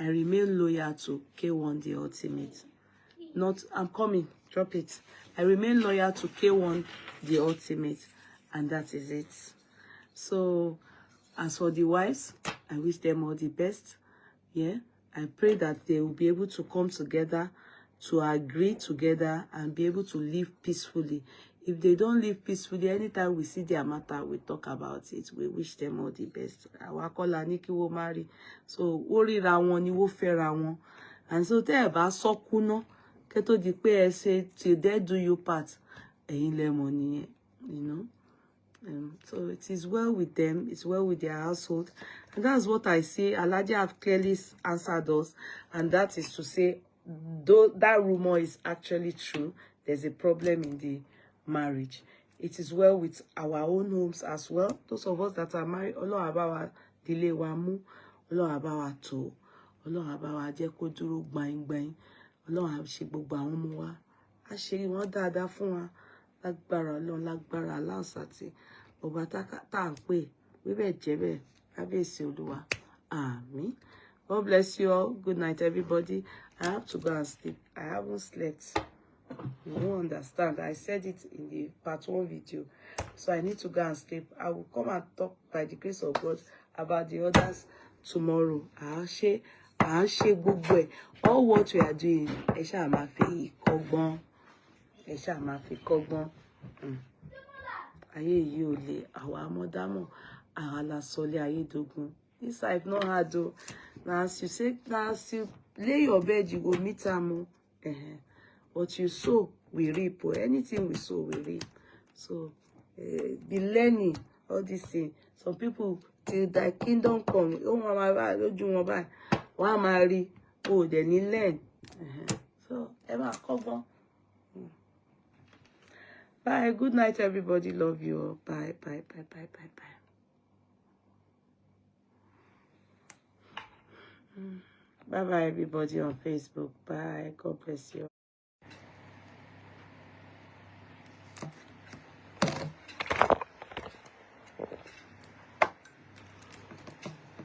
I remain loyal to K1 the ultimate. I'm coming, drop it. I remain loyal to K1 the ultimate, and that is it. So as for the wives, I wish them all the best. Yeah, I pray that they will be able to come together, to agree together, and be able to live peacefully. If they don't live peacefully, anytime we see their matter, we talk about it. We wish them all the best. Alao Akala ni kí wọ́n marry. So oríra wọn ni wọ́n fẹ́ra wọn. And so tẹ́ ẹ bá sọ́kú ná, kẹ́ tó di pé ẹ ṣe till death do you part, ẹ̀yin lẹ mọ̀ nìyẹn, you know. So it is well with them. It's well with their household. And that's what I say. Alhaji have clearly answered us. And that is to say, though that rumor is actually true, there's a problem in the marriage. It is well with our own homes as well. Those of us that are married, Ọlọ́run á bá wa delay wa mú, Ọlọ́run á bá wa tò, Ọlọ́run á bá wa jẹ́ kó dúró gbaingbain, Ọlọ́run á ṣe gbogbo àwọn ọmọ wa, á ṣe wọ́n dáadáa fún wa, lágbára Ọlọ́run, lágbára aláǹsàtì, ọba tá à ń pè, wíbẹ̀ jẹ́bẹ̀, kábíyèsí Olúwa. Àmín. God bless you all. Good night, everybody. I have to go and sleep. I haven't slept. You won't understand. I said it in the part 1 video. So I need to go and sleep. I will come and talk by the grace of God about the others tomorrow. I'll share gbogbo ẹ̀. All what we are doing, ẹ ṣáà máa fi kọ́gbọ́n. Ẹ ṣáà máa fi kọ́gbọ́n. Ayé yìí ò le, àwa amọ̀dámọ̀, àwa la sọlé ayé dogun. This life not hard though. Now as you say, now as you lay your bed, you go meet am. What you sow, we reap. Or anything we sow, we reap. So be learning all these things. Some people, till thy kingdom come, oh mama, don't do one one marry, oh then you learn. So ever come on. Bye. Good night, everybody. Love you all. Bye. Bye. Bye. Bye. Bye. Bye. Bye. Bye. Everybody on Facebook. Bye. God bless you.